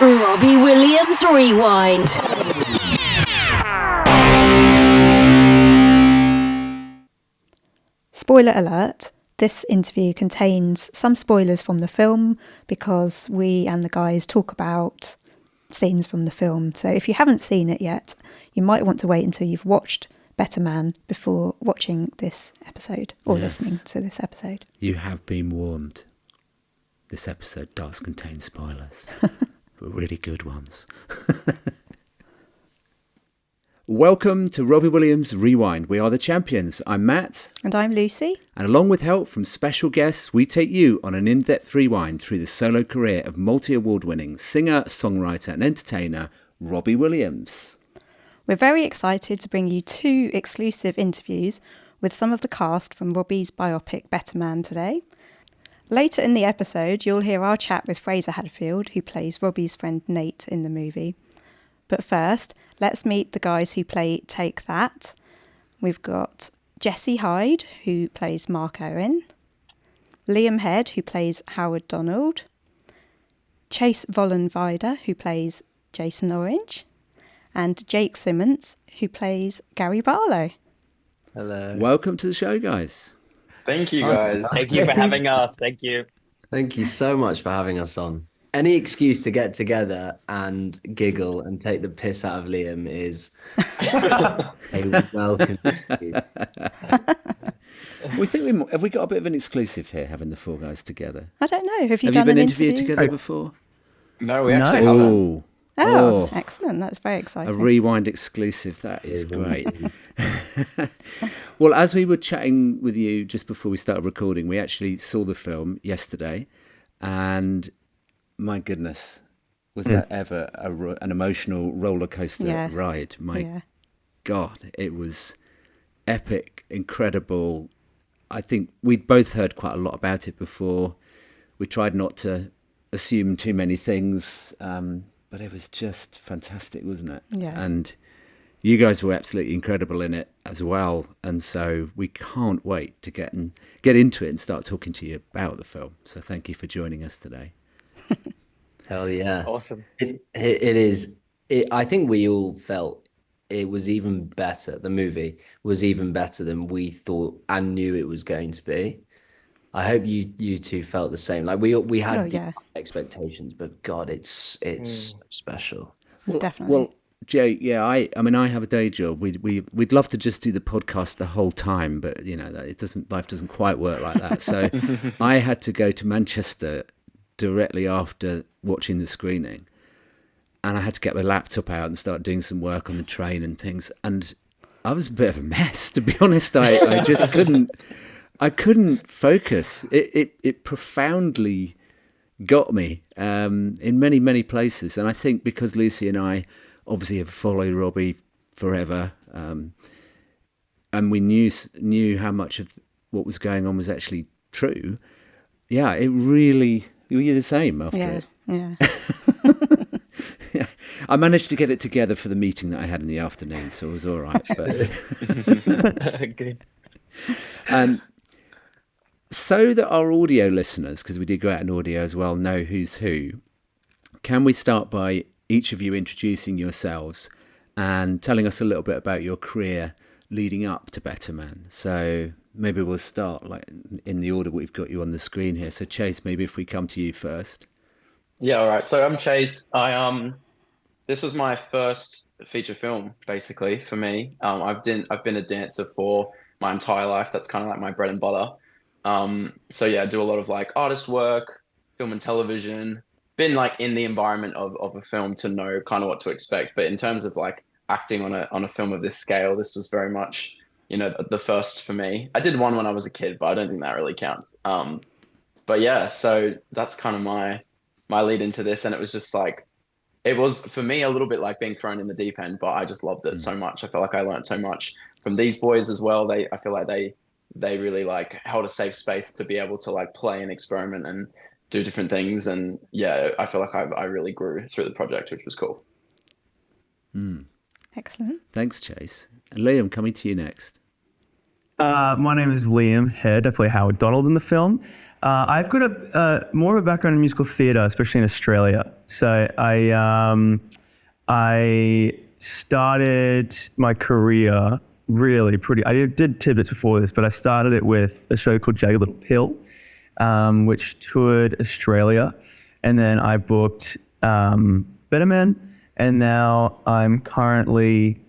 Robbie Williams Rewind. Spoiler alert, this interview contains some spoilers from the film because we and the guys talk about scenes from the film. So if you haven't seen it yet, you might want to wait until you've watched Better Man before watching this episode or listening to this episode. You have been warned. This episode does contain spoilers, but really good ones. Welcome to Robbie Williams Rewind. We are the champions. I'm Matt. And I'm Lucy. And along with help from special guests, we take you on an in-depth rewind through the solo career of multi-award-winning singer, songwriter and entertainer Robbie Williams. We're very excited to bring you two exclusive interviews with some of the cast from Robbie's biopic Better Man today. Later in the episode, you'll hear our chat with Frazer Hadfield, who plays Robbie's friend Nate in the movie. But first, let's meet the guys who play Take That. We've got Jesse Hyde, who plays Mark Owen, Liam Head, who plays Howard Donald, Chase Vollenweider, who plays Jason Orange, and Jake Simmance, who plays Gary Barlow. Hello. Welcome to the show, guys. Thank you, guys. Thank you for having us. Thank you. Thank you so much for having us on. Any excuse to get together and giggle and take the piss out of Liam is a welcome excuse. Have we got a bit of an exclusive here, having the four guys together? I don't know. Have you Have done you been an interviewed interview together before? No, we actually haven't. Oh, excellent. That's very exciting. A rewind exclusive. That is great. Well, as we were chatting with you just before we started recording, we actually saw the film yesterday, and my goodness, was that ever an emotional roller coaster ride? My God, it was epic, incredible. I think we'd both heard quite a lot about it before. We tried not to assume too many things, but it was just fantastic, wasn't it? Yeah. And you guys were absolutely incredible in it as well. And so we can't wait to get into it and start talking to you about the film. So thank you for joining us today. Hell yeah. Awesome. It is. I think we all felt it was even better. The movie was even better than we thought and knew it was going to be. I hope you two felt the same. Like we had expectations, but God, it's so special. Well, definitely. Well, Jay, I mean, I have a day job. We'd love to just do the podcast the whole time, but you know, life doesn't quite work like that. So I had to go to Manchester directly after watching the screening, and I had to get my laptop out and start doing some work on the train and things. And I was a bit of a mess, to be honest. I just couldn't focus. It profoundly got me in many, many places. And I think because Lucy and I obviously have followed Robbie forever, and we knew how much of what was going on was actually true. Yeah, it really, were you the same after it? Yeah. Yeah. I managed to get it together for the meeting that I had in the afternoon, so it was all right. But Good. So that our audio listeners, because we did go out in audio as well, know who's who, can we start by each of you introducing yourselves and telling us a little bit about your career leading up to Better Man? So maybe we'll start like in the order we've got you on the screen here. So Chase, maybe if we come to you first. Yeah, all right. So I'm Chase. This was my first feature film, basically, for me. I've been a dancer for my entire life. That's kind of like my bread and butter. So yeah, I do a lot of like artist work, film and television. Been like in the environment of a film to know kind of what to expect. But in terms of like acting on a film of this scale, this was very much, the first for me. I did one when I was a kid, but I don't think that really counts. But yeah, so that's kind of my lead into this, and it was just like, it was for me a little bit like being thrown in the deep end, but I just loved it so much. I felt like I learned so much from these boys as well. I feel like they really like held a safe space to be able to like play and experiment and do different things. And yeah, I feel like I really grew through the project, which was cool. Excellent. Thanks, Chase. And Liam, coming to you next. My name is Liam Head. I play Howard Donald in the film. I've got a more of a background in musical theatre, especially in Australia. So I started my career I did tidbits before this, but I started it with a show called Jagged Little Pill, which toured Australia. And then I booked Better Men. And now I'm currently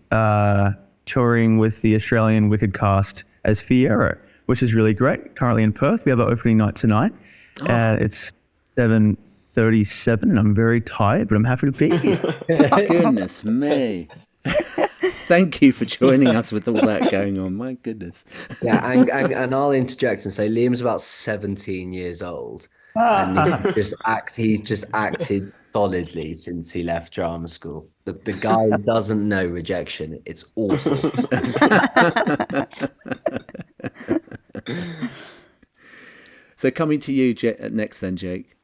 touring with the Australian Wicked cast as Fiyero, which is really great. Currently in Perth. We have our opening night tonight. It's 7:37 and I'm very tired, but I'm happy to be here. Goodness me. Thank you for joining us with all that going on. My goodness. Yeah, and I'll interject and say Liam's about 17 years old, and he's just acted solidly since he left drama school. The guy doesn't know rejection. It's awful. So coming to you next then, Jake.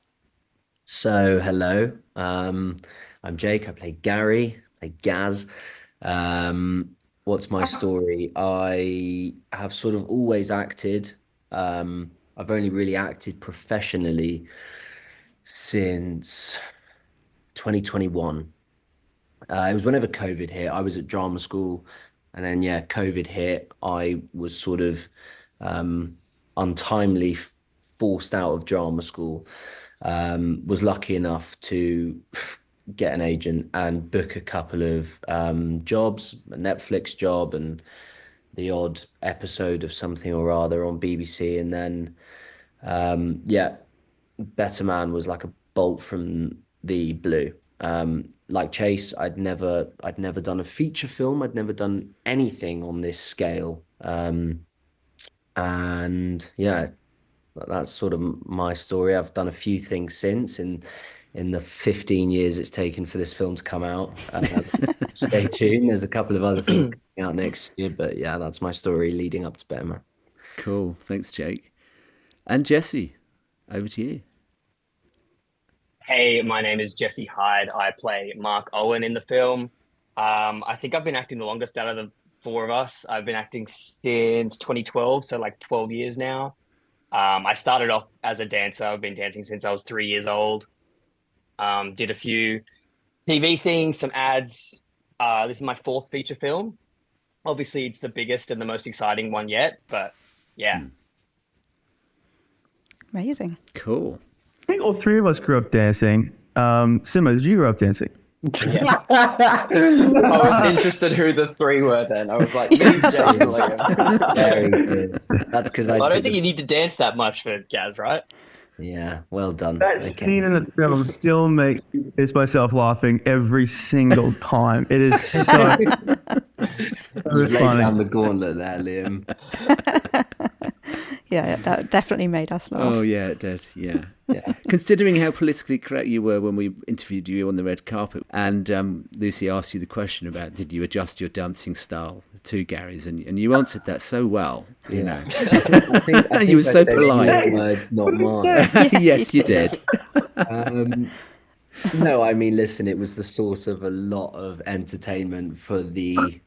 So hello, I'm Jake. I play Gary. I play Gaz. What's my story? I have sort of always acted. I've only really acted professionally since 2021. It was whenever COVID hit. I was at drama school, and then COVID hit. I was sort of untimely forced out of drama school. Was lucky enough to get an agent and book a couple of jobs, a Netflix job and the odd episode of something or other on BBC. And then, Better Man was like a bolt from the blue. Like Chase, I'd never done a feature film. I'd never done anything on this scale. That's sort of my story. I've done a few things since in the 15 years it's taken for this film to come out. Stay tuned. There's a couple of other things coming out next year, but yeah, that's my story leading up to Better Man. Cool. Thanks, Jake. And Jesse, over to you. Hey, my name is Jesse Hyde. I play Mark Owen in the film. I think I've been acting the longest out of the four of us. I've been acting since 2012, so like 12 years now. I started off as a dancer. I've been dancing since I was 3 years old. Did a few TV things, some ads. This is my fourth feature film. Obviously, it's the biggest and the most exciting one yet, but yeah. Amazing. Cool. I think all three of us grew up dancing. Simmance, did you grow up dancing? Yeah. I was interested who the three were then. I was like, me, Jake, and Liam. Very good. That's because I don't think you need to dance that much for Gaz, right? Yeah, well done. That scene in the film still makes myself laughing every single time. It is so You've laid funny. down the gauntlet there, Liam. Yeah, that definitely made us laugh. Oh, yeah, it did. Yeah. Yeah. Considering how politically correct you were when we interviewed you on the red carpet, and Lucy asked you the question about did you adjust your dancing style to Gary's, and you answered that so well, you know. I think You were I so said polite. your words, not mine. Yes, you did. No, I mean, listen, it was the source of a lot of entertainment for the,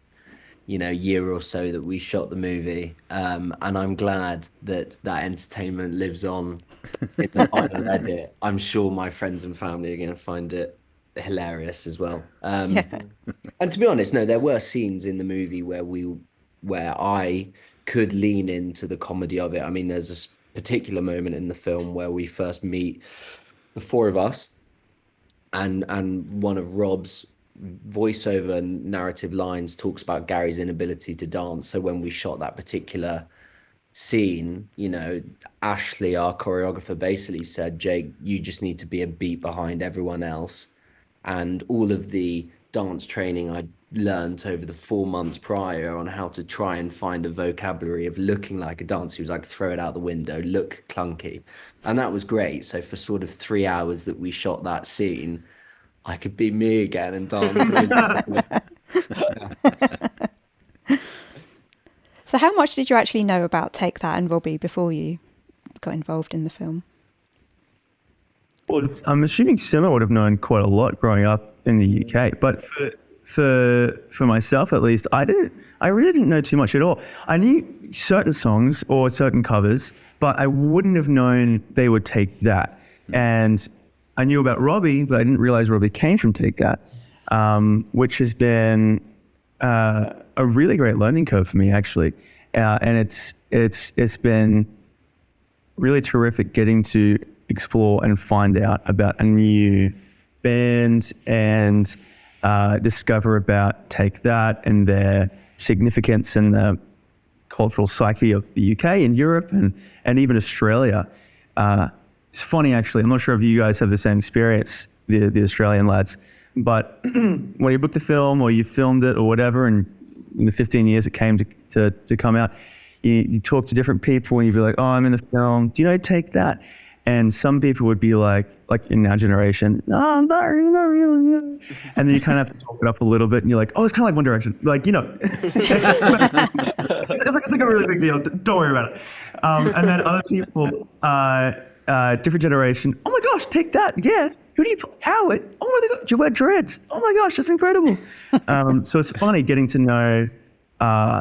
year or so that we shot the movie. And I'm glad that entertainment lives on in the final edit. I'm sure my friends and family are going to find it hilarious as well. And to be honest, no, there were scenes in the movie where I could lean into the comedy of it. I mean, there's a particular moment in the film where we first meet the four of us, and one of Rob's voiceover narrative lines talks about Gary's inability to dance. So when we shot that particular scene, Ashley, our choreographer, basically said, Jake, you just need to be a beat behind everyone else. And all of the dance training I learned over the 4 months prior on how to try and find a vocabulary of looking like a dancer, he was like, throw it out the window, look clunky. And that was great. So for sort of 3 hours that we shot that scene, I could be me again and dance. So how much did you actually know about Take That and Robbie before you got involved in the film? Well, I'm assuming Simma would have known quite a lot growing up in the UK. But for myself at least, I really didn't know too much at all. I knew certain songs or certain covers, but I wouldn't have known they would Take That. And I knew about Robbie, but I didn't realize Robbie came from Take That, which has been a really great learning curve for me, actually. And it's been really terrific getting to explore and find out about a new band and discover about Take That and their significance in the cultural psyche of the UK and Europe and even Australia. It's funny, actually. I'm not sure if you guys have the same experience, the Australian lads, but when you booked the film or you filmed it or whatever, and in the 15 years it came to come out, you talk to different people and you'd be like, oh, I'm in the film. Do you know Take That? And some people would be like in our generation, no, not really. And then you kind of have to talk it up a little bit, and you're like, oh, it's kind of like One Direction. Like, you know, it's like a really big deal. Don't worry about it. And then other people, different generation, oh my gosh, Take That. Yeah. Who do you play? Howard? Oh my God, do you wear dreads? Oh my gosh, that's incredible. So it's funny getting to know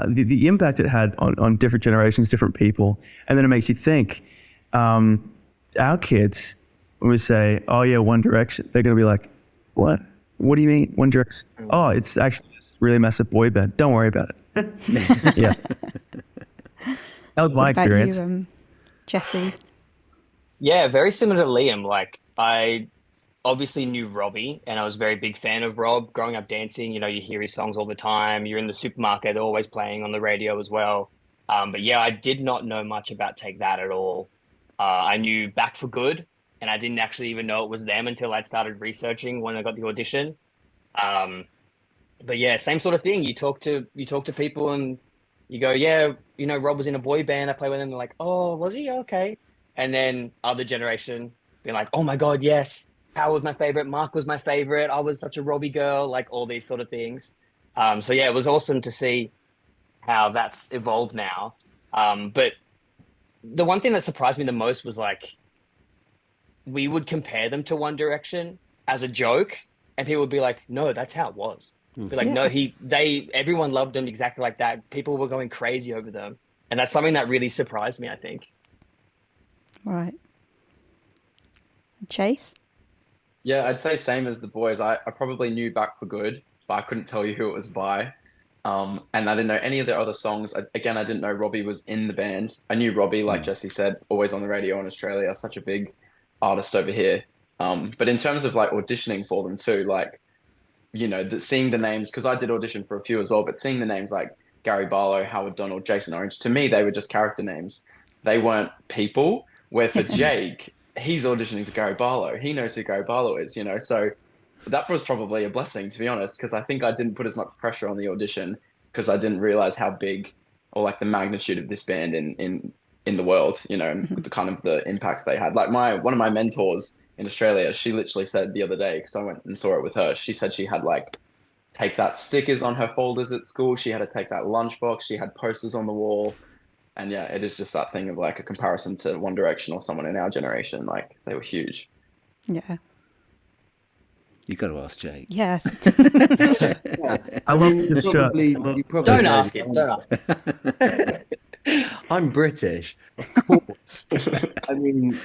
the impact it had on different generations, different people. And then it makes you think, our kids, when we say, oh yeah, One Direction, they're going to be like, what? What do you mean, One Direction? Oh, it's actually this really massive boy band. Don't worry about it. Yeah. That was my experience. You, Jesse? Yeah, very similar to Liam. Like, I obviously knew Robbie, and I was a very big fan of Rob. Growing up dancing, you know, you hear his songs all the time. You're in the supermarket, they're always playing on the radio as well. But yeah, I did not know much about Take That at all. I knew Back for Good, and I didn't actually even know it was them until I'd started researching when I got the audition. But yeah, same sort of thing. You talk to people and you go, yeah, you know, Rob was in a boy band. I play with him. They're like, oh, was he? Okay. And then other generation being like, oh my God, yes. Hal was my favorite. Mark was my favorite. I was such a Robbie girl, like all these sort of things. So yeah, it was awesome to see how that's evolved now. But the one thing that surprised me the most was like, we would compare them to One Direction as a joke, and people would be like, no, that's how it was. Be like, no, everyone loved them exactly like that. People were going crazy over them. And that's something that really surprised me, I think. Right. Chase? Yeah, I'd say same as the boys. I probably knew Back for Good, but I couldn't tell you who it was by. And I didn't know any of their other songs. I didn't know Robbie was in the band. I knew Robbie, like Jesse said, always on the radio in Australia, such a big artist over here. But in terms of like auditioning for them too, like, you know, seeing the names, because I did audition for a few as well, but seeing the names like Gary Barlow, Howard Donald, Jason Orange, to me, they were just character names. They weren't people. Where for Jake, he's auditioning for Gary Barlow. He knows who Gary Barlow is, you know, so that was probably a blessing, to be honest, because I think I didn't put as much pressure on the audition because I didn't realize how big or like the magnitude of this band in the world, you know, and the kind of the impact they had. Like one of my mentors in Australia, she literally said the other day, because I went and saw it with her, she said she had like Take That stickers on her folders at school. She had to Take That lunchbox. She had posters on the wall. And yeah, it is just that thing of like a comparison to One Direction or someone in our generation. Like they were huge. Yeah. You got to ask Jake. Yes. I love the shirt. Don't ask him. Don't ask him. I'm British, of course. I mean,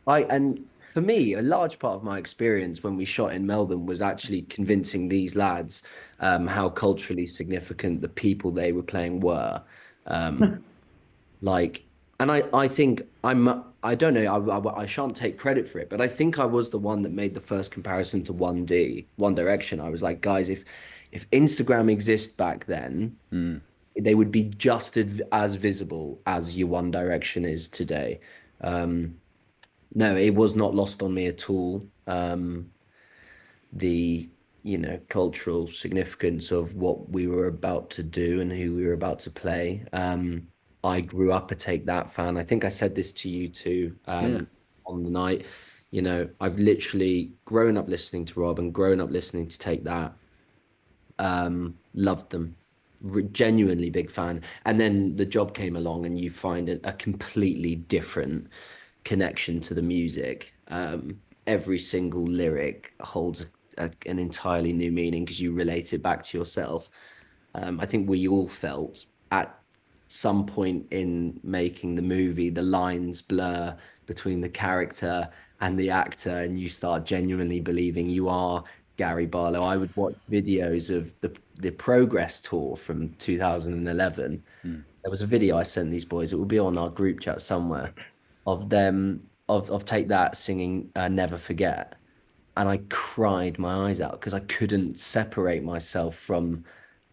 and for me, a large part of my experience when we shot in Melbourne was actually convincing these lads how culturally significant the people they were playing were. Like, and I think I don't know, I shan't take credit for it, but I think I was the one that made the first comparison to One Direction. I was like, guys, if Instagram exists back then, they would be just as visible as your One Direction is today. No, it was not lost on me at all. The, you know, cultural significance of what we were about to do and who we were about to play. I grew up a Take That fan. I think I said this to you too on the night. You know, I've literally grown up listening to Rob and grown up listening to Take That. Loved them. Genuinely big fan. And then the job came along and you find a completely different connection to the music. Every single lyric holds an entirely new meaning because you relate it back to yourself. I think we all felt at some point in making the movie, the lines blur between the character and the actor, and you start genuinely believing you are Gary Barlow. I would watch videos of the Progress tour from 2011. There was a video I sent these boys. It will be on our group chat somewhere of them of Take That singing Never Forget, and I cried my eyes out because I couldn't separate myself from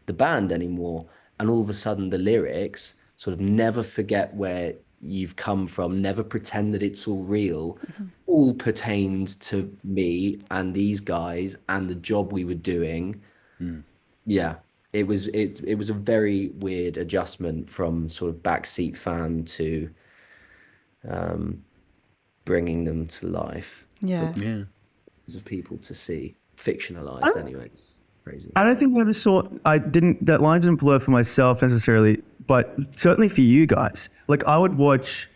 the band anymore. And all of a sudden the lyrics sort of never forget where you've come from, never pretend that it's all real, all pertains to me and these guys and the job we were doing. Yeah, it was a very weird adjustment from sort of backseat fan to bringing them to life. Yeah. Of people to see, fictionalized anyways. Crazy. I don't think I ever saw. That line didn't blur for myself necessarily, but certainly for you guys. Like I would watch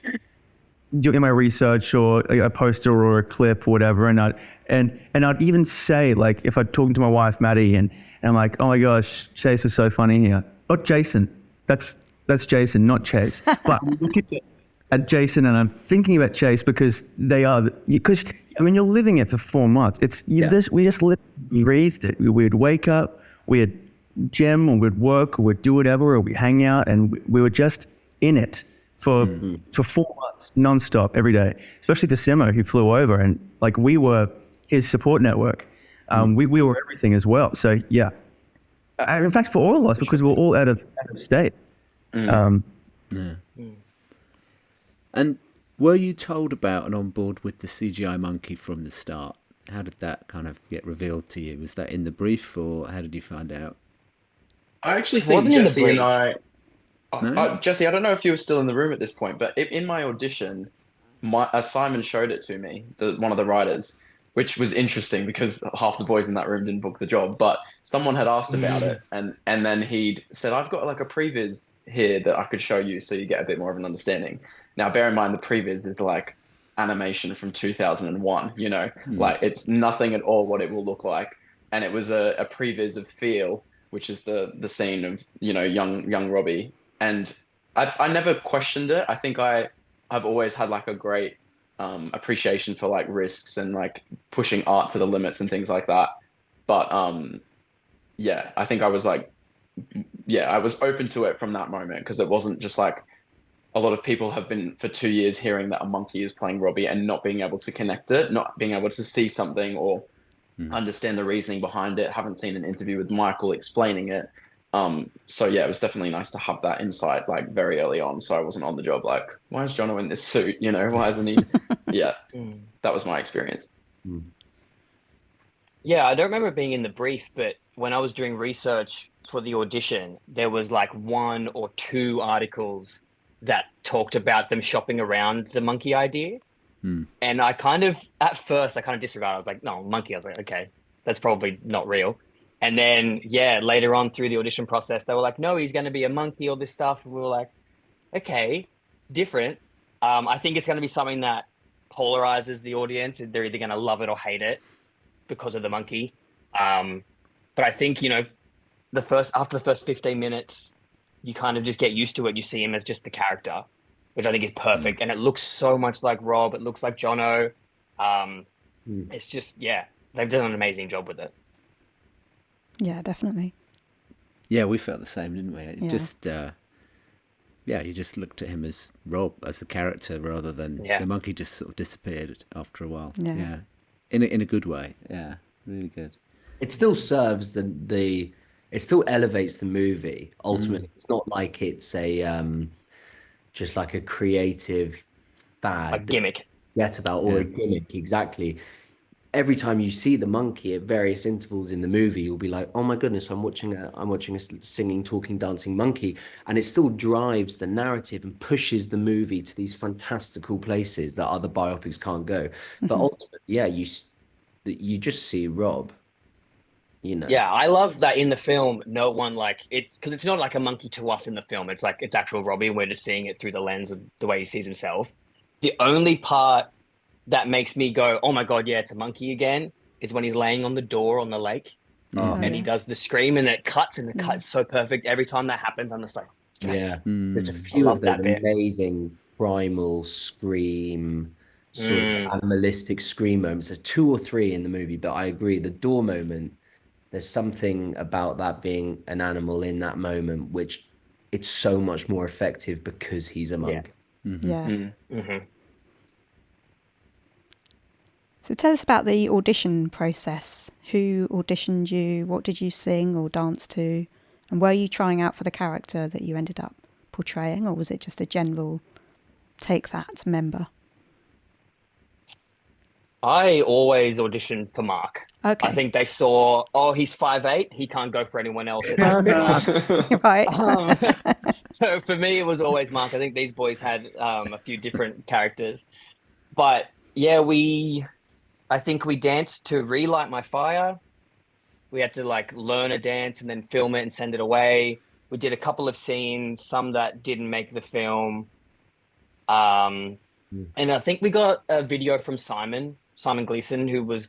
in my research or like a poster or a clip or whatever, and I'd even say, like, if I'm talking to my wife Maddie and I'm like, oh my gosh, Chase was so funny here. Oh, Jason, that's Jason, not Chase. But I'm looking at Jason and I'm thinking about Chase because I mean, you're living it for 4 months. We just lived, breathed it. We'd wake up, we'd gym, or we'd work, or we'd do whatever, or we'd hang out, and we were just in it for 4 months, nonstop, every day. Especially for Simo, who flew over, and like we were his support network. We were everything as well. So yeah, in fact, for all of us, because we're all out of state. And were you told about and on board with the CGI monkey from the start? How did that kind of get revealed to you? Was that in the brief, or how did you find out? I actually think Wasn't in the Jesse brief. and I... No? Jesse, I don't know if you were still in the room at this point, but in my audition, Simon showed it to me, one of the writers, which was interesting because half the boys in that room didn't book the job. But someone had asked about it, and then he'd said, "I've got like a previs here that I could show you, so you get a bit more of an understanding." Now, bear in mind the previs is like animation from 2001. You know, like it's nothing at all what it will look like, and it was a previs of Feel, which is the scene of young Robbie, and I never questioned it. I think I've always had like a great appreciation for like risks and like pushing art to the limits and things like that. But I think I was like, I was open to it from that moment, because it wasn't just like a lot of people have been for 2 years hearing that a monkey is playing Robbie and not being able to connect it, not being able to see something or understand the reasoning behind it. Haven't seen an interview with Michael explaining it. So yeah, it was definitely nice to have that insight like very early on, so I wasn't on the job like, why is Jono in this suit? Why isn't he? That was my experience. Yeah, I don't remember being in the brief, but when I was doing research for the audition, there was like 1 or 2 articles that talked about them shopping around the monkey idea. And I at first disregarded. I was like, no, monkey. I was like, okay, that's probably not real. And then, later on through the audition process, they were like, no, he's going to be a monkey, all this stuff. And we were like, okay, it's different. I think it's going to be something that polarizes the audience. They're either going to love it or hate it because of the monkey. But I think, after the first 15 minutes, you kind of just get used to it. You see him as just the character, which I think is perfect. And it looks so much like Rob. It looks like Jono. It's just, they've done an amazing job with it. Yeah, definitely. Yeah, we felt the same, didn't we? It just, you just looked at him as Rob, as the character, rather than the monkey just sort of disappeared after a while. Yeah. In a good way. Yeah, really good. It still serves it still elevates the movie. Ultimately, it's not like it's a just like a creative fad, a gimmick. Forget about, or a gimmick, exactly. Every time you see the monkey at various intervals in the movie, you'll be like, "Oh my goodness, I'm watching a singing, talking, dancing monkey," and it still drives the narrative and pushes the movie to these fantastical places that other biopics can't go. But ultimately, you just see Rob. Yeah, I love that in the film. No one because it's not like a monkey to us in the film. It's like it's actual Robbie, and we're just seeing it through the lens of the way he sees himself. The only part that makes me go, oh my God, yeah, it's a monkey again, is when he's laying on the door on the lake and he does the scream and it cuts and the cut's so perfect. Every time that happens, I'm just like, yes. Yeah. There's a I few love of those that bit. amazing primal scream, sort of animalistic scream moments. There's 2 or 3 in the movie, but I agree, the door moment, there's something about that being an animal in that moment, which it's so much more effective because he's a monk. Yeah. Mm-hmm. So tell us about the audition process. Who auditioned you? What did you sing or dance to? And were you trying out for the character that you ended up portraying, or was it just a general Take That member? I always auditioned for Mark. Okay. I think they saw, oh, he's 5'8", he can't go for anyone else. It has to be Mark. Right. So for me, it was always Mark. I think these boys had a few different characters. But yeah, I think we danced to Relight My Fire. We had to like learn a dance and then film it and send it away. We did a couple of scenes, some that didn't make the film. And I think we got a video from Simon Gleason, who was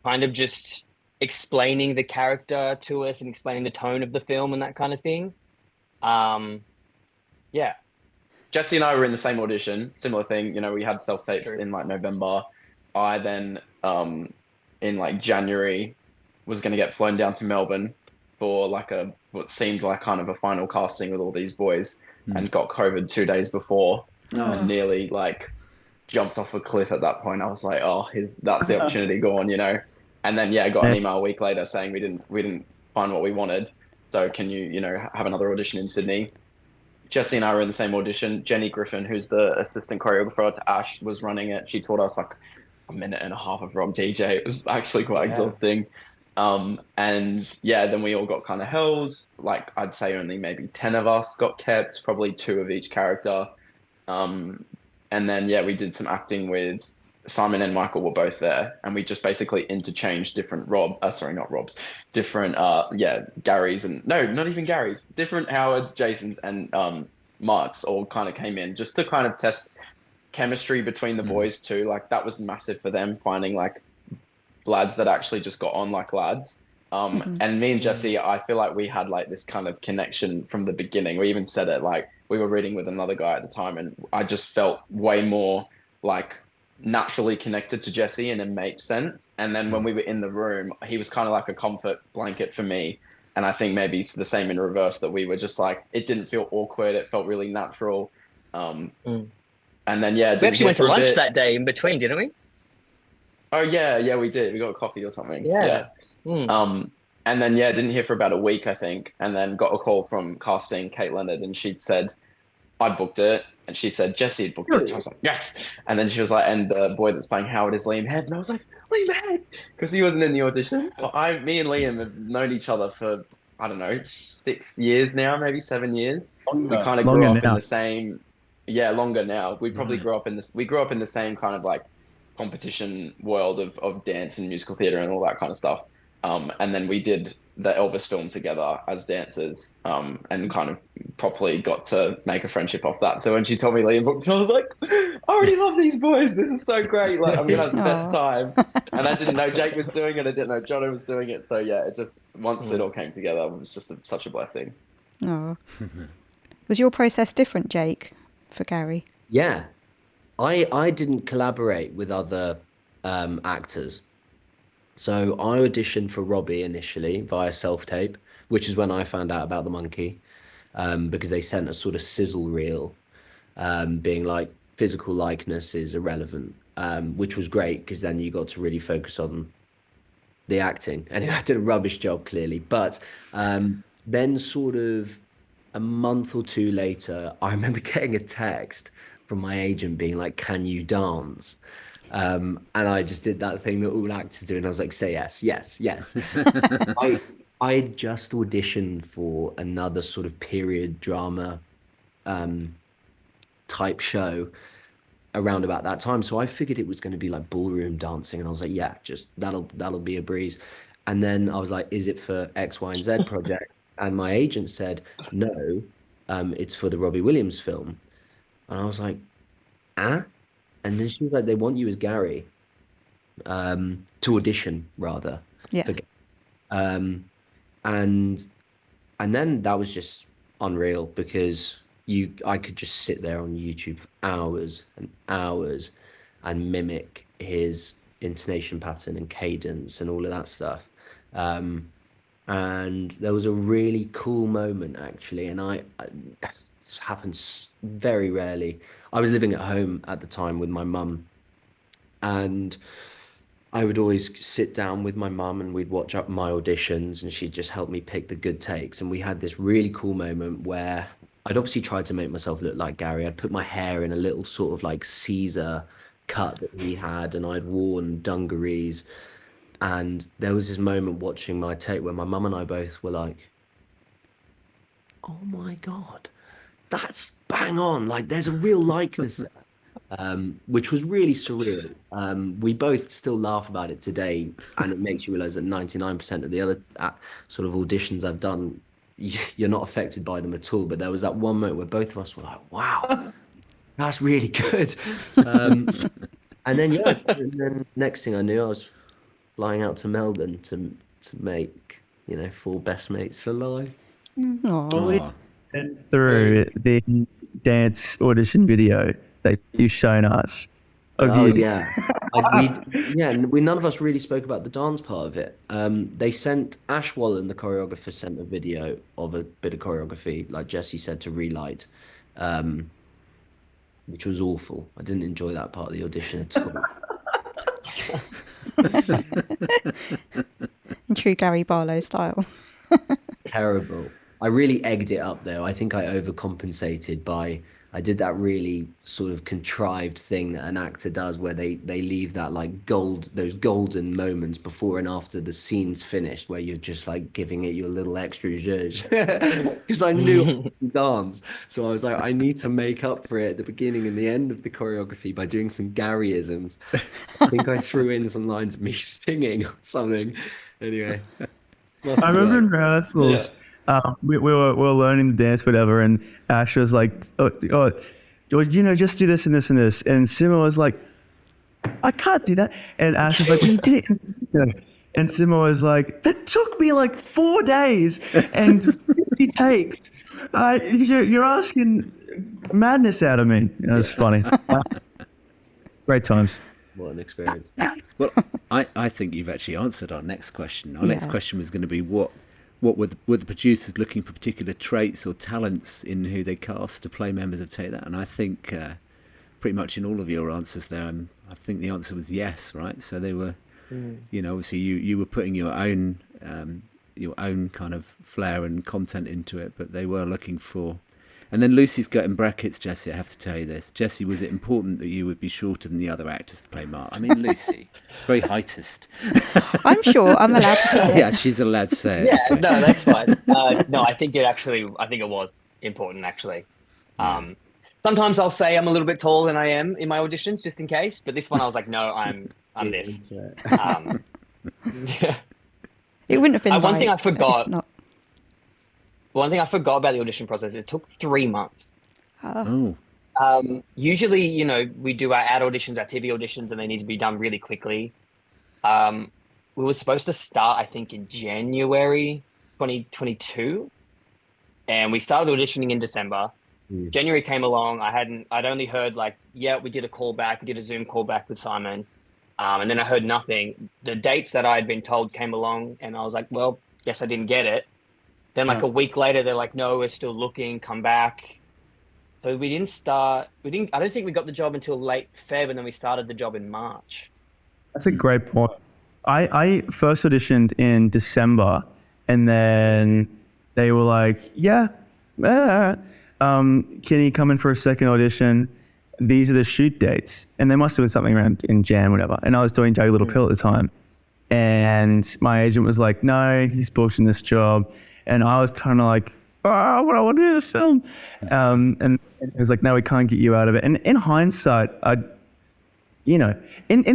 kind of just explaining the character to us and explaining the tone of the film and that kind of thing. Yeah. Jesse and I were in the same audition, similar thing. You know, we had self-tapes in like November. I then, in like January, was going to get flown down to Melbourne for like what seemed like kind of a final casting with all these boys, and got COVID 2 days before, and nearly like jumped off a cliff at that point. I was like, oh, that's the opportunity gone, you know? And then, yeah, got an email a week later saying we didn't find what we wanted. So can you have another audition in Sydney? Jesse and I were in the same audition. Jenny Griffin, who's the assistant choreographer to Ash, was running it. She taught us like a minute and a half of Rob DJ. It was actually quite exhausting. And yeah, then we all got kind of held. Like I'd say only maybe 10 of us got kept, probably 2 of each character. And then yeah, we did some acting with Simon and Michael were both there, and we just basically interchanged different different Gary's and no, not even Gary's, different Howards, Jason's, and Mark's all kind of came in just to kind of test chemistry between the boys too. Like that was massive for them, finding like lads that actually just got on like lads. And me and Jesse, I feel like we had like this kind of connection from the beginning. We even said it, like we were reading with another guy at the time, and I just felt way more like naturally connected to Jesse, and it made sense. And then when we were in the room, he was kind of like a comfort blanket for me. And I think maybe it's the same in reverse, that we were just like, it didn't feel awkward. It felt really natural. And then, yeah. We actually went to lunch that day in between, didn't we? Oh, yeah, we did. We got a coffee or something. Yeah. And then, yeah, didn't hear for about a week, I think. And then got a call from casting, Kate Leonard, and she'd said, I'd booked it. And she said, Jesse had booked it. And I was like, yes. And then she was like, and the boy that's playing Howard is Liam Head. And I was like, Liam Head, because he wasn't in the audition. But me and Liam have known each other for, I don't know, 6 years now, maybe 7 years. We kind of grew up in the same, longer now. We probably grew up in the same kind of like competition world of dance and musical theatre and all that kind of stuff. And then we did the Elvis film together as dancers, and kind of properly got to make a friendship off that. So when she told me Liam booked, I was like, I already love these boys. This is so great. Like I'm gonna have the best time. And I didn't know Jake was doing it. I didn't know Jono was doing it. So yeah, it just once it all came together, it was just such a blessing. Oh, was your process different, Jake, for Gary? Yeah, I didn't collaborate with other actors. So I auditioned for Robbie initially via self-tape, which is when I found out about the monkey, because they sent a sort of sizzle reel, being like physical likeness is irrelevant, which was great because then you got to really focus on the acting. And I did a rubbish job clearly, but then sort of a month or 2 later, I remember getting a text from my agent being like, "Can you dance?" And I just did that thing that all actors do, and I was like, say yes, yes, yes. I just auditioned for another sort of period drama type show around about that time, so I figured it was going to be like ballroom dancing, and I was like, yeah, just that'll be a breeze. And then I was like, is it for X, Y, and Z project? And my agent said, no, it's for the Robbie Williams film. And I was like, ah? And then she was like, they want you as Gary, to to audition rather. Yeah. And then that was just unreal because I could just sit there on YouTube for hours and hours and mimic his intonation pattern and cadence and all of that stuff. And there was a really cool moment actually, and this happens very rarely. I was living at home at the time with my mum, and I would always sit down with my mum and we'd watch up my auditions and she'd just help me pick the good takes. And we had this really cool moment where I'd obviously tried to make myself look like Gary. I'd put my hair in a little sort of like Caesar cut that he had, and I'd worn dungarees. And there was this moment watching my take where my mum and I both were like, oh my God, that's bang on. Like there's a real likeness there, which was really surreal. We both still laugh about it today, and it makes you realize that 99% of the other sort of auditions I've done, you're not affected by them at all. But there was that one moment where both of us were like, wow, that's really good. And then, yeah, and then next thing I knew, I was flying out to Melbourne to make, 4 Best Mates for Life. Aww. Through the dance audition video that you've shown us. Yeah. We none of us really spoke about the dance part of it. They sent Ash Wallen, the choreographer, sent a video of a bit of choreography, like Jesse said, to relight, which was awful. I didn't enjoy that part of the audition at all. In true Gary Barlow style. Terrible. I really egged it up though. I think I overcompensated I did that really sort of contrived thing that an actor does where they leave that like those golden moments before and after the scene's finished where you're just like giving it your little extra zhuzh. Because I knew I could dance. So I was like, I need to make up for it at the beginning and the end of the choreography by doing some Garyisms. I think I threw in some lines of me singing or something. Anyway. I remember in rehearsals, we were learning the dance, whatever, and Ash was like, just do this and this and this. And Simma was like, I can't do that. And Ash was like, well, you did it. And Simma was like, that took me like 4 days and 50 takes. You're asking madness out of me. It was funny. Great times. What an experience. Well, I think you've actually answered our next question. Our next question was going to be what were the producers looking for particular traits or talents in who they cast to play members of Take That? And I think pretty much in all of your answers there, I think the answer was yes, right? So they were, obviously you were putting your own kind of flair and content into it, but they were looking for. And then Lucy's got in brackets, Jesse, I have to tell you this. Jesse, was it important that you would be shorter than the other actors to play Mark? I mean, Lucy, it's very heightist. I'm sure I'm allowed to say it. Yeah, she's allowed to say it. Yeah, no, that's fine. No, I think it was important, actually. Sometimes I'll say I'm a little bit taller than I am in my auditions, just in case. But this one, I was like, no, I'm this. Yeah. It wouldn't have been One thing I if forgot. not. One thing I forgot about the audition process, it took 3 months. Oh. Usually, we do our ad auditions, our TV auditions, and they need to be done really quickly. We were supposed to start, I think, in January 2022, and we started auditioning in December. January came along. I'd only heard we did a callback, we did a Zoom callback with Simon, and then I heard nothing. The dates that I had been told came along, and I was like, well, guess I didn't get it. Then a week later, they're like, no, we're still looking, come back. So we didn't start, I don't think we got the job until late Feb, and then we started the job in March. That's a great point. I first auditioned in December, and then they were like, can you come in for a second audition? These are the shoot dates. And they must have been something around in Jan, whatever. And I was doing Jagged Little Pill at the time. And my agent was like, no, he's booked in this job. And I was kind of like, what I want to do this film. And it was like, no, we can't get you out of it. And in hindsight, in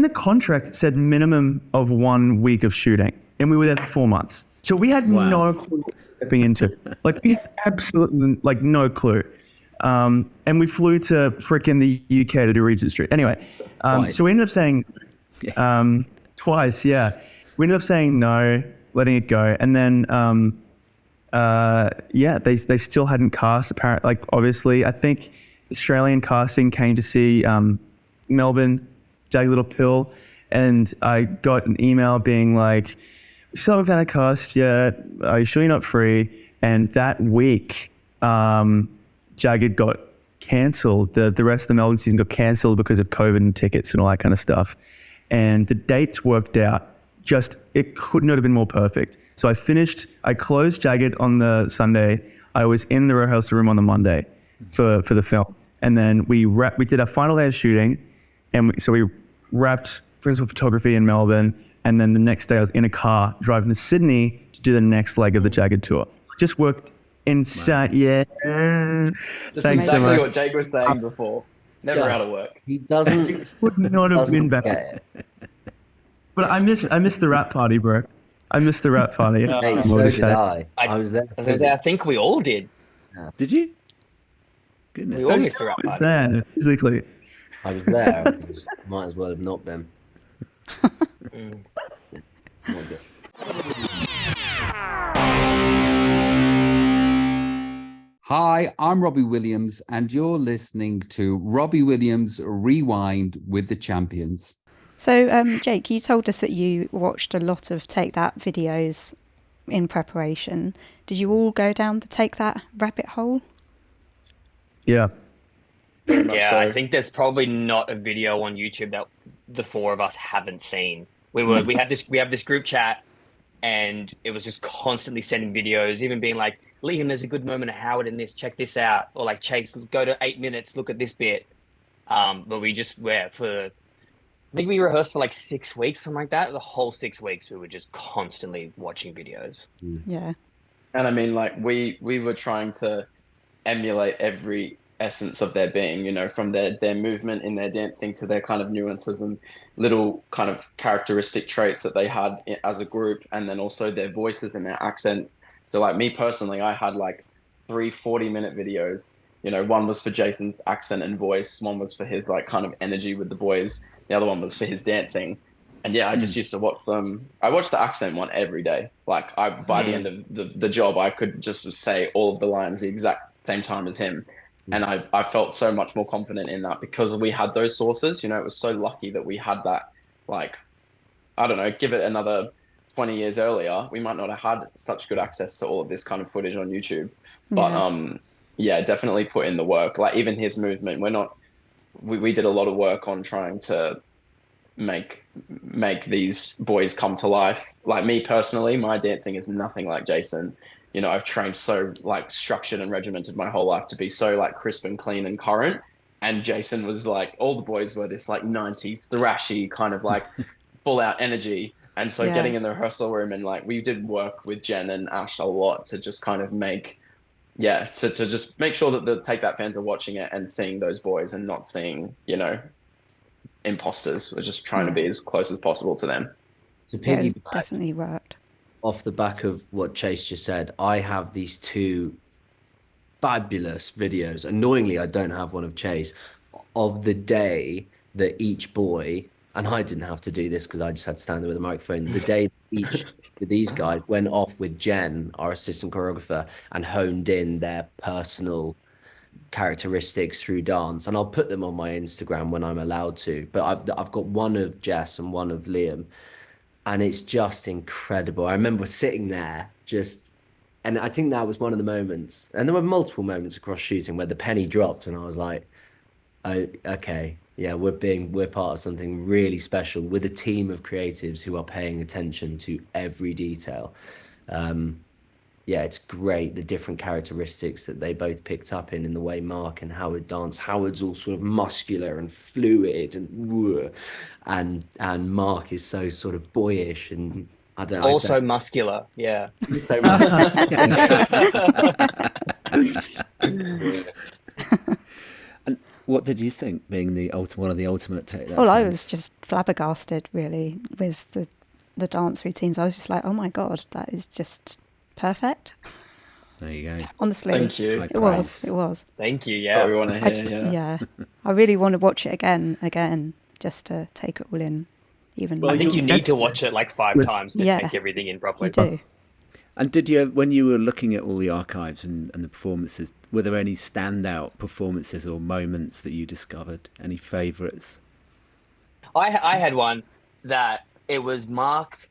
the contract, it said minimum of 1 week of shooting. And we were there for 4 months. So we had no clue what we were stepping into. We had absolutely no clue. And we flew to frickin' the UK to do Regent Street. Anyway, so we ended up saying Twice, yeah. We ended up saying no, letting it go, and then they still hadn't cast. Apparently, like obviously, I think Australian casting came to see Melbourne, Jagged Little Pill, and I got an email being like, "We still haven't found a cast yet. Are you sure you're not free?" And that week, Jagged got cancelled. The rest of the Melbourne season got cancelled because of COVID and tickets and all that kind of stuff. And the dates worked out. It could not have been more perfect. So I closed Jagged on the Sunday. I was in the rehearsal room on the Monday for the film. And then we did our final day of shooting. And so we wrapped principal photography in Melbourne. And then the next day I was in a car driving to Sydney to do the next leg of the Jagged tour. Just worked insane. Yeah. Just Thanks so exactly much. what Jake was saying before. Never out of work. He doesn't. Would not have been doesn't better. get it. But I missed the rap party, bro. I missed the rap party. Mate, so did I. I was there. I think we all did. Did you? Goodness. We all missed the rap party. There, physically. I was there. Might as well have not been. Not good. Hi, I'm Robbie Williams, and you're listening to Robbie Williams Rewind with the Champions. So, Jake, you told us that you watched a lot of Take That videos in preparation. Did you all go down the Take That rabbit hole? Yeah. Very much Yeah, so. I think there's probably not a video on YouTube that the four of us haven't seen. We have this group chat, and it was just constantly sending videos, even being like, Liam, there's a good moment of Howard in this, check this out. Or like, Chase, go to 8 minutes, look at this bit. But we just, I think we rehearsed for like 6 weeks, something like that. The whole 6 weeks, we were just constantly watching videos. Yeah. And I mean, like, we were trying to emulate every essence of their being, you know, from their movement in their dancing to their kind of nuances and little kind of characteristic traits that they had as a group, and then also their voices and their accents. So like me personally, I had like 3 40-minute videos. You know, one was for Jason's accent and voice, one was for his like kind of energy with the boys, the other one was for his dancing. And yeah, I just used to watch them. I watched the accent one every day. Like by the end of the job, I could just say all of the lines the exact same time as him. And I felt so much more confident in that because we had those sources. You know, it was so lucky that we had that. Like, I don't know, give it another 20 years earlier, we might not have had such good access to all of this kind of footage on YouTube. But yeah, definitely put in the work. Like even his movement, we did a lot of work on trying to make these boys come to life. Like me personally, my dancing is nothing like Jason. You know, I've trained so like structured and regimented my whole life to be so like crisp and clean and current. And Jason was like, all the boys were this like 90s thrashy kind of like full out energy. And so getting in the rehearsal room and like we did work with Jen and Ash a lot to just kind of to just make sure that the Take That fans are watching it and seeing those boys and not seeing, you know, imposters. We're just trying to be as close as possible to them. To It piggyback definitely worked. off the back of what Chase just said, I have these 2 fabulous videos. Annoyingly, I don't have one of Chase, of the day that each boy, and I didn't have to do this because I just had to stand there with a microphone, the day that each of these guys went off with Jen, our assistant choreographer, and honed in their personal characteristics through dance. And I'll put them on my Instagram when I'm allowed to. But I've got one of Jess and one of Liam, and it's just incredible. I remember sitting there and I think that was one of the moments, and there were multiple moments across shooting where the penny dropped and I was like, oh, okay, yeah, we're part of something really special with a team of creatives who are paying attention to every detail. Yeah, it's great, the different characteristics that they both picked up in the way Mark and Howard dance. Howard's all sort of muscular and fluid and Mark is so sort of boyish and I don't know. Also muscular, yeah. So much. And what did you think, being one of the ultimate Take That? Well, I fans? was just flabbergasted, really, with the dance routines. I was just like, oh my God, that is just perfect. There you go. Honestly, Thank you. It was. Thank you, That's what we yeah. want to hear. I really want to watch it again, just to take it all in. even Well, I think you need to that's- watch it like 5 times to Yeah. take everything in you properly. do. And did you, when you were looking at all the archives and the performances, were there any standout performances or moments that you discovered? Any favourites? I had one that it was Mark,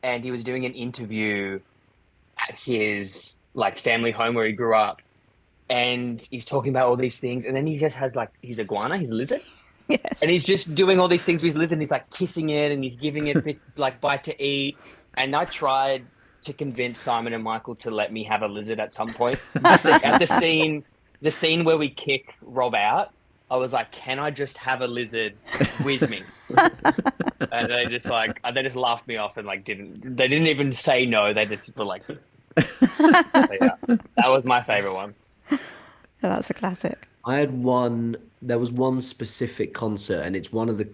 and he was doing an interview at his like family home where he grew up, and he's talking about all these things, and then he just has like his iguana, his lizard, Yes. and he's just doing all these things with his lizard, and he's like kissing it, and he's giving it a bit like bite to eat. And I tried to convince Simon and Michael to let me have a lizard at some point. At the scene where we kick Rob out, I was like, "Can I just have a lizard with me?" And they just laughed me off and like they didn't even say no. They just were like, so, yeah, that was my favorite one. That's a classic. I had one. There was one specific concert, and it's one of the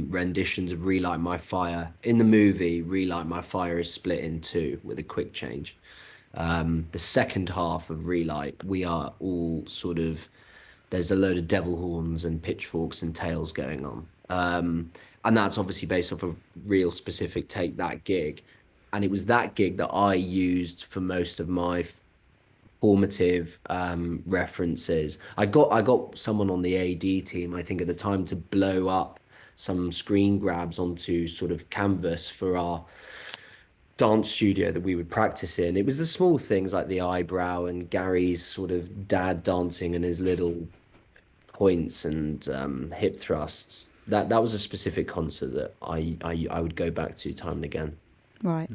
renditions of "Relight My Fire." In the movie, "Relight My Fire" is split in two with a quick change. The second half of "Relight," we are all sort of, there's a load of devil horns and pitchforks and tails going on. And that's obviously based off a real specific Take That gig. And it was that gig that I used for most of my formative references. I got someone on the AD team, I think at the time, to blow up some screen grabs onto sort of canvas for our dance studio that we would practice in. It was the small things like the eyebrow and Gary's sort of dad dancing and his little points and hip thrusts. That was a specific concert that I would go back to time and again. Right.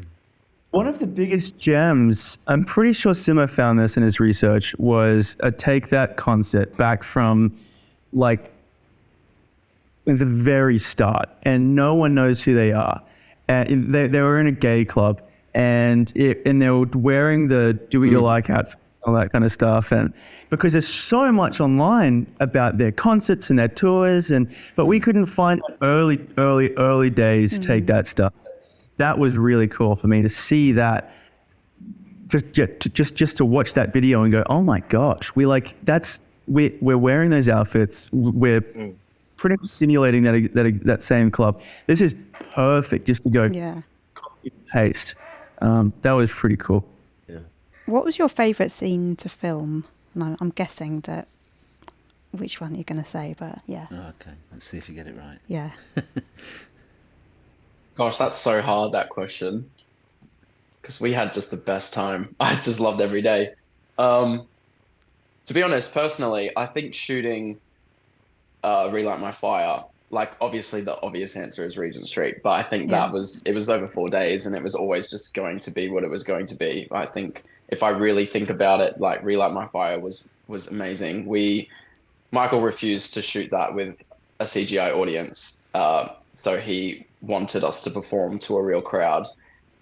One of the biggest gems, I'm pretty sure Simo found this in his research, was a Take That concert back from like the very start, and no one knows who they are. And they were in a gay club, and they were wearing the do what you like outfits, all that kind of stuff. And because there's so much online about their concerts and their tours, but we couldn't find early days Take That stuff. That was really cool for me to see that, just to watch that video and go, oh my gosh, we're wearing those outfits, we're pretty much simulating that same club. This is perfect just to go copy and paste. That was pretty cool. Yeah. What was your favourite scene to film? And I'm guessing that which one you're going to say, but yeah. Oh, okay, let's see if you get it right. Yeah. Gosh, that's so hard, that question. Because we had just the best time. I just loved every day. To be honest, personally, I think shooting Relight My Fire, like obviously the obvious answer is Regent Street, but I think it was over 4 days and it was always just going to be what it was going to be. I think if I really think about it, like Relight My Fire was amazing. Michael refused to shoot that with a CGI audience. So he wanted us to perform to a real crowd.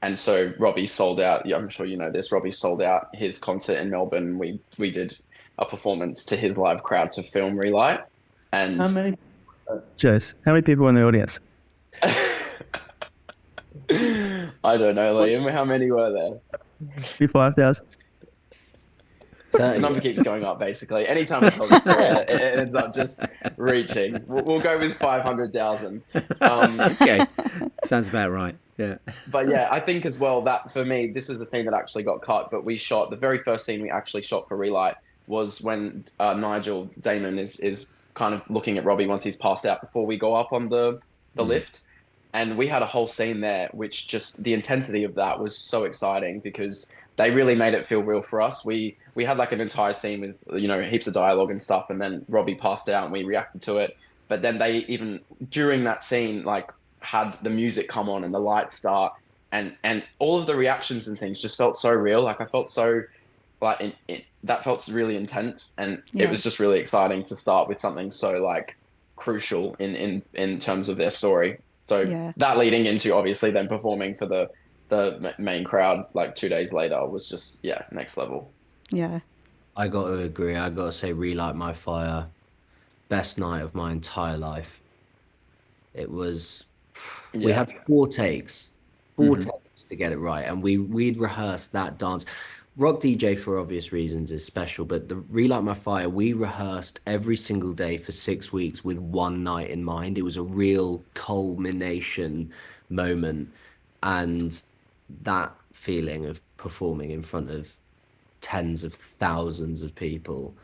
And so Robbie sold out. Yeah, I'm sure you know this. Robbie sold out his concert in Melbourne. We did a performance to his live crowd to film Relight. And How many people in the audience? I don't know, Liam. How many were there? 5,000. The number keeps going up, basically. Anytime I tell this story, it ends up just reaching. We'll go with 500,000. Okay, sounds about right. Yeah. But yeah, I think as well that for me, this is a scene that actually got cut, but we shot, the very first scene we actually shot for Relight was when Nigel Damon is kind of looking at Robbie once he's passed out before we go up on the lift. And we had a whole scene there, which just the intensity of that was so exciting because they really made it feel real for us. We had like an entire scene with, heaps of dialogue and stuff. And then Robbie passed out and we reacted to it. But then they even, during that scene, like had the music come on and the lights start and all of the reactions and things just felt so real. Like I felt so like that felt really intense. And it was just really exciting to start with something so like crucial in terms of their story. So that leading into obviously then performing for the main crowd like 2 days later was just, next level. Yeah. I got to agree. I got to say Relight My Fire, best night of my entire life. It was, we had 4 takes to get it right. And we'd rehearsed that dance. Rock DJ for obvious reasons is special, but the Relight My Fire, we rehearsed every single day for 6 weeks with one night in mind. It was a real culmination moment, and that feeling of performing in front of tens of thousands of people,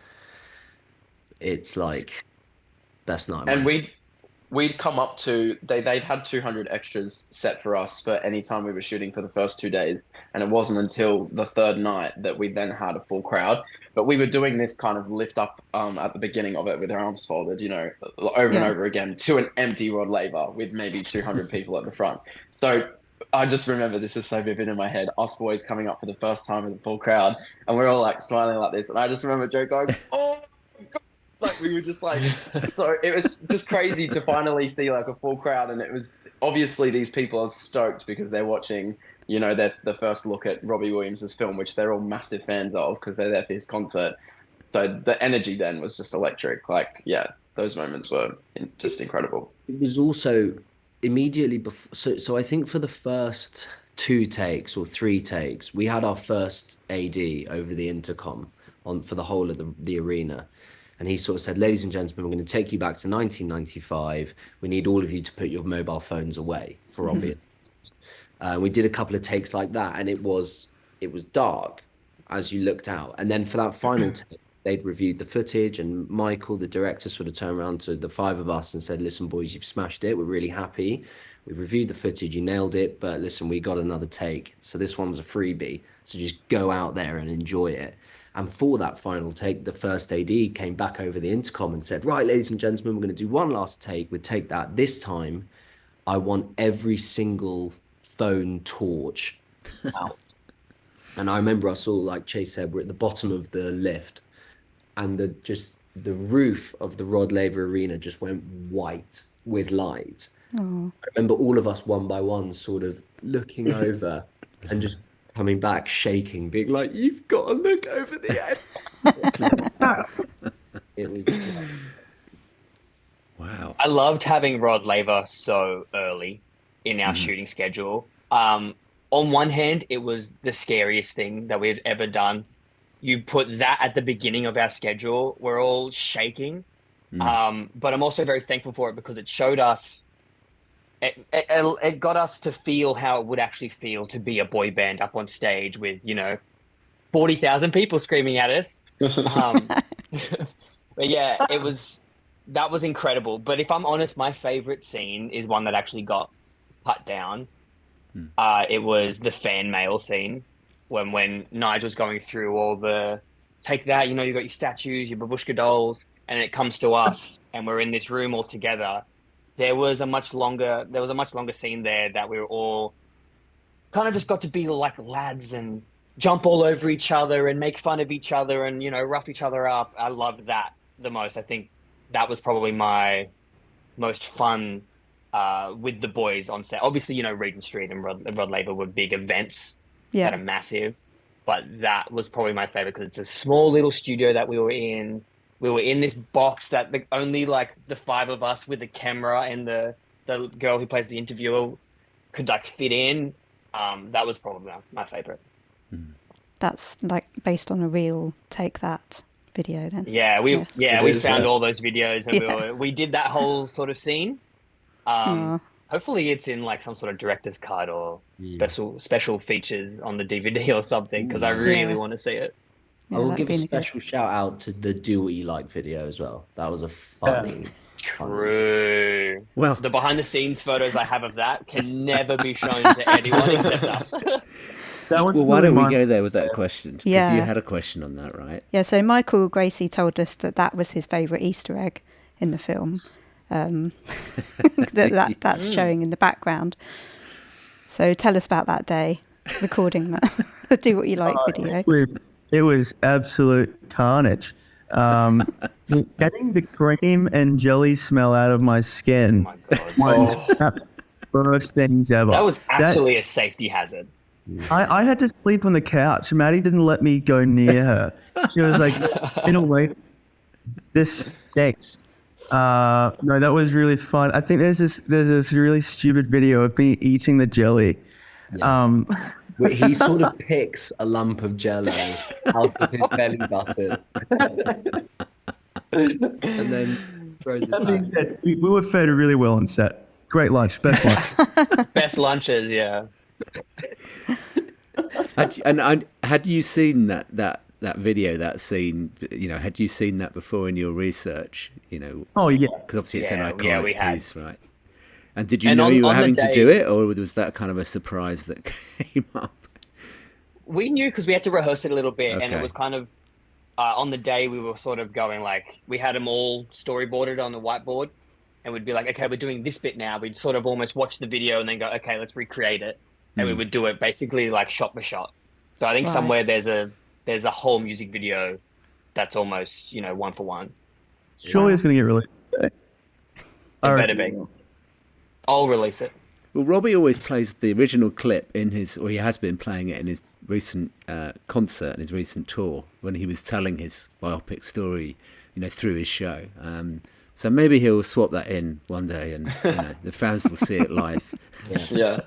it's like best night of And my life. we'd come up to they'd had 200 extras set for us for any time we were shooting for the first 2 days, and it wasn't until the third night that we then had a full crowd. But we were doing this kind of lift up at the beginning of it with our arms folded, over and over again to an empty Rod Laver with maybe 200 people at the front. So I just remember, this is so vivid in my head, us boys coming up for the first time with a full crowd, and we're all like smiling like this, and I just remember Joe going, "Oh God." Like, we were just like, so it was just crazy to finally see like a full crowd. And it was obviously, these people are stoked because they're watching, the first look at Robbie Williams' film, which they're all massive fans of because they're there for his concert. So the energy then was just electric. Like, yeah, those moments were just incredible. It was also immediately before, so I think for the first 2 takes or 3 takes, we had our first AD over the intercom for the whole of the arena. And he sort of said, "Ladies and gentlemen, we're going to take you back to 1995. We need all of you to put your mobile phones away for obvious reasons." We did a couple of takes like that, and it was dark as you looked out. And then for that final take, they'd reviewed the footage, and Michael, the director, sort of turned around to the 5 of us and said, "Listen, boys, you've smashed it. We're really happy. We've reviewed the footage. You nailed it. But listen, we got another take. So this one's a freebie. So just go out there and enjoy it." And for that final take, the first AD came back over the intercom and said, "Right, ladies and gentlemen, we're going to do one last take with Take That. This time, I want every single phone torch out." And I remember us all, like Chase said, we're at the bottom of the lift, and the roof of the Rod Laver Arena just went white with light. I remember all of us one by one sort of looking over and just coming back shaking, being like, "You've got to look over the edge." It was Wow. I loved having Rod Laver so early in our shooting schedule. On one hand, it was the scariest thing that we've ever done. You put that at the beginning of our schedule, we're all shaking. But I'm also very thankful for it because it showed us, it got us to feel how it would actually feel to be a boy band up on stage with, 40,000 people screaming at us. But yeah, that was incredible. But if I'm honest, my favorite scene is one that actually got cut down. It was the fan mail scene when Nigel's going through all the, take that, you got your statues, your babushka dolls, and it comes to us and we're in this room all together. There was a much longer scene there that we were all kind of just got to be like lads and jump all over each other and make fun of each other and, rough each other up. I loved that the most. I think that was probably my most fun with the boys on set. Obviously, Regent Street and Rod Laver were big events that are massive, but that was probably my favorite because it's a small little studio that we were in. We were in this box that only like the 5 of us with the camera and the girl who plays the interviewer could like fit in. That was probably my favorite. That's like based on a real Take That video then. Yeah, we found all those videos and we did that whole sort of scene. Hopefully it's in like some sort of director's cut or special features on the DVD or something because I really want to see it. Yeah, I will give a special shout out to the Do What You Like video as well. That was a funny. True. Well, the behind the scenes photos I have of that can never be shown to anyone except us. Why don't we go there with that question? Because Yeah. you had a question on that, right? Yeah, so Michael Gracie told us that was his favourite Easter egg in the film. That's showing in the background. So tell us about that day, recording that Do What You Like video. It was absolute carnage. Getting the cream and jelly smell out of my skin was worst things ever. That was actually a safety hazard. I had to sleep on the couch. Maddie didn't let me go near her. She was like, in a way, this stinks. No, that was really fun. I think there's this really stupid video of me eating the jelly. He sort of picks a lump of jello out of his belly button and then throws it That being back. said, we were fed really well on set. Great lunch, best lunch. Best lunches, yeah. Had you seen that video, that scene? You know, had you seen that before in your research? You know, Oh yeah, because obviously it's an Yeah, iconic we had. piece, right? And did you And know you were on the having to day- do it, or was that kind of a surprise that came up? We knew because we had to rehearse it a little bit, and Okay. it was kind of on the day we were sort of going like we had them all storyboarded on the whiteboard, and we'd be like, okay, we're doing this bit now. We'd sort of almost watch the video and then go, okay, let's recreate it, and we would do it basically like shot for shot. So I think Right. somewhere there's a whole music video that's almost one for one. surely it's going to get released. It better be. I'll release it. Well, Robbie always plays the original clip in his, or he has been playing it in his recent concert and his recent tour when he was telling his biopic story, through his show. So maybe he'll swap that in one day, and the fans will see it live. Yeah.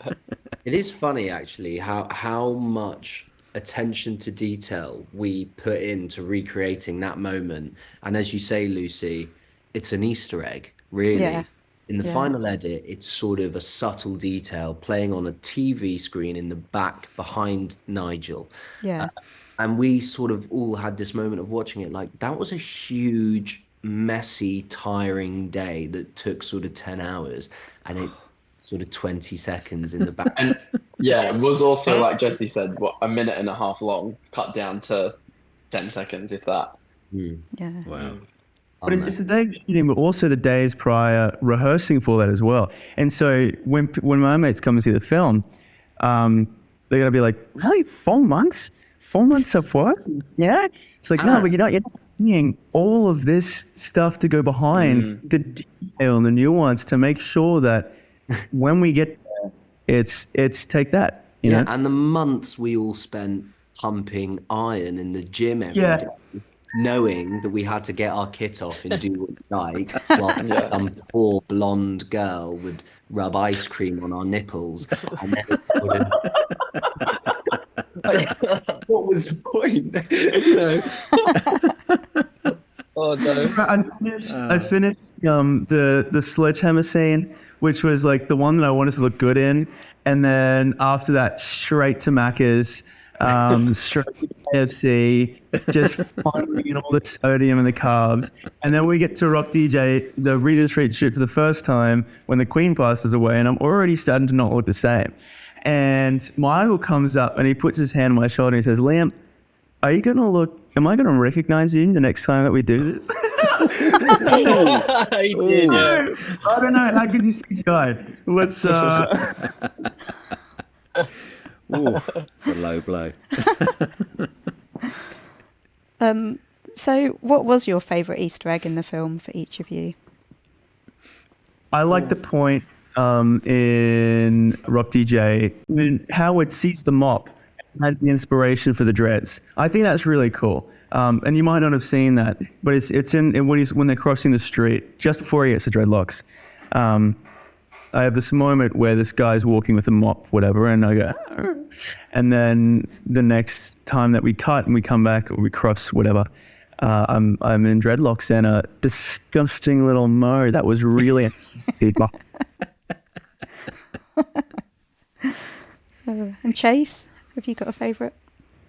It is funny actually how much attention to detail we put into recreating that moment. And as you say, Lucy, it's an Easter egg, really. Yeah. In the Yeah. final edit, it's sort of a subtle detail playing on a TV screen in the back behind Nigel. Yeah. And we sort of all had this moment of watching it like that was a huge, messy, tiring day that took sort of 10 hours. And it's sort of 20 seconds in the back. And yeah, it was also, like Jesse said, a minute and a half long, cut down to 10 seconds, if that. Yeah. Wow. But it's the day of shooting, but also the days prior rehearsing for that as well. And so when my mates come and see the film, they're gonna be like, "Really, 4 months? 4 months of work? Yeah." It's like, no, but you're not seeing all of this stuff to go behind the detail and the nuance to make sure that when we get there, it's take that. You know? And the months we all spent pumping iron in the gym every Yeah. day, knowing that we had to get our kit off and do what we like, while some poor blonde girl would rub ice cream on our nipples, and then it's sort of what was the point? Oh no! I finished the sledgehammer scene, which was like the one that I wanted to look good in, and then after that, straight to Macca's, straight to KFC, just firing all the sodium and the carbs, and then we get to Rock DJ, the Regent Street shoot for the first time when the Queen passes away, and I'm already starting to not look the same. And Michael comes up and he puts his hand on my shoulder and he says, "Liam, am I gonna recognize you the next time that we do this?" He did, yeah. I don't know. How could you see Hyde? Let's Ooh, it's a low blow. So what was your favourite Easter egg in the film for each of you? I like the point in Rock DJ when Howard sees the mop and has the inspiration for the dreads. I think that's really cool. And you might not have seen that, but it's in when they're crossing the street just before he gets the dreadlocks. I have this moment where this guy's walking with a mop, whatever, and I go, "Arr." And then the next time that we cut and we come back or we cross whatever, I'm in dreadlocks and a disgusting little mo that was really And Chase, have you got a favourite?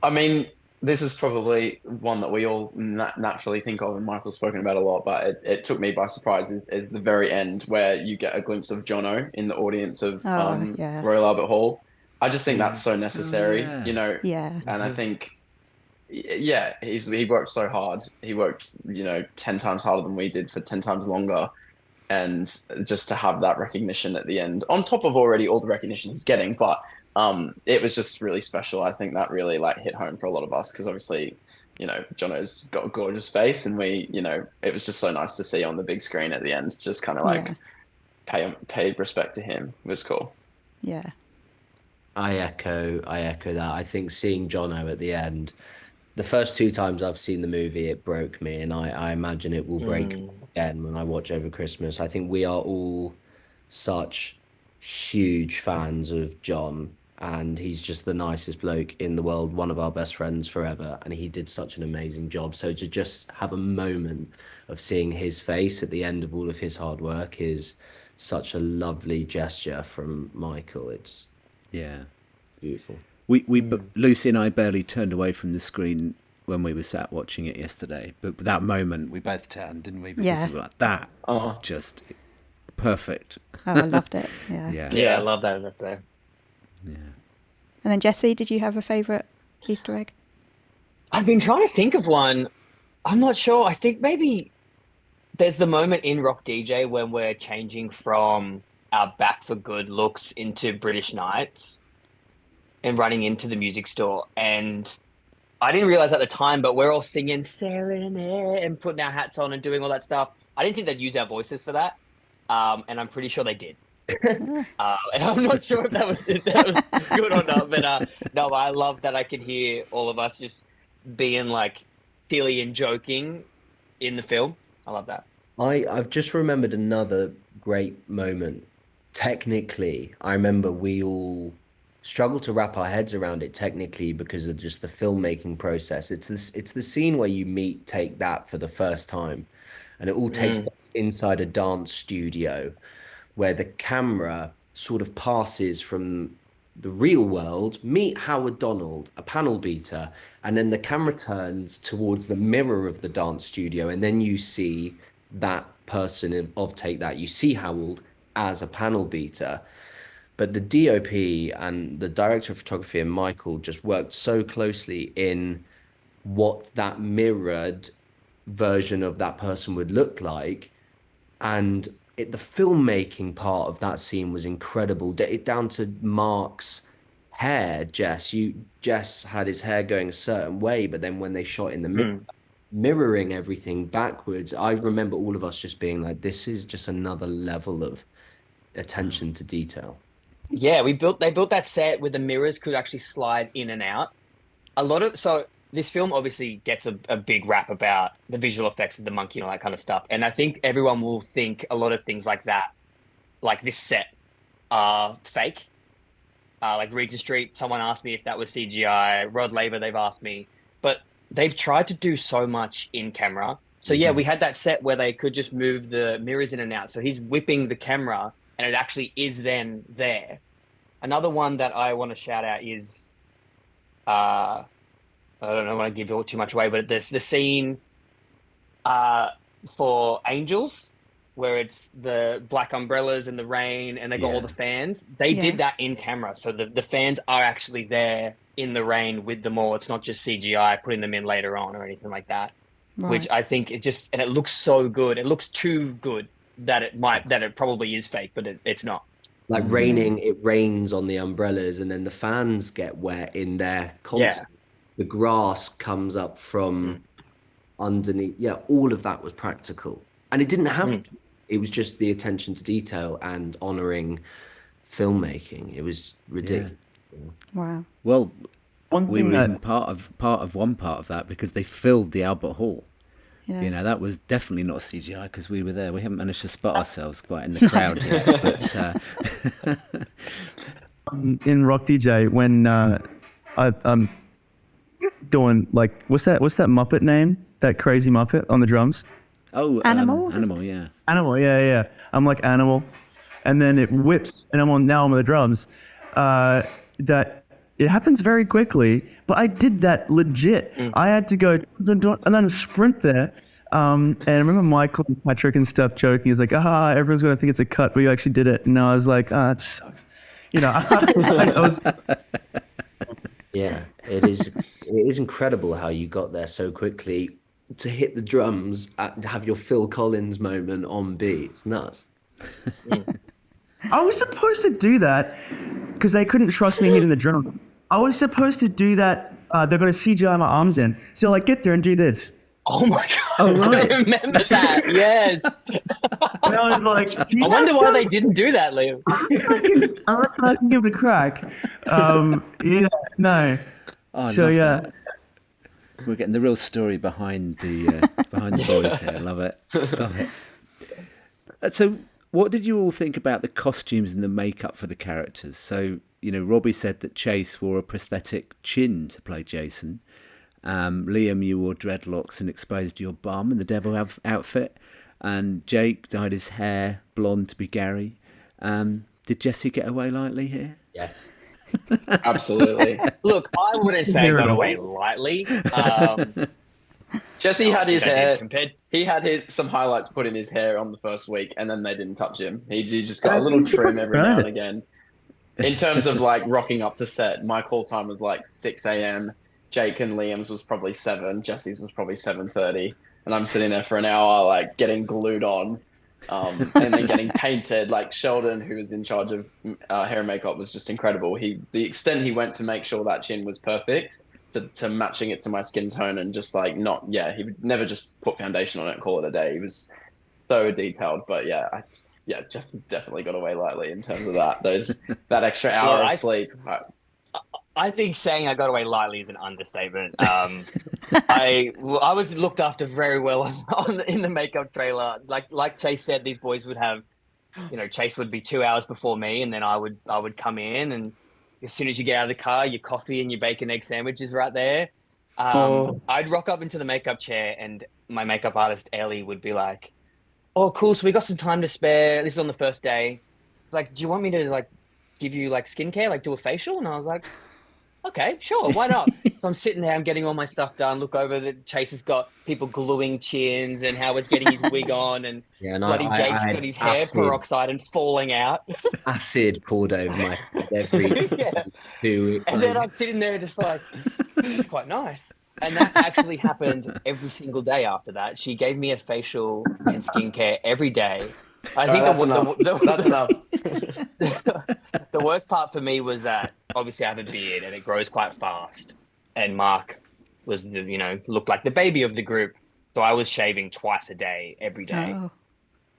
I mean, this is probably one that we all naturally think of, and Michael's spoken about a lot, but it took me by surprise is the very end where you get a glimpse of Jono in the audience of yeah. Royal Albert Hall. I just think that's so necessary, yeah. Yeah. and I think, he worked so hard. He worked, 10 times harder than we did for 10 times longer. And just to have that recognition at the end, on top of already all the recognition he's getting, but it was just really special. I think that really hit home for a lot of us because obviously, Jono's got a gorgeous face, and we, it was just so nice to see on the big screen at the end, just kind of pay respect to him. It was cool. Yeah. I echo that. I think seeing Jono at the end, the first 2 times I've seen the movie, it broke me, and I imagine it will break again when I watch over Christmas. I think we are all such huge fans of John, and he's just the nicest bloke in the world, one of our best friends forever, and he did such an amazing job. So to just have a moment of seeing his face at the end of all of his hard work is such a lovely gesture from Michael. It's beautiful. Lucy and I barely turned away from the screen when we were sat watching it yesterday, but that moment we both turned, didn't we? Because we were like, that was just perfect. Oh, I loved it. Yeah, I love that. That's there. Yeah. And then Jesse, did you have a favourite Easter egg? I've been trying to think of one. I'm not sure. I think maybe there's the moment in Rock DJ when we're changing from our Back for Good looks into British Knights and running into the music store. And I didn't realize at the time, but we're all singing Serenade and putting our hats on and doing all that stuff. I didn't think they'd use our voices for that. And I'm pretty sure they did. And I'm not sure if that was good or not, but no, I love that I could hear all of us just being like silly and joking in the film. I love that. I've just remembered another great moment. Technically, I remember we all struggled to wrap our heads around it technically because of just the filmmaking process. It's the scene where you meet Take That for the first time, and it all takes place inside a dance studio where the camera sort of passes from the real world, meet Howard Donald, a panel beater, and then the camera turns towards the mirror of the dance studio, and then you see that person of Take That. You see Howard as a panel beater. But the DOP and the director of photography and Michael just worked so closely in what that mirrored version of that person would look like. And the filmmaking part of that scene was incredible. Down to Mark's hair, Jess had his hair going a certain way, but then when they shot in the mirror, mirroring everything backwards, I remember all of us just being like, this is just another level of attention to detail. Yeah, they built that set where the mirrors could actually slide in and out. So this film obviously gets a big rap about the visual effects of the monkey and all that kind of stuff. And I think everyone will think a lot of things like that, like this set, are fake. Like Regent Street, someone asked me if that was CGI. Rod Laver, they've asked me. But they've tried to do so much in camera. So yeah, we had that set where they could just move the mirrors in and out. So he's whipping the camera and it actually is then there. Another one that I want to shout out is, I don't know, I want to give too much away, but there's the scene for Angels, where it's the black umbrellas and the rain and they got all the fans. They did that in camera. So the fans are actually there in the rain with them all. It's not just CGI putting them in later on or anything like that, which I think and it looks so good. It looks too good that it probably is fake, but it's not. Like raining, it rains on the umbrellas and then the fans get wet in their concert. The grass comes up from underneath. Yeah, all of that was practical. And it didn't have to. It was just the attention to detail and honouring filmmaking. It was ridiculous. Yeah. Wow. Well, we were even part of one part of that because they filled the Albert Hall. Yeah. You know, that was definitely not CGI because we were there. We haven't managed to spot ourselves quite in the crowd yet. But in Rock DJ, when I'm doing like, what's that Muppet name? That crazy Muppet on the drums? Oh, Animal. Animal, yeah. Animal, yeah. I'm like Animal, and then it whips, and I'm on the drums. That it happens very quickly, but I did that legit. I had to go and then sprint there. And I remember Michael and Patrick and stuff joking. He's like, everyone's gonna think it's a cut, but you actually did it. And I was like, it sucks. You know, I was. Yeah, it is incredible how you got there so quickly to hit the drums and have your Phil Collins moment on beat. It's nuts. I was supposed to do that because they couldn't trust me hitting the drums. I was supposed to do that. They're going to CGI my arms in. So like, get there and do this. Oh my God. Oh, right. I remember that. Yes. And I was like, I wonder why they didn't do that, Liam. I reckon I can give it a crack. Yeah, no. Oh, so yeah. That. We're getting the real story behind the boys here. Love it. So What did you all think about the costumes and the makeup for the characters? So, Robbie said that Chase wore a prosthetic chin to play Jason. Liam, you wore dreadlocks and exposed your bum in the devil outfit. And Jake dyed his hair blonde to be Gary. Did Jesse get away lightly here? Yes. Absolutely. Look, I wouldn't say I got away lightly. Jesse had his hair. Compared. He had some highlights put in his hair on the first week, and then they didn't touch him. He just got a little trim every now and again. In terms of like rocking up to set, my call time was like 6 a.m. Jake and Liam's was probably 7. Jesse's was probably 7:30, and I'm sitting there for an hour, like getting glued on, and then getting painted. Like Sheldon, who was in charge of hair and makeup, was just incredible. The extent he went to make sure that chin was perfect. To matching it to my skin tone and just like he would never just put foundation on it and call it a day. He was so detailed, but just definitely got away lightly in terms of that. That extra hour of sleep. I think saying I got away lightly is an understatement. I was looked after very well in the makeup trailer. Like Chase said, these boys would have, Chase would be 2 hours before me, and then I would come in, and as soon as you get out of the car, your coffee and your bacon egg sandwich is right there. I'd rock up into the makeup chair, and my makeup artist, Ellie, would be like, "Oh, cool. So we got some time to spare. This is on the first day. Like, do you want me to like give you like skincare, like do a facial?" And I was like, "Okay, sure. Why not?" So I'm sitting there, I'm getting all my stuff done. Look over that Chase has got people gluing chins, and Howard's getting his wig on, and bloody Jake's got his hair peroxide and falling out. Acid poured over my head every 2 weeks. And then I'm sitting there just like, "It's quite nice." And that actually happened every single day after that. She gave me a facial and skincare every day. I think that's enough. The worst part for me was that obviously I have a beard and it grows quite fast. And Mark was looked like the baby of the group. So I was shaving twice a day, every day. Oh.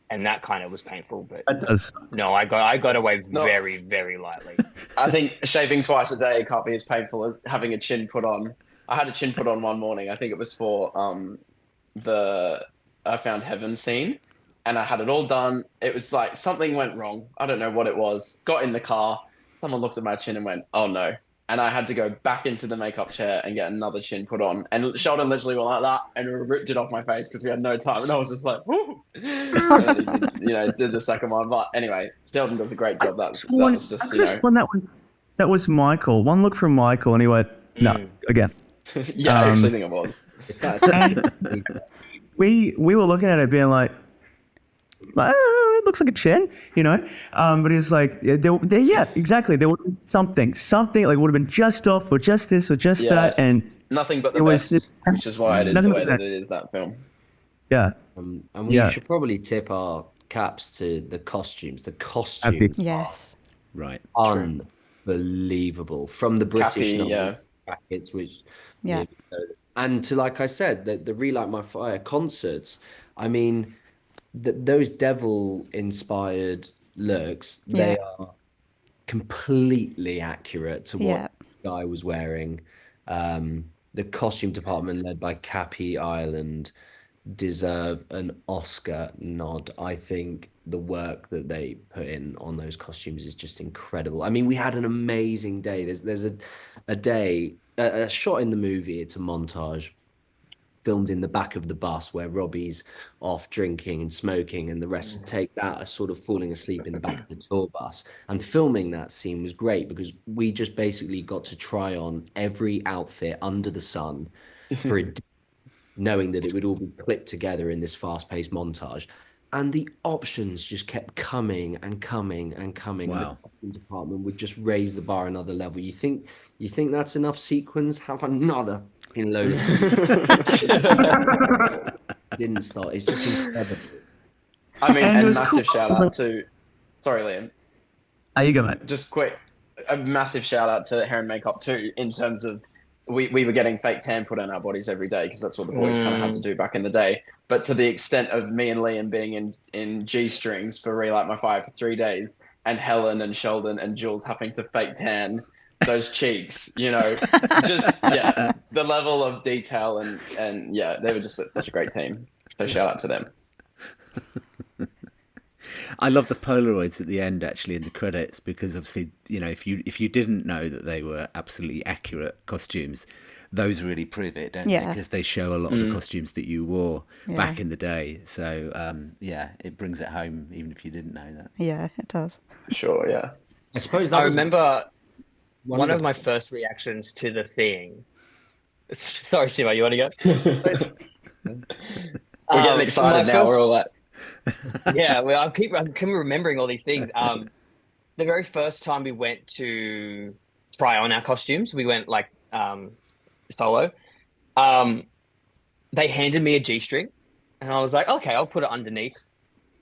And that kind of was painful. But That does. no, I got away very, very lightly. I think shaving twice a day can't be as painful as having a chin put on. I had a chin put on one morning. I think it was for the I Found Heaven scene. And I had it all done. It was like something went wrong. I don't know what it was. Got in the car. Someone looked at my chin and went, "Oh no." And I had to go back into the makeup chair and get another chin put on. And Sheldon literally went like that and ripped it off my face because we had no time. And I was just like, "Woo!" And he did the second one. But anyway, Sheldon does a great job. That was just, that was Michael. One look from Michael, and he went, "No, again." Yeah, I actually think it was. We were looking at it being like, it looks like a chin, but he was like, yeah, exactly. There would have been something like would have been just off or just this or just that. And nothing but the best, which is why it is the way that it is, that film. Yeah. And we should probably tip our caps to the costumes. The costumes. Yes. Right. Unbelievable. From the British brackets, which... Yeah. And to, like I said, the Relight My Fire concerts, I mean... those devil-inspired looks, they are completely accurate to what the guy was wearing. The costume department, led by Cappy Ireland, deserve an Oscar nod. I think the work that they put in on those costumes is just incredible. I mean, we had an amazing day. There's a shot in the movie, it's a montage, filmed in the back of the bus where Robbie's off drinking and smoking and the rest Take That are sort of falling asleep in the back of the tour bus. And filming that scene was great because we just basically got to try on every outfit under the sun for a day, knowing that it would all be clipped together in this fast-paced montage. And the options just kept coming and coming and coming. Wow. And the costume department would just raise the bar another level. You think that's enough sequins? Have another fucking load of didn't start. It's just incredible. I mean, and massive shout out to... Sorry, Liam. You go, mate. Just quick, a massive shout out to hair and makeup too, in terms of we were getting fake tan put on our bodies every day because that's what the boys kind of had to do back in the day. But to the extent of me and Liam being in G-strings for Relight My Fire for 3 days, and Helen and Sheldon and Jules having to fake tan those cheeks, just the level of detail and they were just such a great team. So shout out to them. I love the Polaroids at the end, actually, in the credits, because obviously, if you didn't know that they were absolutely accurate costumes, those really prove it, don't they? Because they show a lot of the costumes that you wore back in the day. So, it brings it home, even if you didn't know that. Yeah, it does. Sure, yeah. I suppose I remember one of my first reactions to the thing. Sorry, Simo, you want to go? We're getting excited now. We're all like, yeah, well, I keep remembering all these things. The very first time we went to try on our costumes, we went like solo. They handed me a G-string, and I was like, okay, I'll put it underneath.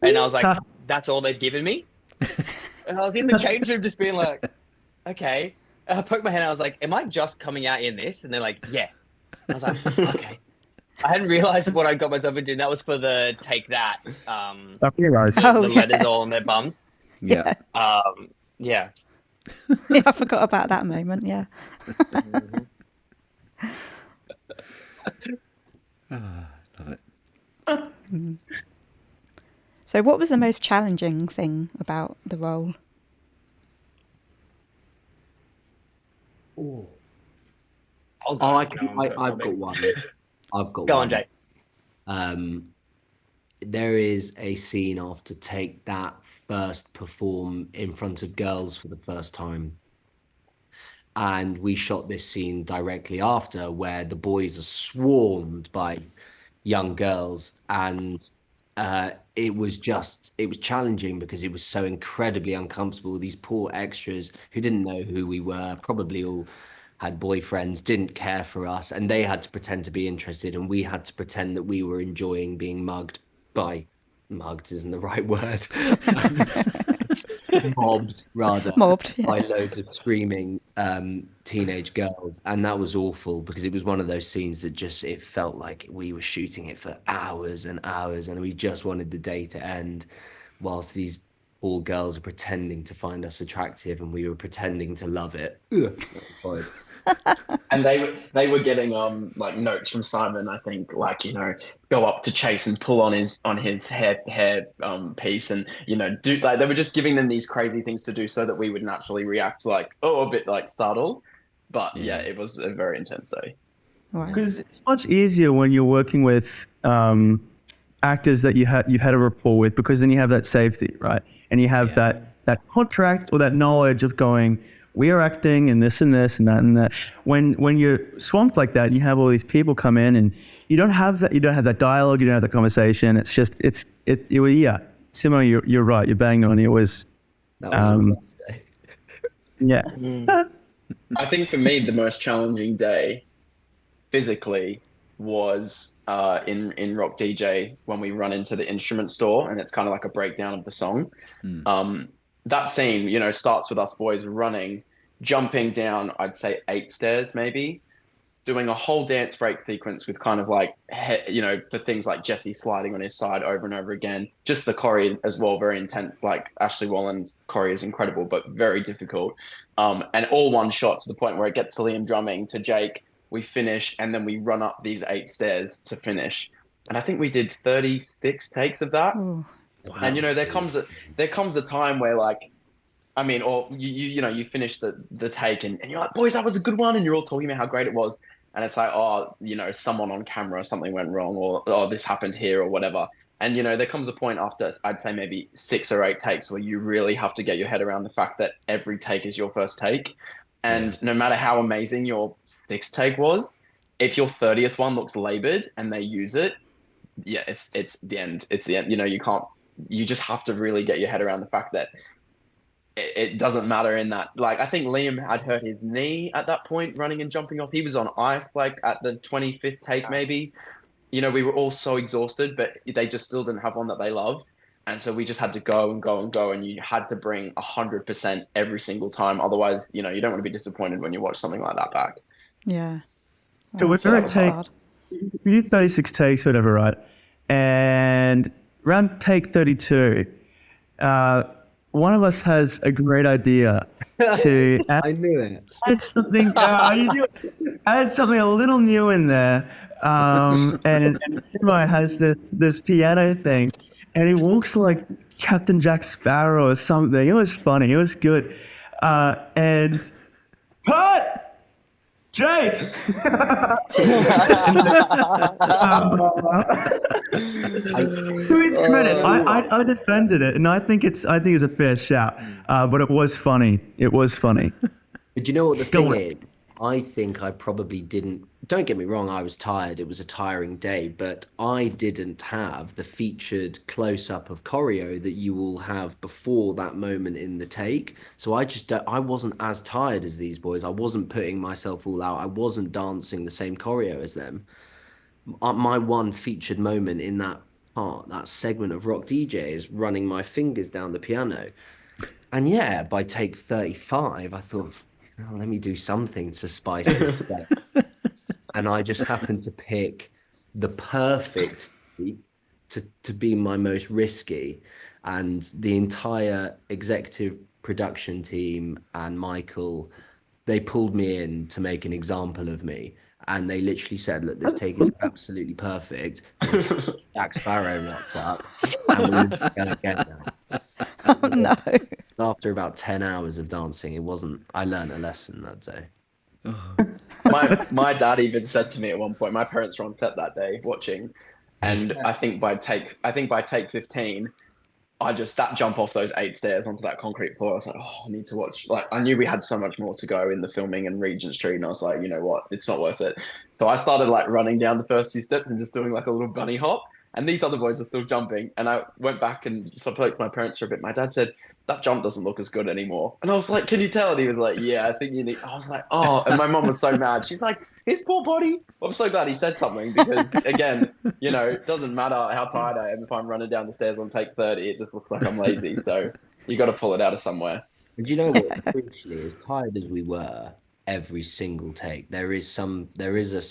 And I was like, that's all they've given me. And I was in the change room just being like, okay. And I poked my head and I was like, am I just coming out in this? And they're like, yeah. I was like, okay. I hadn't realized what I got myself into. And that was for the Take That. The letters all on their bums. Yeah. Yeah. Yeah, I forgot about that moment. Yeah. Love it. So, what was the most challenging thing about the role? I've got one. Go on, Jake. There is a scene after Take That first perform in front of girls for the first time. And we shot this scene directly after, where the boys are swarmed by young girls. And it was challenging because it was so incredibly uncomfortable. These poor extras who didn't know who we were, probably all had boyfriends, didn't care for us, and they had to pretend to be interested, and we had to pretend that we were enjoying being mugged isn't the right word. Mobbed by loads of screaming teenage girls. And that was awful, because it was one of those scenes that it felt like we were shooting it for hours and hours, and we just wanted the day to end whilst these poor girls are pretending to find us attractive and we were pretending to love it. And they were getting like notes from Simon, I think, like, go up to Chase and pull on his hair piece, and do, like, they were just giving them these crazy things to do so that we would naturally react like, a bit like startled. But yeah, it was a very intense day. Because it's much easier when you're working with actors that you had a rapport with, because then you have that safety, right? And you have that contract or that knowledge of going, we are acting in this and this and that and that. When you're swamped like that, and you have all these people come in, and you don't have that dialogue, you don't have that conversation. It's just Simo, you're right. You're banging on. It was that was a rough day. Yeah. I think for me, the most challenging day physically was in Rock DJ, when we run into the instrument store and it's kind of like a breakdown of the song. That scene, starts with us boys running, jumping down, I'd say 8 stairs maybe, doing a whole dance break sequence with kind of like, for things like Jesse sliding on his side over and over again. Just the choreo as well, very intense. Like Ashley Wallen's choreo is incredible, but very difficult. And all one shot, to the point where it gets to Liam drumming, to Jake, we finish, and then we run up these 8 stairs to finish. And I think we did 36 takes of that. Ooh. Wow. And there comes a time where, like, I mean, or you finish the take and you're like, boys, that was a good one, and you're all talking about how great it was, and it's like, someone on camera, something went wrong, or this happened here, or whatever. And there comes a point after, I'd say maybe 6 or 8 takes, where you really have to get your head around the fact that every take is your first take, and no matter how amazing your 6th take was, if your 30th one looks labored and they use it, it's the end. It's the end. You just have to really get your head around the fact that it doesn't matter in that. Like, I think Liam had hurt his knee at that point, running and jumping off. He was on ice, like, at the 25th take, maybe. We were all so exhausted, but they just still didn't have one that they loved. And so we just had to go and go and go, and you had to bring 100% every single time. Otherwise, you don't want to be disappointed when you watch something like that back. Yeah. So we're going to take, we do 36 takes, whatever, right? And around take 32, one of us has a great idea to I knew it. add something. Add something a little new in there. And Simo has this piano thing, and he walks like Captain Jack Sparrow or something. It was funny. It was good. And cut! Jake! To his credit, I defended it, and I think it's a fair shout. But it was funny. It was funny. But you know what the Go thing on. is? I think I probably didn't. Don't get me wrong, I was tired. It was a tiring day, but I didn't have the featured close-up of choreo that you will have before that moment in the take. So I wasn't as tired as these boys. I wasn't putting myself all out. I wasn't dancing the same choreo as them. My one featured moment in that part, that segment of Rock DJ, is running my fingers down the piano. And yeah, by take 35, I thought, oh, let me do something to spice this up. And I just happened to pick the perfect beat to be my most risky. And the entire executive production team and Michael, they pulled me in to make an example of me. And they literally said, look, this take is absolutely perfect. Jack Sparrow rocked up. And we're going to get now. Oh, no. After about 10 hours of dancing, I learned a lesson that day. My dad even said to me at one point, my parents were on set that day watching, and I think by take 15, that jump off those 8 stairs onto that concrete floor, I was like, oh, I need to watch. Like, I knew we had so much more to go in the filming in Regent Street, and I was like, you know what, it's not worth it. So I started like running down the first few steps and just doing like a little bunny hop. And these other boys are still jumping. And I went back and spoke to my parents for a bit. My dad said, that jump doesn't look as good anymore. And I was like, can you tell? And he was like, yeah, I think you need. I was like, oh. And my mom was so mad. She's like, his poor body. I'm so glad he said something because, again, you know, it doesn't matter how tired I am. If I'm running down the stairs on take 30, it just looks like I'm lazy. So you got to pull it out of somewhere. And you know what? Crucially, as tired as we were, every single take, there is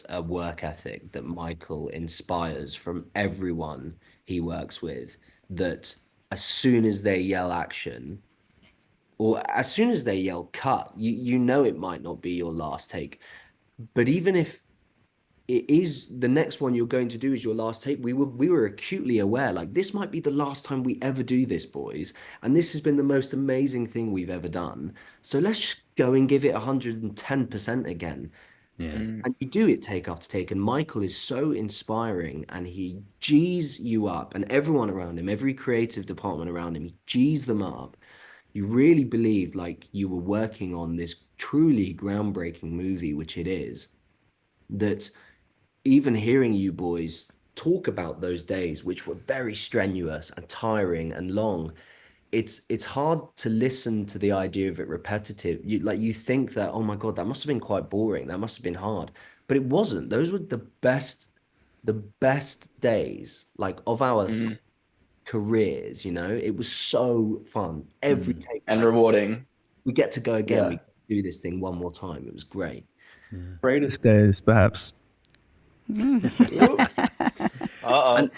a work ethic that Michael inspires from everyone he works with, that as soon as they yell action or as soon as they yell cut, you know it might not be your last take. But even if it is the next one you're going to do is your last take, we were acutely aware, like, this might be the last time we ever do this, boys, and this has been the most amazing thing we've ever done, so let's just go and give it 110% again. And you do it take after take, and Michael is so inspiring, and he G's you up, and everyone around him, every creative department around him, he G's them up. You really believe like you were working on this truly groundbreaking movie, which it is, that even hearing you boys talk about those days, which were very strenuous and tiring and long, it's hard to listen to the idea of it repetitive. You think that, oh my God, that must have been quite boring. That must have been hard. But it wasn't. Those were the best days, like, of our careers, you know? It was so fun. Every take. And rewarding. We get to go again. Yeah. We do this thing one more time. It was great. Greatest days, perhaps. Uh-oh.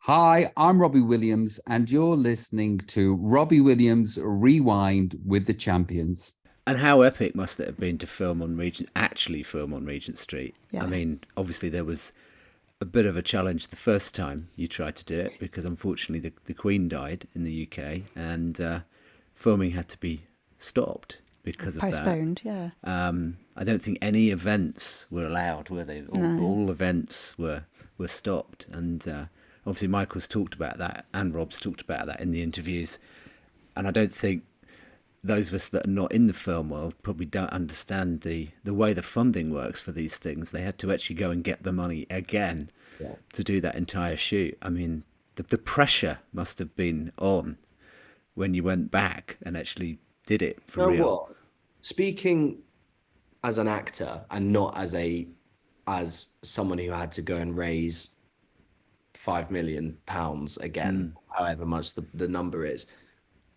Hi, I'm Robbie Williams, and you're listening to Robbie Williams Rewind with the Champions. And how epic must it have been to actually film on Regent Street? Yeah. I mean, obviously there was a bit of a challenge the first time you tried to do it because unfortunately the Queen died in the UK and filming had to be stopped because of that. Postponed, yeah. I don't think any events were allowed, were they? All events were stopped. And obviously Michael's talked about that and Rob's talked about that in the interviews. And I don't think those of us that are not in the film world probably don't understand the way the funding works for these things. They had to actually go and get the money again to do that entire shoot. I mean, the pressure must have been on when you went back and actually did it for real. What? Speaking as an actor and not as someone who had to go and raise £5 million again, however much the number is,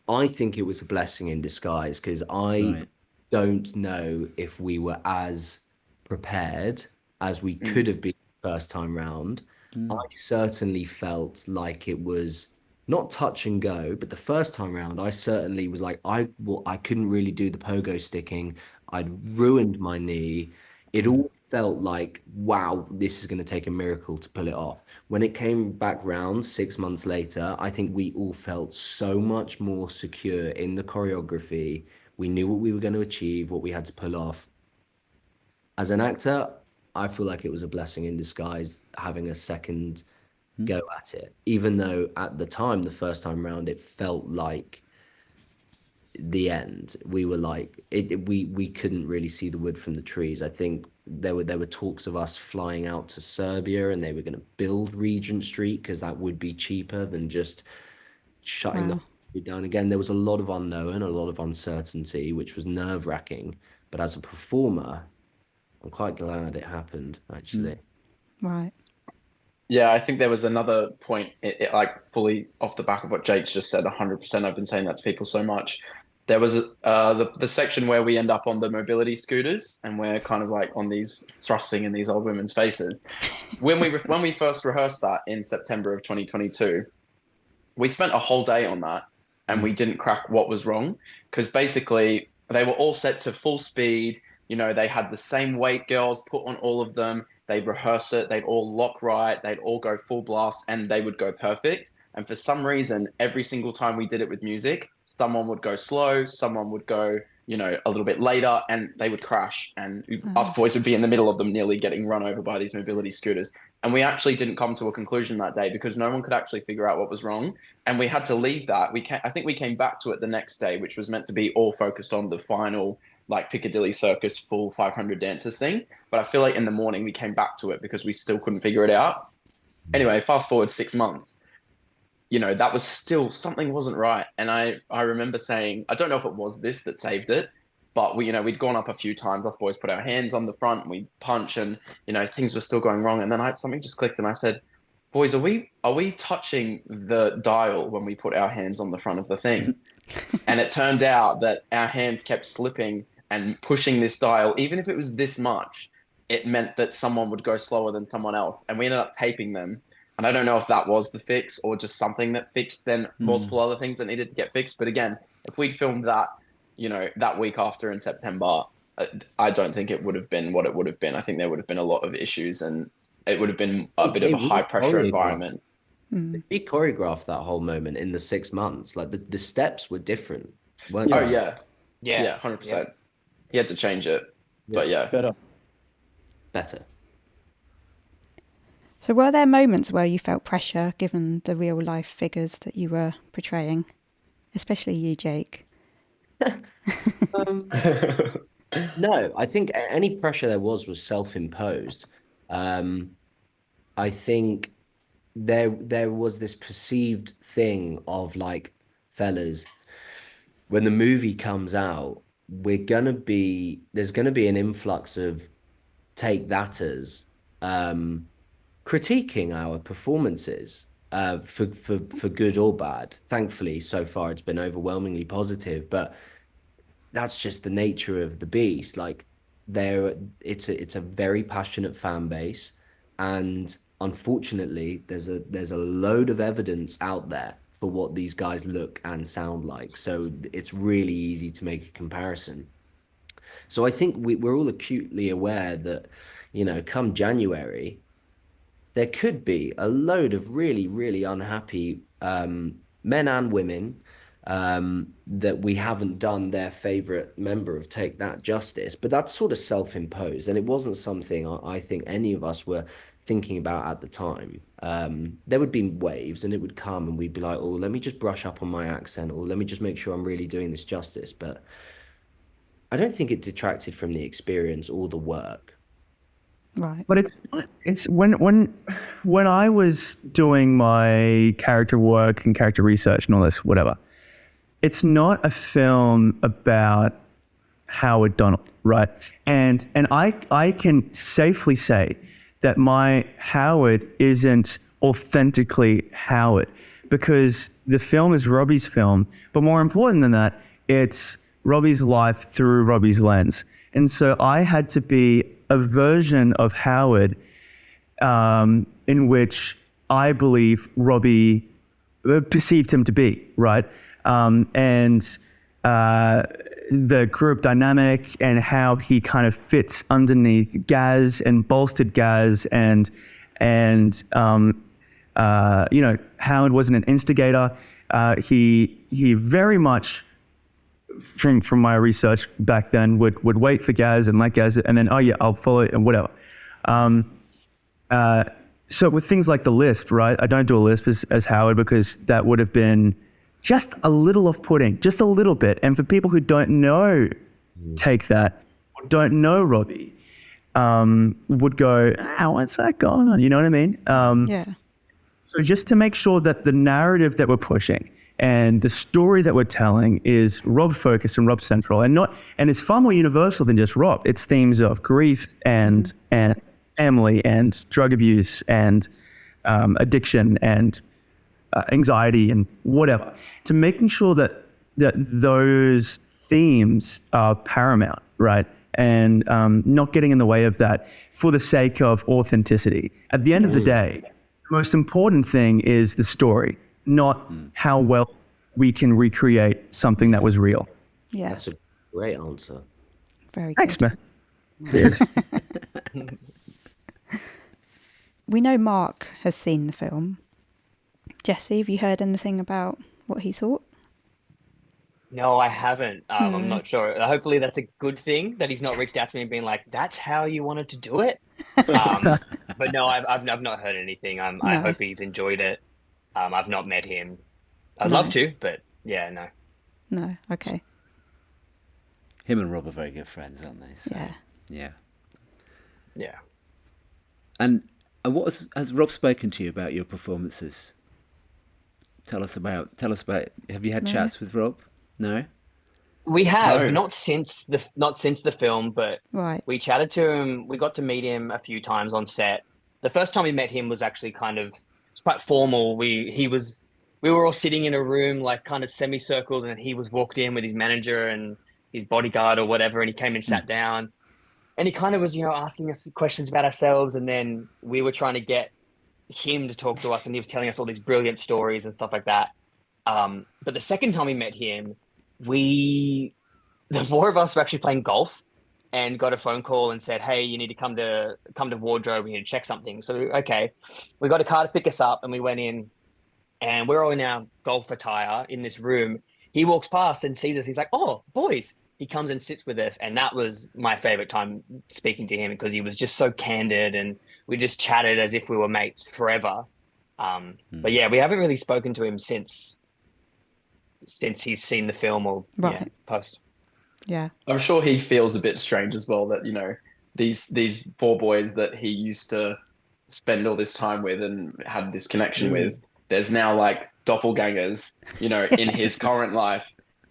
I think it was a blessing in disguise because I don't know if we were as prepared as we could have been first time round. I certainly felt like it was not touch and go, but the first time round, I certainly was like, I couldn't really do the pogo sticking. I'd ruined my knee. It all felt like, wow, this is going to take a miracle to pull it off. When it came back round 6 months later, I think we all felt so much more secure in the choreography. We knew what we were going to achieve, what we had to pull off. As an actor, I feel like it was a blessing in disguise having a second go at it, even though at the time, the first time round, it felt like the end. We were like, we couldn't really see the wood from the trees. I think there were talks of us flying out to Serbia, and they were going to build Regent Street because that would be cheaper than just shutting the street down again. There was a lot of unknown, a lot of uncertainty, which was nerve-wracking. But as a performer, I'm quite glad it happened, actually. Right. Yeah, I think there was another point, it like fully off the back of what Jake's just said, 100%. I've been saying that to people so much. There was the section where we end up on the mobility scooters, and we're kind of like on these thrusting in these old women's faces. When we first rehearsed that in September of 2022, we spent a whole day on that, and we didn't crack what was wrong, because basically they were all set to full speed. You know, they had the same weight girls put on all of them. They'd rehearse it. They'd all lock right. They'd all go full blast, and they would go perfect. And for some reason, every single time we did it with music, someone would go slow, someone would go, you know, a little bit later, and they would crash. And us boys would be in the middle of them, nearly getting run over by these mobility scooters. And we actually didn't come to a conclusion that day because no one could actually figure out what was wrong. And we had to leave that. I think we came back to it the next day, which was meant to be all focused on the final, like Piccadilly Circus full 500 dancers thing. But I feel like in the morning we came back to it because we still couldn't figure it out. Anyway, fast forward 6 months, you know, that was still, something wasn't right. And I remember saying, I don't know if it was this that saved it, but we'd gone up a few times. Us boys put our hands on the front and we punch, and, you know, things were still going wrong. And then something just clicked, and I said, boys, are we touching the dial when we put our hands on the front of the thing? And it turned out that our hands kept slipping and pushing this dial. Even if it was this much, it meant that someone would go slower than someone else. And we ended up taping them. And I don't know if that was the fix or just something that fixed then multiple other things that needed to get fixed. But again, if we'd filmed that, you know, that week after in September, I don't think it would have been what it would have been. I think there would have been a lot of issues, and it would have been a bit of a high pressure environment. We choreographed that whole moment in the 6 months. Like the steps were different, weren't Oh they? yeah, 100%. Yeah. He had to change it, but yeah, Better. So were there moments where you felt pressure given the real life figures that you were portraying? Especially you, Jake. No, I think any pressure there was self-imposed. I think there was this perceived thing of like, fellas, when the movie comes out, there's gonna be an influx of take thaters critiquing our performances for good or bad. Thankfully, so far it's been overwhelmingly positive, but that's just the nature of the beast. Like, it's a very passionate fan base, and unfortunately there's a load of evidence out there for what these guys look and sound like, so it's really easy to make a comparison. So I think we're all acutely aware that, you know, come January, there could be a load of really, really unhappy men and women that we haven't done their favorite member of Take That justice. But that's sort of self-imposed, and it wasn't something I think any of us were thinking about at the time. There would be waves, and it would come, and we'd be like, oh, let me just brush up on my accent, or let me just make sure I'm really doing this justice. But I don't think it detracted from the experience or the work. Right. But it's when I was doing my character work and character research and all this, whatever, it's not a film about Howard Donald, right? And I can safely say that my Howard isn't authentically Howard, because the film is Robbie's film, but more important than that, it's Robbie's life through Robbie's lens. And so I had to be a version of Howard in which I believe Robbie perceived him to be, right? And the group dynamic and how he kind of fits underneath Gaz and bolstered Gaz, and Howard wasn't an instigator. He very much, from my research back then, would wait for Gaz and let Gaz, and then, oh yeah, I'll follow it and whatever. So with things like the lisp, right? I don't do a lisp as Howard, because that would have been just a little off-putting, just a little bit. And for people who don't know Take That, don't know Robbie, would go, what's that going on? You know what I mean? Yeah. So just to make sure that the narrative that we're pushing and the story that we're telling is Rob focused and Rob central, and it's far more universal than just Rob. It's themes of grief and family and drug abuse and addiction and anxiety and whatever. To making sure that those themes are paramount, right? And not getting in the way of that for the sake of authenticity. At the end of the day, the most important thing is the story, not how well we can recreate something that was real. Yeah. That's a great answer. Very good. Thanks, man. We know Mark has seen the film. Jesse, have you heard anything about what he thought? No, I haven't. I'm not sure. Hopefully that's a good thing that he's not reached out to me and been like, that's how you wanted to do it. But no, I've not heard anything. I hope he's enjoyed it. I've not met him. I'd love to, but yeah, no. No, okay. Him and Rob are very good friends, aren't they? So, Yeah. Yeah. And has Rob spoken to you about your performances? Tell us about. Have you had chats with Rob? No. We have not since the film, but we chatted to him. We got to meet him a few times on set. The first time we met him was actually it's quite formal. We were all sitting in a room, like kind of semicircled, and he was walked in with his manager and his bodyguard or whatever, and he came and sat down, and he kind of was, asking us questions about ourselves, and then we were trying to get him to talk to us, and he was telling us all these brilliant stories and stuff like that. But the second time we met him, the four of us were actually playing golf and got a phone call and said, hey, you need to come to wardrobe, we need to check something. So okay, we got a car to pick us up, and we went in, and we're all in our golf attire in this room. He walks past and sees us. He's like, oh, boys. He comes and sits with us. And that was my favorite time speaking to him, because he was just so candid, and we just chatted as if we were mates forever. But yeah, we haven't really spoken to him since he's seen the film or post. Yeah. I'm sure he feels a bit strange as well that, these four boys that he used to spend all this time with and had this connection with, there's now like doppelgangers, in his current life.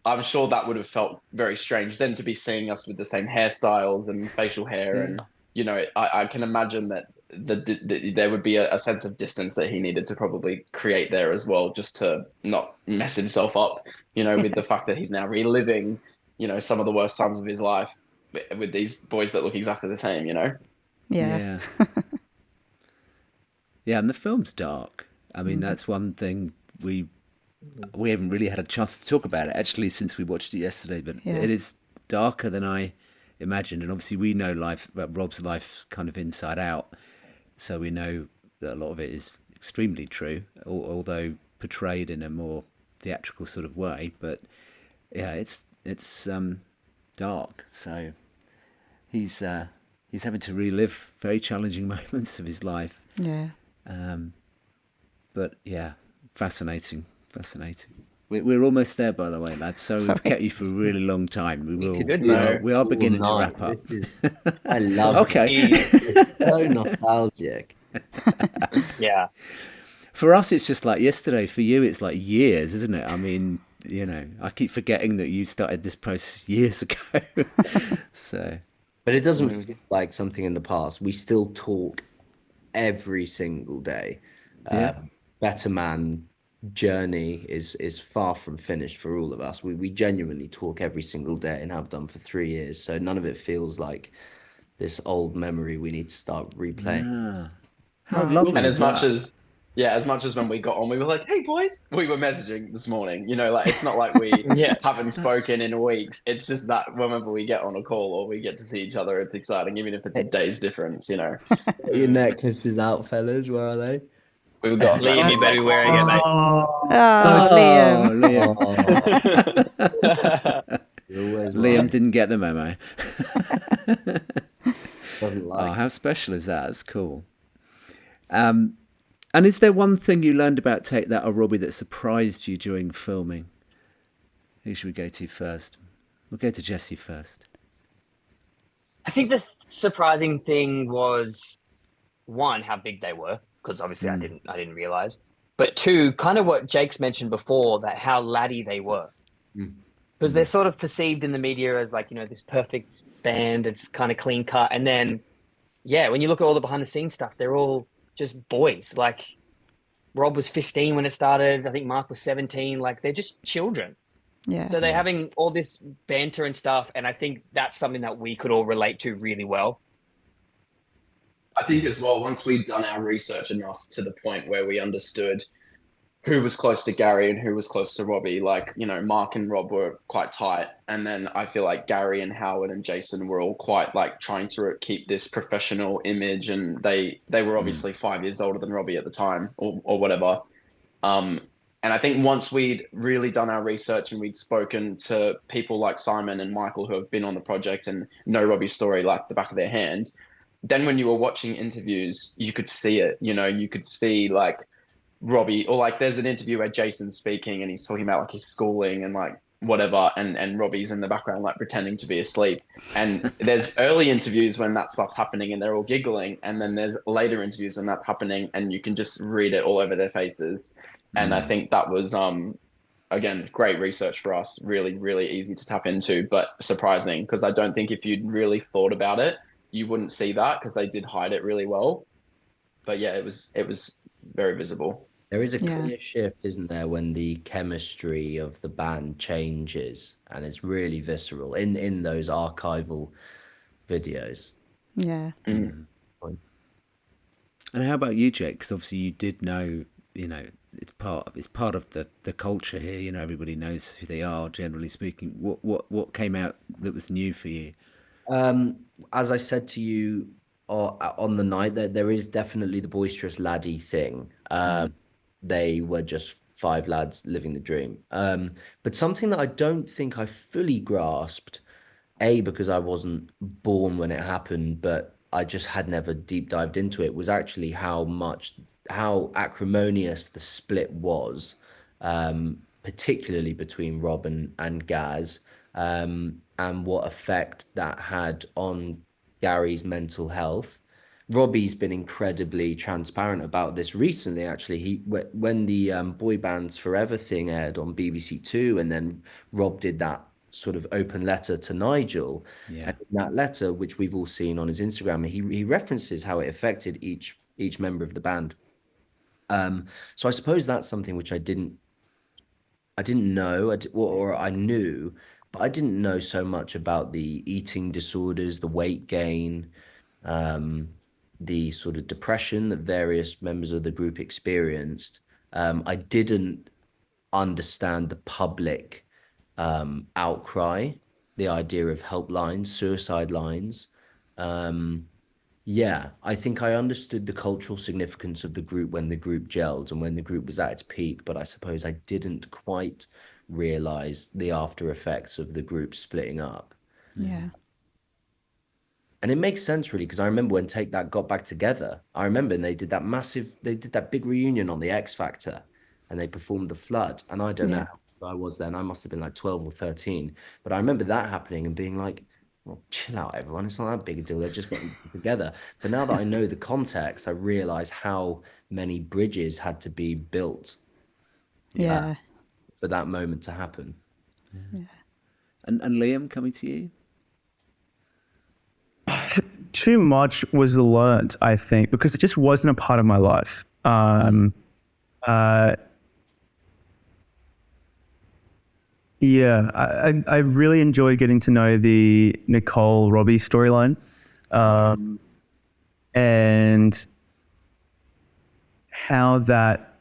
I'm sure that would have felt very strange then to be seeing us with the same hairstyles and facial hair. And, I can imagine that there would be a sense of distance that he needed to probably create there as well, just to not mess himself up, with the fact that he's now reliving, some of the worst times of his life with these boys that look exactly the same, Yeah. Yeah, and the film's dark. I mean, that's one thing we haven't really had a chance to talk about it actually since we watched it yesterday, but it is darker than I imagined. And obviously we know Rob's life kind of inside out, so we know that a lot of it is extremely true, although portrayed in a more theatrical sort of way. But yeah, it's dark, so he's having to relive very challenging moments of his life. But yeah, fascinating. We're almost there, by the way, lads. So we've kept you for a really long time. We are beginning to wrap up. I love it. It's so nostalgic. Yeah. For us, it's just like yesterday. For you, it's like years, isn't it? I mean, I keep forgetting that you started this process years ago. But it doesn't feel like something in the past. We still talk every single day. Better Man journey is far from finished for all of us. We genuinely talk every single day and have done for 3 years. So none of it feels like this old memory we need to start replaying. How lovely. And as much as Yeah, as much as when we got on, we were like, "Hey boys," we were messaging this morning. You know, like it's not like we Yeah. haven't spoken in weeks. It's just that whenever we get on a call or we get to see each other, it's exciting, even if it's a day's difference. You know, Your necklaces out, fellas. Where are they? we've got Liam, you better be wearing it, mate. Oh, Liam. Oh, you're always Liam right. didn't get the memo. Doesn't Oh, like. how special is that? It's cool. And is there one thing you learned about Take That Robbie that surprised you during filming? Who should we go to first? We'll go to Jesse first. I think the surprising thing was, one, how big they were, because obviously I didn't realize. But two, kind of what Jake's mentioned before, that how laddie they were. Because they're sort of perceived in the media as like, this perfect band, it's kind of clean cut. And then, yeah, when you look at all the behind the scenes stuff, they're all just boys. Like Rob was 15 when it started. I think Mark was 17. Like they're just children. Yeah. So they're having all this banter and stuff. And I think that's something that we could all relate to really well. I think as well, once we'd done our research enough to the point where we understood who was close to Gary and who was close to Robbie, like, Mark and Rob were quite tight. And then I feel like Gary and Howard and Jason were all quite like trying to keep this professional image. And they were obviously 5 years older than Robbie at the time or whatever. And I think once we'd really done our research and we'd spoken to people like Simon and Michael who have been on the project and know Robbie's story like the back of their hand, then when you were watching interviews, you could see it. You could see like Robbie, or like there's an interview where Jason's speaking and he's talking about like his schooling and like whatever, and Robbie's in the background like pretending to be asleep. And there's early interviews when that stuff's happening and they're all giggling, and then there's later interviews when that's happening and you can just read it all over their faces. And I think that was again, great research for us, really, really easy to tap into, but surprising, because I don't think if you'd really thought about it, you wouldn't see that, because they did hide it really well. But yeah, it was very visible. There is a clear shift, isn't there, when the chemistry of the band changes, and it's really visceral in those archival videos. Yeah. And how about you, Jake? Because obviously you did know, it's part of the culture here. Everybody knows who they are, generally speaking. What came out that was new for you? As I said to you on the night, that there is definitely the boisterous laddie thing. They were just 5 lads living the dream. But something that I don't think I fully grasped, because I wasn't born when it happened, but I just had never deep dived into it, was actually how acrimonious the split was, particularly between Rob and Gaz, and what effect that had on Gary's mental health. Robbie's been incredibly transparent about this recently. Actually, when the Boy Bands Forever thing aired on BBC Two, and then Rob did that sort of open letter to Nigel. And in that letter, which we've all seen on his Instagram, he references how it affected each member of the band. So I suppose that's something which I didn't know, or I knew, but I didn't know so much about the eating disorders, the weight gain, the sort of depression that various members of the group experienced. I didn't understand the public outcry, the idea of helplines, suicide lines. I think I understood the cultural significance of the group when the group gelled and when the group was at its peak, but I suppose I didn't quite realize the after effects of the group splitting up. Yeah. And it makes sense, really, because I remember when Take That got back together. I remember they did that big reunion on the X Factor, and they performed The Flood. And I don't know how old I was then. I must have been like 12 or 13. But I remember that happening and being like, well, chill out, everyone. It's not that big a deal. They're just getting together. But now that I know the context, I realize how many bridges had to be built for that moment to happen. Yeah. And Liam, coming to you? Too much was learnt, I think, because it just wasn't a part of my life. I really enjoyed getting to know the Nicole Robbie storyline, and how that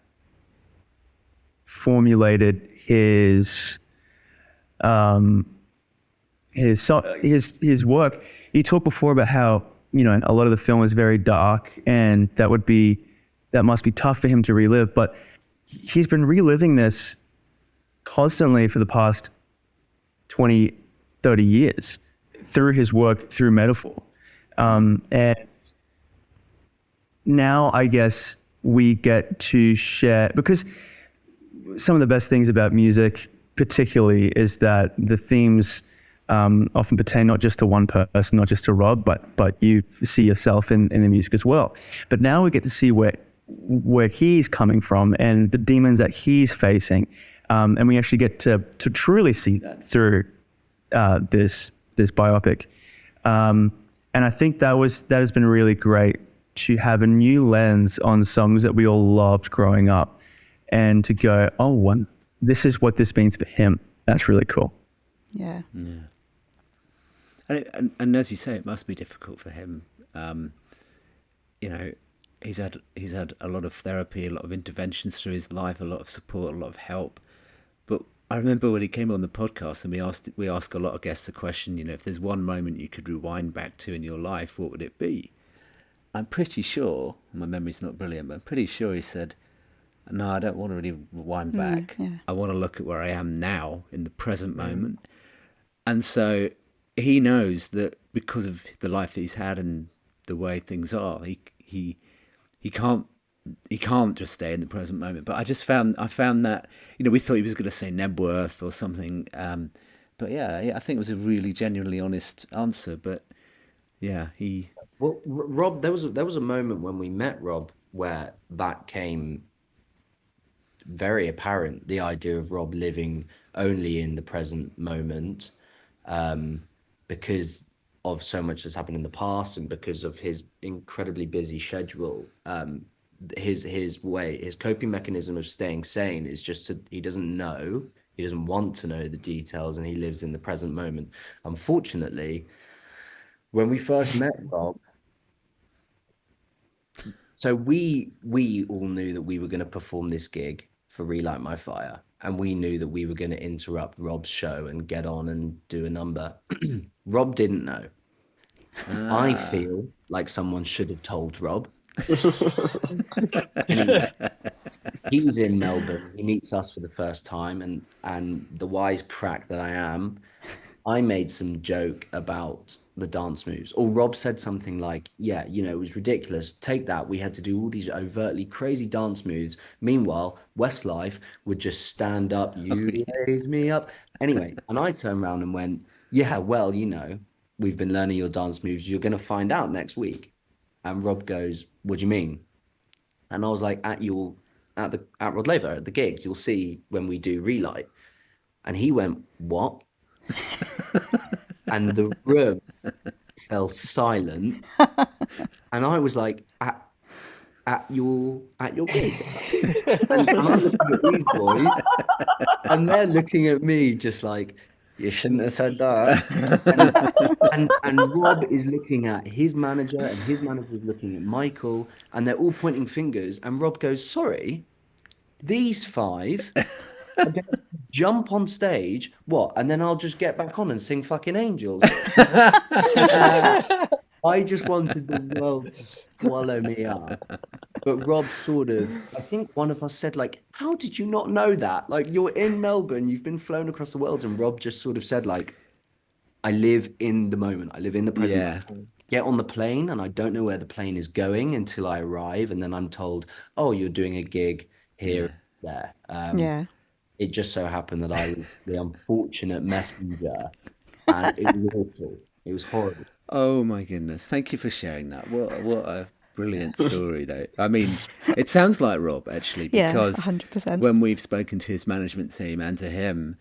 formulated his work. You talked before about how, you know, a lot of the film is very dark, and that must be tough for him to relive, but he's been reliving this constantly for the past 20, 30 years through his work, through metaphor. And now I guess we get to share, because some of the best things about music particularly is that the themes often pertain not just to one person, not just to Rob, but you see yourself in the music as well. But now we get to see where he's coming from and the demons that he's facing, and we actually get to truly see that through this biopic. And I think that has been really great, to have a new lens on songs that we all loved growing up, and to go, oh, this is what this means for him. That's really cool. Yeah. And as you say, it must be difficult for him. You know, he's had a lot of therapy, a lot of interventions through his life, a lot of support, a lot of help. But I remember when he came on the podcast, and we asked a lot of guests the question, you know, if there's one moment you could rewind back to in your life, what would it be? I'm pretty sure, my memory's not brilliant, but I'm pretty sure he said, no, I don't want to really rewind back. Yeah. I want to look at where I am now in the present moment. And so he knows that because of the life that he's had and the way things are, he can't just stay in the present moment. But I found that, you know, we thought he was going to say Nebworth or something, but yeah, I think it was a really genuinely honest answer. But yeah, Well, Rob, there was a moment when we met Rob where that came very apparent, the idea of Rob living only in the present moment, because of so much that's happened in the past, and because of his incredibly busy schedule. His coping mechanism of staying sane is just he doesn't want to know the details, and he lives in the present moment. Unfortunately, when we first met Rob, so we all knew that we were going to perform this gig for Relight My Fire, and we knew that we were going to interrupt Rob's show and get on and do a number. Rob didn't know. I feel like someone should have told Rob. Anyway, he's in Melbourne. He meets us for the first time, and the wise crack that I am, I made some joke about the dance moves, or Rob said something like, yeah, you know, it was ridiculous. Take That, we had to do all these overtly crazy dance moves. Meanwhile, Westlife would just stand up, you raise me up. Anyway, and I turned around and went, yeah, well, you know, we've been learning your dance moves. You're going to find out next week. And Rob goes, what do you mean? And I was like, at Rod Laver, at the gig, you'll see when we do Relight. And he went, what? And the room fell silent. And I was like, at your gig. And I'm looking at these boys, and they're looking at me just like, you shouldn't have said that. And Rob is looking at his manager, and his manager is looking at Michael, and they're all pointing fingers. And Rob goes, sorry, these five are going to jump on stage, what? And then I'll just get back on and sing fucking Angels. I just wanted the world to swallow me up. But Rob I think one of us said, like, how did you not know that? Like, you're in Melbourne, you've been flown across the world. And Rob just sort of said, like, I live in the moment. I live in the present. Yeah. Get on the plane, and I don't know where the plane is going until I arrive. And then I'm told, oh, you're doing a gig here, there. It just so happened that I was the unfortunate messenger. And it was awful. It was horrible. Oh my goodness! Thank you for sharing that. What a brilliant story, though. I mean, it sounds like Rob actually, because 100%. When we've spoken to his management team and to him,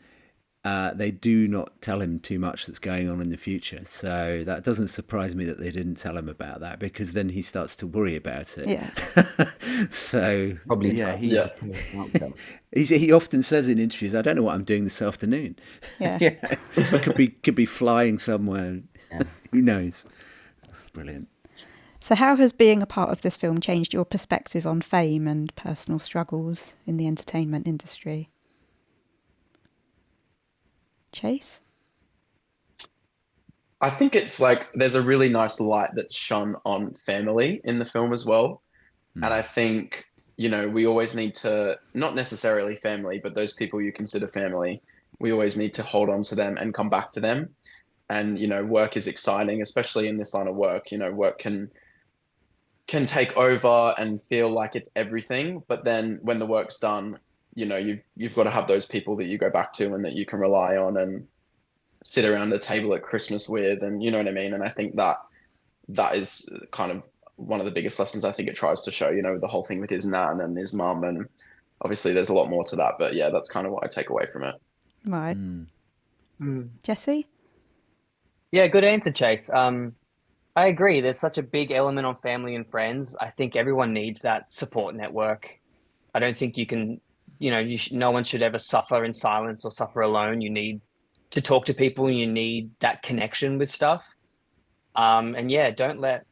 they do not tell him too much that's going on in the future. So that doesn't surprise me that they didn't tell him about that, because then he starts to worry about it. Yeah. So probably, he often says in interviews, "I don't know what I'm doing this afternoon." Yeah. I could be flying somewhere. Yeah. Who knows? Brilliant. So how has being a part of this film changed your perspective on fame and personal struggles in the entertainment industry? Chase? I think it's like there's a really nice light that's shone on family in the film as well. And I think, we always need to, not necessarily family, but those people you consider family, we always need to hold on to them and come back to them. And, work is exciting, especially in this line of work. Work can take over and feel like it's everything. But then when the work's done, you've got to have those people that you go back to and that you can rely on and sit around a table at Christmas with, and you know what I mean? And I think that is kind of one of the biggest lessons I think it tries to show, the whole thing with his nan and his mum. And obviously there's a lot more to that, but yeah, that's kind of what I take away from it. Right. Jesse? Yeah, good answer, Chase. I agree. There's such a big element on family and friends. I think everyone needs that support network. I don't think you can, no one should ever suffer in silence or suffer alone. You need to talk to people, and you need that connection with stuff. And yeah, don't let,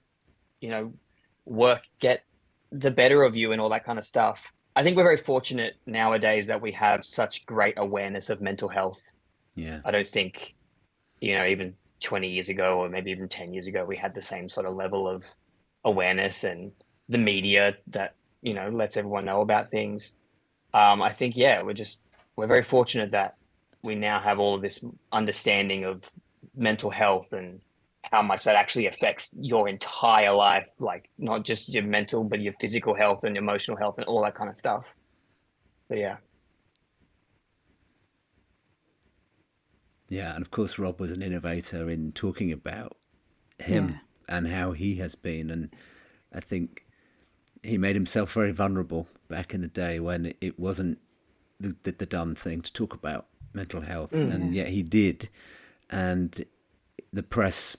work get the better of you and all that kind of stuff. I think we're very fortunate nowadays that we have such great awareness of mental health. Yeah. I don't think, even 20 years ago or maybe even 10 years ago, we had the same sort of level of awareness and the media that, lets everyone know about things. I think, yeah, we're very fortunate that we now have all of this understanding of mental health and how much that actually affects your entire life, like not just your mental, but your physical health and emotional health and all that kind of stuff. But yeah. Yeah, and of course Rob was an innovator in talking about him and how he has been. And I think he made himself very vulnerable back in the day when it wasn't the done thing to talk about mental health. And yet he did. And the press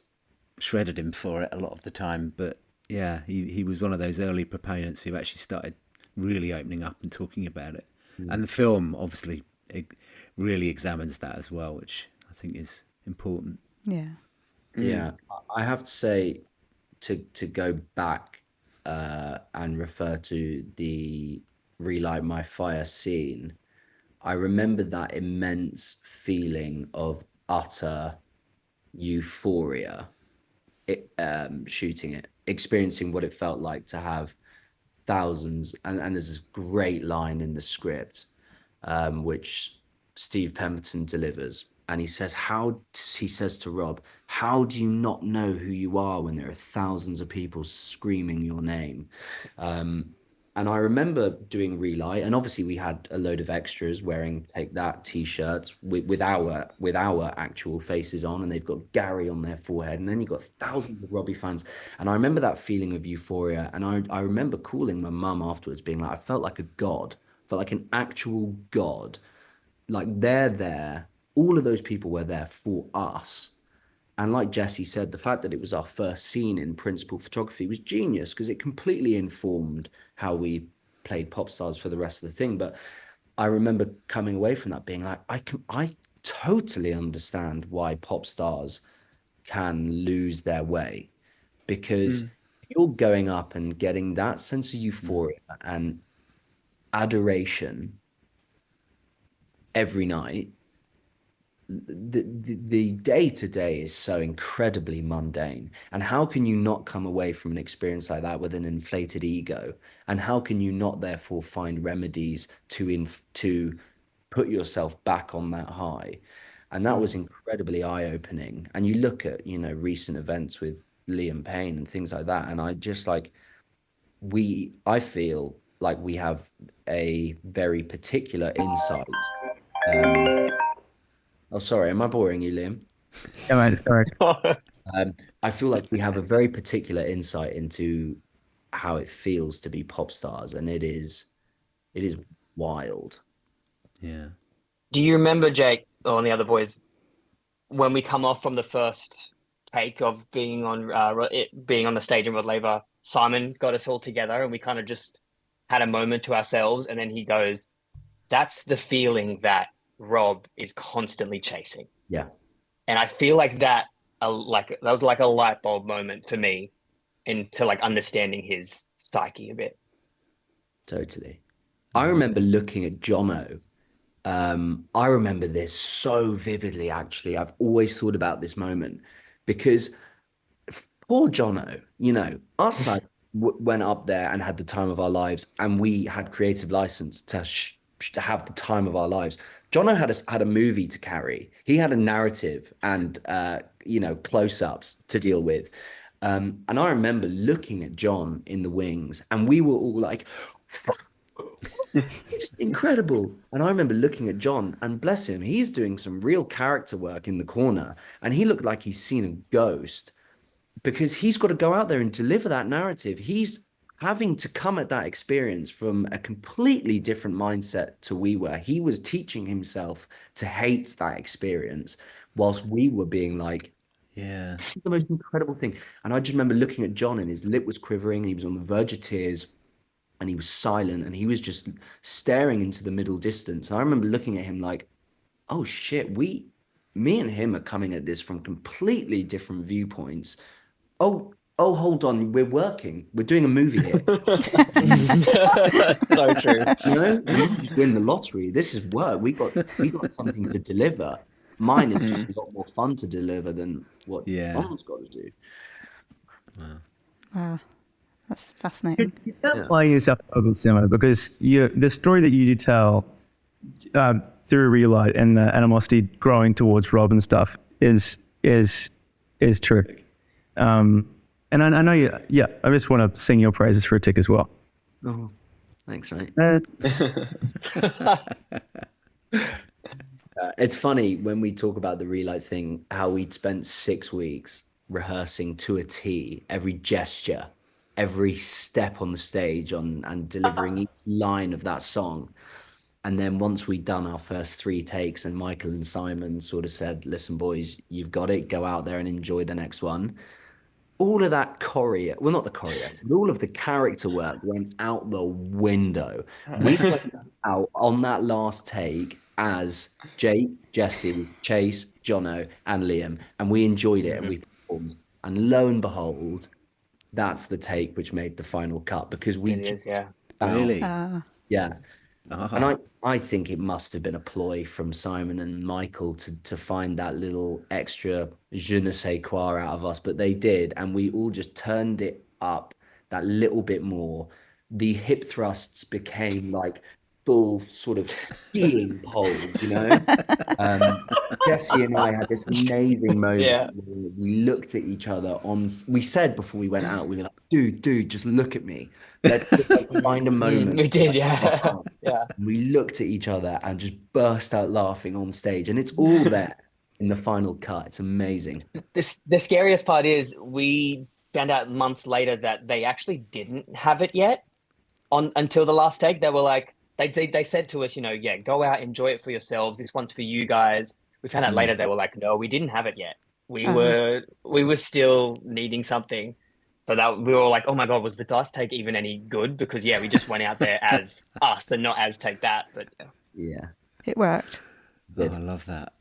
shredded him for it a lot of the time. But yeah, he was one of those early proponents who actually started really opening up and talking about it. And the film obviously really examines that as well, which I think is important. Yeah. Yeah, I have to say, to go back and refer to the Relight My Fire scene, I remember that immense feeling of utter euphoria, shooting it, experiencing what it felt like to have thousands, and there's this great line in the script, which Steve Pemberton delivers, and he says to Rob, how do you not know who you are when there are thousands of people screaming your name? And I remember doing Relight, and obviously we had a load of extras wearing Take That t-shirts with our actual faces on, and they've got Gary on their forehead, and then you've got thousands of Robbie fans. And I remember that feeling of euphoria, and I remember calling my mum afterwards, being like, I felt like a god, felt like an actual god. Like they're there, all of those people were there for us. And like Jesse said, the fact that it was our first scene in principal photography was genius, because it completely informed how we played pop stars for the rest of the thing. But I remember coming away from that being like, I totally understand why pop stars can lose their way, because you're going up and getting that sense of euphoria and adoration every night. The day-to-day is so incredibly mundane, and how can you not come away from an experience like that with an inflated ego, and how can you not therefore find remedies to put yourself back on that high? And that was incredibly eye-opening. And you look at recent events with Liam Payne and things like that, and I just I feel like we have a very particular insight. Oh, sorry, am I boring you, Liam? Yeah, man, sorry. I feel like we have a very particular insight into how it feels to be pop stars, and it is wild. Yeah. Do you remember, Jake, and the other boys, when we come off from the first take of being on the stage in Rod Laver, Simon got us all together and we kind of just had a moment to ourselves, and then he goes, that's the feeling that Rob is constantly chasing. Yeah. And I feel like that was like a light bulb moment for me, into like understanding his psyche a bit. Totally. I remember looking at Jono. I remember this so vividly, actually. I've always thought about this moment because poor Jono, you know, us like went up there and had the time of our lives, and we had creative license to have the time of our lives. Jono had a movie to carry. He had a narrative and, you know, close-ups to deal with. And I remember looking at John in the wings, and we were all like, it's incredible. And I remember looking at John, and bless him, he's doing some real character work in the corner, and he looked like he's seen a ghost because he's got to go out there and deliver that narrative. He's having to come at that experience from a completely different mindset to we were. He was teaching himself to hate that experience whilst we were being like, yeah, the most incredible thing. And I just remember looking at John, and his lip was quivering, and he was on the verge of tears, and he was silent, and he was just staring into the middle distance. And I remember looking at him like, oh shit, me and him are coming at this from completely different viewpoints. Oh, hold on, we're working. We're doing a movie here. That's so true. You know, we win the lottery. This is work. We got something to deliver. Mine is just a lot more fun to deliver than what Mom's got to do. Wow, that's fascinating. You're playing yourself over cinema because the story that you tell through Relight and the animosity growing towards Rob and stuff is terrific. And I know you. Yeah, I just want to sing your praises for a tick as well. Oh, thanks, mate. It's funny when we talk about the Relight thing, how we'd spent 6 weeks rehearsing to a T, every gesture, every step on the stage and delivering each line of that song. And then once we'd done our first 3 takes and Michael and Simon sort of said, listen, boys, you've got it. Go out there and enjoy the next one. All of that all of the character work went out the window. We went out on that last take as Jake, Jesse, Chase, Jono, and Liam, and we enjoyed it and we performed. And lo and behold, that's the take which made the final cut because we really, yeah. And I think it must have been a ploy from Simon and Michael to find that little extra je ne sais quoi out of us, but they did, and we all just turned it up that little bit more. The hip thrusts became like full sort of skiing poles, you know. Jesse and I had this amazing moment where we looked at each other we said before we went out, we were like, dude, just look at me. Let's find a moment. We did, yeah. We looked at each other and just burst out laughing on stage, and it's all there in the final cut. It's amazing. The scariest part is we found out months later that they actually didn't have it yet until the last take. They were like, they said to us, you know, go out, enjoy it for yourselves. This one's for you guys. We found out later they were like, no, we didn't have it yet. We were still needing something. So that we were all like, oh my God, was the last take even any good? Because we just went out there as us and not as Take That. But yeah, it worked. Oh, I love that.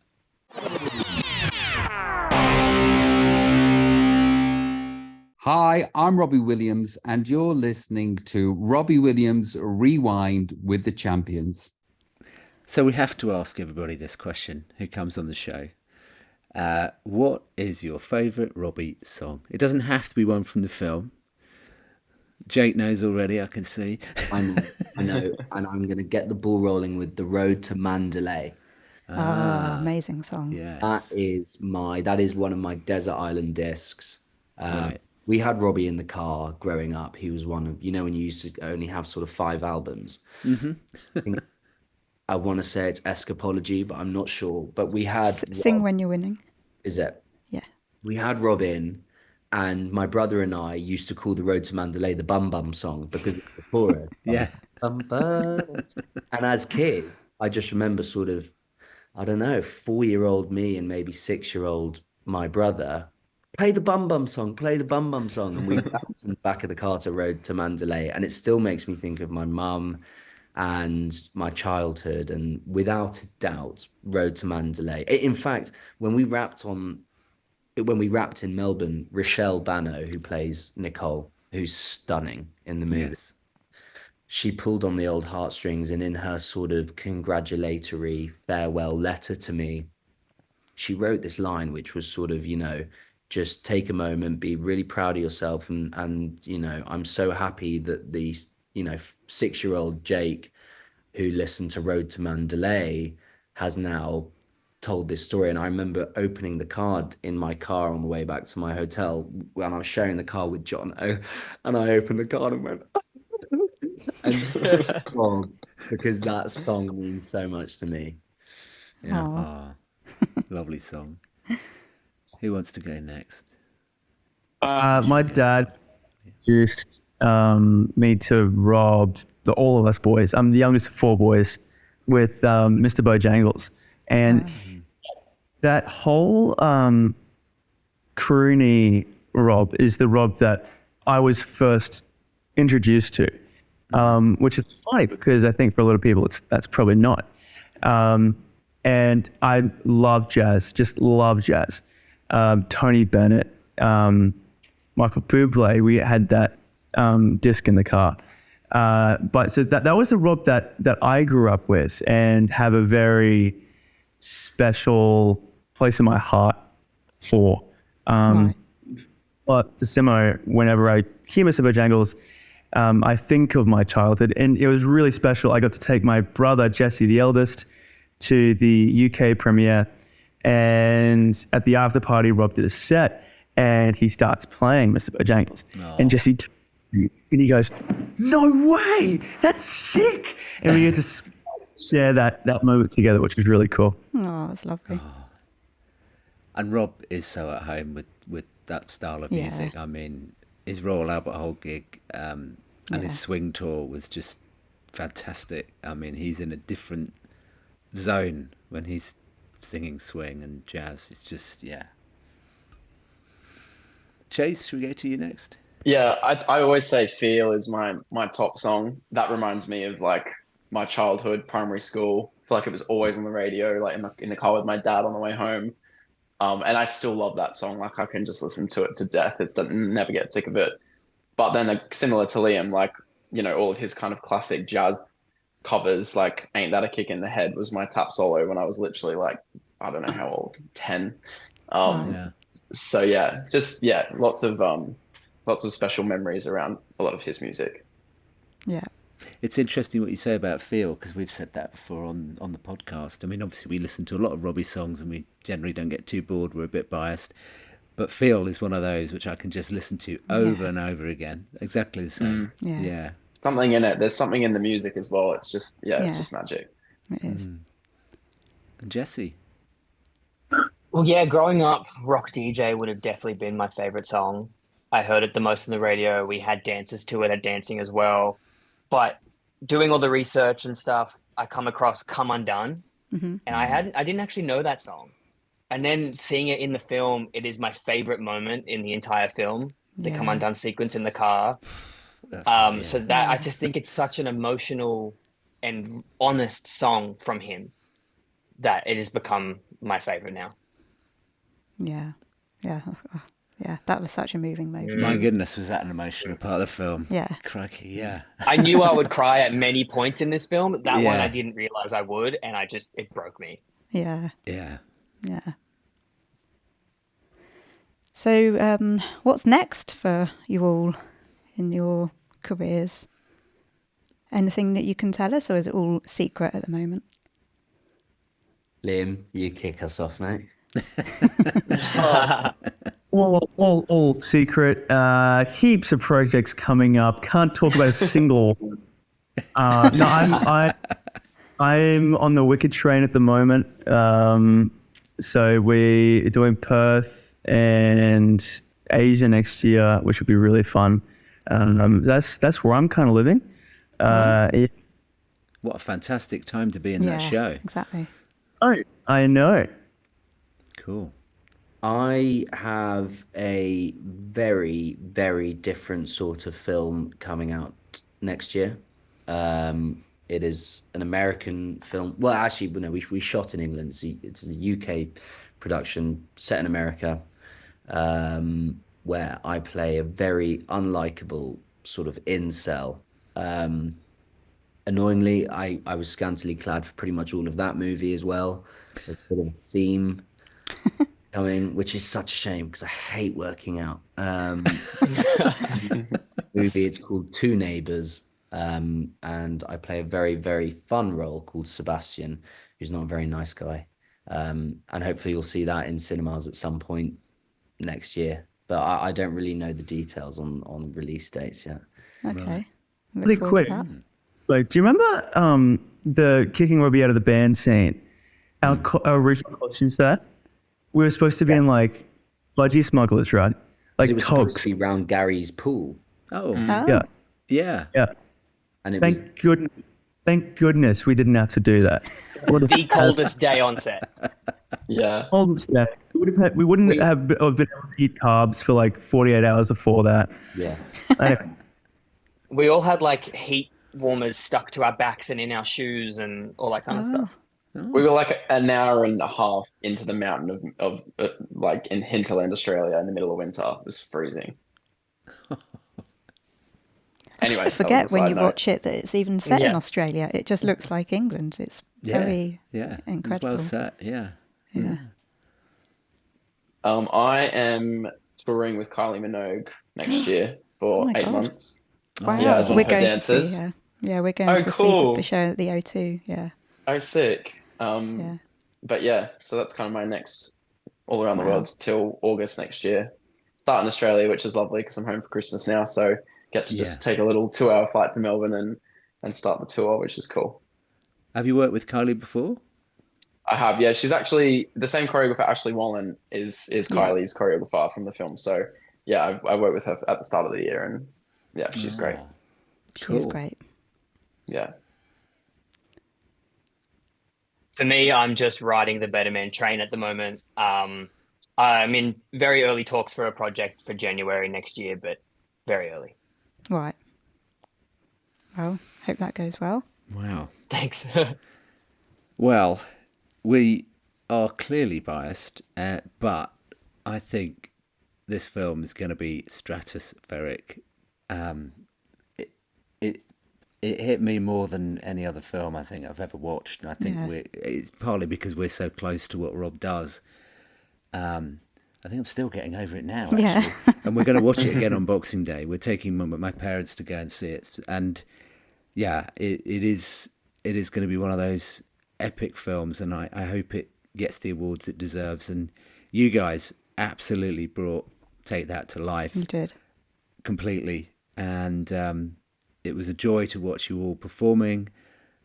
Hi, I'm Robbie Williams, and you're listening to Robbie Williams Rewind with the Champions. So we have to ask everybody this question who comes on the show. What is your favourite Robbie song? It doesn't have to be one from the film. Jake knows already, I can see. I know. And I'm going to get the ball rolling with The Road to Mandalay. Amazing song. Yes. That is one of my Desert Island discs. Right. We had Robbie in the car growing up. He was one of, you know, when you used to only have sort of 5 albums. Mm-hmm. I want to say it's Escapology, but I'm not sure. But we had... Sing When You're Winning. Is it? Yeah. We had Rob in, and my brother and I used to call The Road to Mandalay the Bum Bum song because it's the chorus. Yeah. Bum, bum. And as kids, I just remember sort of, I don't know, 4-year-old me and maybe 6-year-old my brother, play the Bum Bum song. And we bounced in the back of the car to Road to Mandalay. And it still makes me think of my mum and my childhood, and without a doubt, Road to Mandalay. In fact, when we wrapped on when we wrapped in Melbourne, Rochelle Bano, who plays Nicole, who's stunning in the movie, Yes. she pulled on the old heartstrings, and in her sort of congratulatory farewell letter to me, she wrote this line, which was sort of, just take a moment, be really proud of yourself. And I'm so happy that the, 6-year-old Jake, who listened to Road to Mandalay, has now told this story. And I remember opening the card in my car on the way back to my hotel when I was sharing the car with John O, and I opened the card and went, and well, because that song means so much to me. Yeah. Ah, lovely song. Who wants to go next? My dad introduced me to Rob, all of us boys. I'm the youngest of 4 boys, with Mr. Bojangles. And that whole croony Rob is the Rob that I was first introduced to, which is funny because I think for a lot of people that's probably not. And I love jazz, just love jazz. Tony Bennett, Michael Bublé, we had that disc in the car. But so that was the Rob that I grew up with and have a very special place in my heart for. Right. But the similar, whenever I hear Mr. Bojangles, I think of my childhood, and it was really special. I got to take my brother, Jesse, the eldest, to the UK premiere, and at the after party, Rob did a set, and he starts playing Mr. Bojangles, and Jesse, and he goes, "No way, that's sick!" And we get to share that moment together, which was really cool. Oh, that's lovely. And Rob is so at home with that style of music. I mean, his Royal Albert Hall gig and his swing tour was just fantastic. I mean, he's in a different zone when he's singing swing and jazz. It's just, Chase, should we go to you next? Yeah, I always say "Feel" is my top song. That reminds me of like my childhood, primary school. I feel like it was always on the radio, like in the car with my dad on the way home. And I still love that song. Like I can just listen to it to death. It doesn't never get sick of it. But then similar to Liam, like, all of his kind of classic jazz covers, like "Ain't That a Kick in the Head" was my tap solo when I was literally like, I don't know how old, 10. So lots of special memories around a lot of his music. Yeah. It's interesting what you say about "Feel" because we've said that before on the podcast. I mean, obviously we listen to a lot of Robbie songs and we generally don't get too bored. We're a bit biased, but "Feel" is one of those which I can just listen to over and over again. Exactly the same. Yeah. Something in it. There's something in the music as well. It's just it's just magic. It is. And Jesse? Well, yeah, growing up, Rock DJ would have definitely been my favorite song. I heard it the most on the radio. We had dances to it, had dancing as well. But doing all the research and stuff, I come across "Come Undone," and I didn't actually know that song. And then seeing it in the film, it is my favorite moment in the entire film, the "Come Undone" sequence in the car. So that I just think it's such an emotional and honest song from him that it has become my favorite now. Yeah. That was such a moving moment. My goodness, was that an emotional part of the film? Yeah. Crikey, yeah. I knew I would cry at many points in this film. That one I didn't realize I would, and it broke me. Yeah. Yeah. So, what's next for you all in your careers? Anything that you can tell us, or is it all secret at the moment? Liam, you kick us off, mate. All secret. Heaps of projects coming up. Can't talk about a single. No, I'm on the Wicked train at the moment. So we're doing Perth and Asia next year, which will be really fun. That's where I'm kind of living. What a fantastic time to be in that show. Exactly. Oh, I know. Cool. I have a very, very different sort of film coming out next year. It is an American film. Well, actually, no, we shot in England. It's a UK production set in America. where I play a very unlikable sort of incel. Annoyingly, I was scantily clad for pretty much all of that movie as well. There's a bit of a theme coming, which is such a shame because I hate working out. Movie, it's called Two Neighbors, and I play a very, very fun role called Sebastian, who's not a very nice guy. And hopefully you'll see that in cinemas at some point next year. But I don't really know the details on release dates yet. Okay. Look Really forward quick, to that. like, do you remember the kicking Robbie out of the band scene? Our original costume set. We were supposed to be in like budgie smugglers, right? Like It was supposed togs. to be round Gary's pool, Oh, Yeah, yeah. yeah. and it was Thank goodness we didn't have to do that. The coldest day on set. Yeah. We wouldn't have been able to eat carbs for like 48 hours before that. yeah. Anyway, We all had like heat warmers stuck to our backs and in our shoes and all that kind of stuff. We were like an hour and a half into the mountain of like in hinterland, Australia, in the middle of winter. It was freezing. Anyway, I forget when you note. watch it that it's even set in Yeah. Australia. It just looks like England. It's Yeah, very yeah. incredible. Well set, yeah. Yeah. I am touring with Kylie Minogue next year for Oh my 8 God. months. Wow. Yeah, as one We're of her going to see dancers. her. Yeah, we're going Oh, to cool. see the show at the O2. Yeah. Oh, sick. Yeah. But yeah, so that's kind of my next all around the Wow. world till August next year. Start in Australia, which is lovely because I'm home for Christmas now. So get to just take a little 2-hour flight to Melbourne and start the tour, which is cool. Have you worked with Kylie before? I have, yeah. She's actually the same choreographer. Ashley Wallen is Kylie's choreographer from the film. So yeah, I worked with her at the start of the year, and yeah, she's great. Oh, She is cool. great. Yeah. For me, I'm just riding the Better Man train at the moment. I'm in very early talks for a project for January next year, but very early. Right. Well, hope that goes well. Wow. Thanks. Well, we are clearly biased, but I think this film is going to be stratospheric. It hit me more than any other film I think I've ever watched, and I think it's partly because we're so close to what Rob does. I think I'm still getting over it now, actually. Yeah. And we're going to watch it again on Boxing Day. We're taking my parents to go and see it, and yeah, it is going to be one of those epic films, and I hope it gets the awards it deserves. And you guys absolutely brought Take That to life. You did. Completely, and it was a joy to watch you all performing,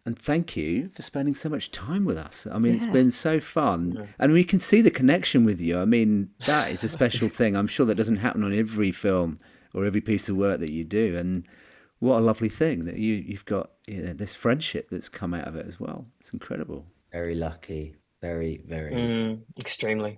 and thank you for spending so much time with us. I mean, it's been so fun, and we can see the connection with you. I mean, that is a special thing. I'm sure that doesn't happen on every film or every piece of work that you do, and what a lovely thing that you've got this friendship that's come out of it as well. It's incredible. Very lucky. Very, very. Extremely.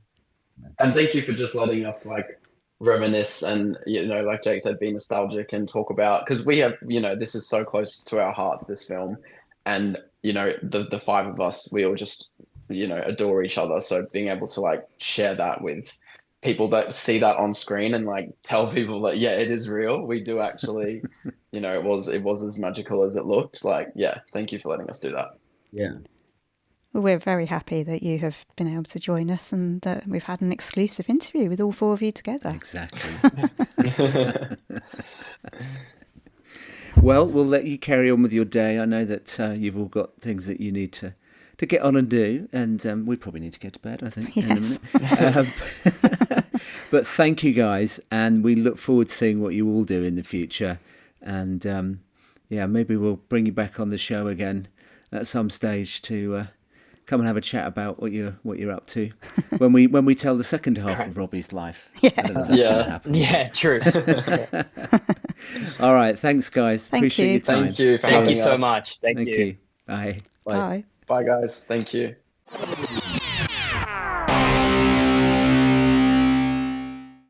And thank you for just letting us like reminisce and, like Jake said, be nostalgic and talk about, because we have, this is so close to our hearts, this film. And, the five of us, we all just, adore each other. So being able to like share that with people that see that on screen and like tell people that, yeah, it is real. We do actually, it was as magical as it looked. Like, yeah, thank you for letting us do that. Yeah. Well, we're very happy that you have been able to join us and that we've had an exclusive interview with all four of you together. Exactly. Well, we'll let you carry on with your day. I know that you've all got things that you need to get on and do, and we probably need to get to bed, I think, Yes. in a minute. But thank you guys, and we look forward to seeing what you all do in the future. And maybe we'll bring you back on the show again at some stage to come and have a chat about what you're up to when we tell the second half of Robbie's life. Yeah. I don't know if that's gonna happen. Yeah, true. All right, thanks guys. Thank Appreciate you. your time. Thank you for Thank having you so us. much. Thank you. Bye. Bye. Bye, guys. Thank you.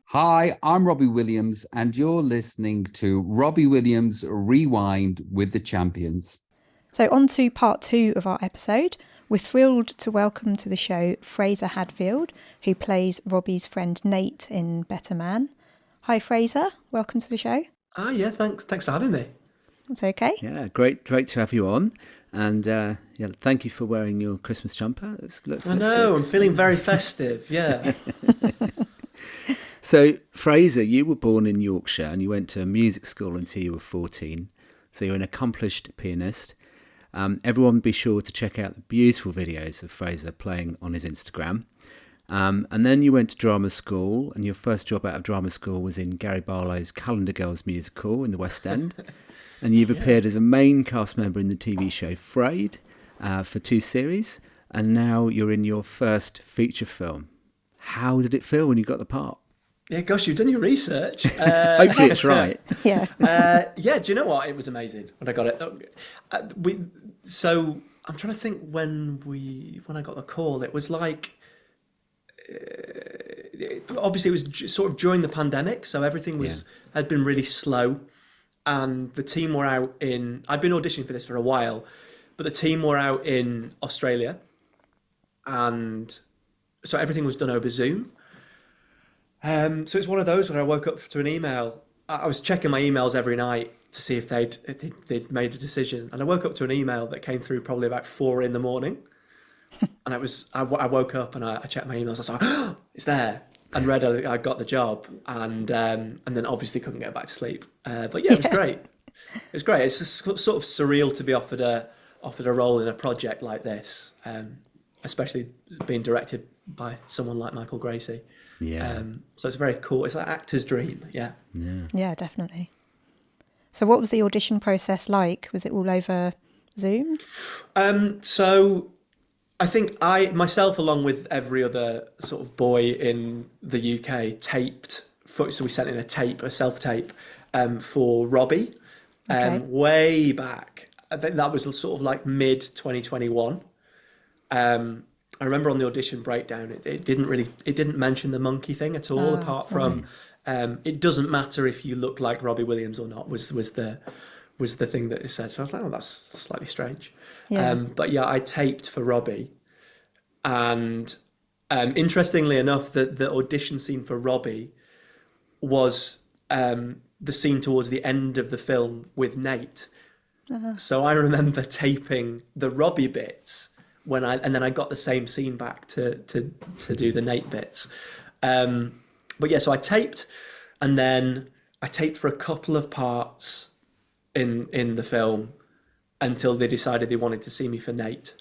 Hi, I'm Robbie Williams, and you're listening to Robbie Williams Rewind with the Champions. So on to part 2 of our episode. We're thrilled to welcome to the show Frazer Hadfield, who plays Robbie's friend Nate in Better Man. Hi, Frazer. Welcome to the show. Yeah, thanks for having me. It's okay. Yeah, great to have you on. And thank you for wearing your Christmas jumper. I know, I'm feeling very festive, yeah. So, Frazer, you were born in Yorkshire and you went to music school until you were 14. So you're an accomplished pianist. Everyone be sure to check out the beautiful videos of Frazer playing on his Instagram. And then you went to drama school, and your first job out of drama school was in Gary Barlow's Calendar Girls musical in the West End. And you've appeared as a main cast member in the TV show Hyde for 2 series, and now you're in your first feature film. How did it feel when you got the part? Yeah, gosh, you've done your research. Hopefully it's right. Yeah. Do you know what? It was amazing when I got it. So I'm trying to think when I got the call. It was like, obviously it was sort of during the pandemic, so everything had been really slow. And the team were out I'd been auditioning for this for a while, but the team were out in Australia. And so everything was done over Zoom. So it's one of those when I woke up to an email. I was checking my emails every night to see if they'd made a decision. And I woke up to an email that came through probably about 4 a.m. And I woke up and I checked my emails. I was like, oh, it's there. And read I got the job, and then obviously couldn't get back to sleep. But yeah, it was great. It was great. It's just sort of surreal to be offered a role in a project like this, especially being directed by someone like Michael Gracie. Yeah. So it's very cool. It's like actor's dream. Yeah. Yeah, definitely. So what was the audition process like? Was it all over Zoom? So I think I myself, along with every other sort of boy in the UK, taped. So we sent in a self-tape for Robbie, way back. I think that was sort of like mid 2021. I remember on the audition breakdown, it didn't mention the monkey thing at all, apart from it doesn't matter if you look like Robbie Williams or not was the thing that it said. So I was like, oh, that's slightly strange. Yeah. But yeah, I taped for Robbie, and interestingly enough, the audition scene for Robbie was the scene towards the end of the film with Nate. So I remember taping the Robbie bits and then I got the same scene back to do the Nate bits. But yeah, so I taped, and then I taped for a couple of parts in the film until they decided they wanted to see me for Nate.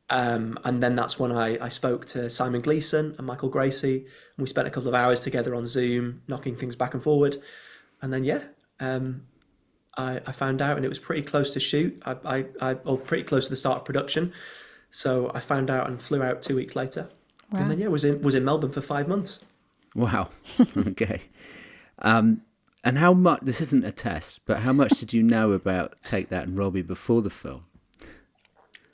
And then that's when I spoke to Simon Gleeson and Michael Gracie, and we spent a couple of hours together on Zoom, knocking things back and forward. And then, I found out, and it was pretty close to shoot, or pretty close to the start of production. So I found out and flew out 2 weeks later. Wow. And then, was in Melbourne for 5 months. Wow. Okay. And how much, this isn't a test, but how much did you know about Take That and Robbie before the film?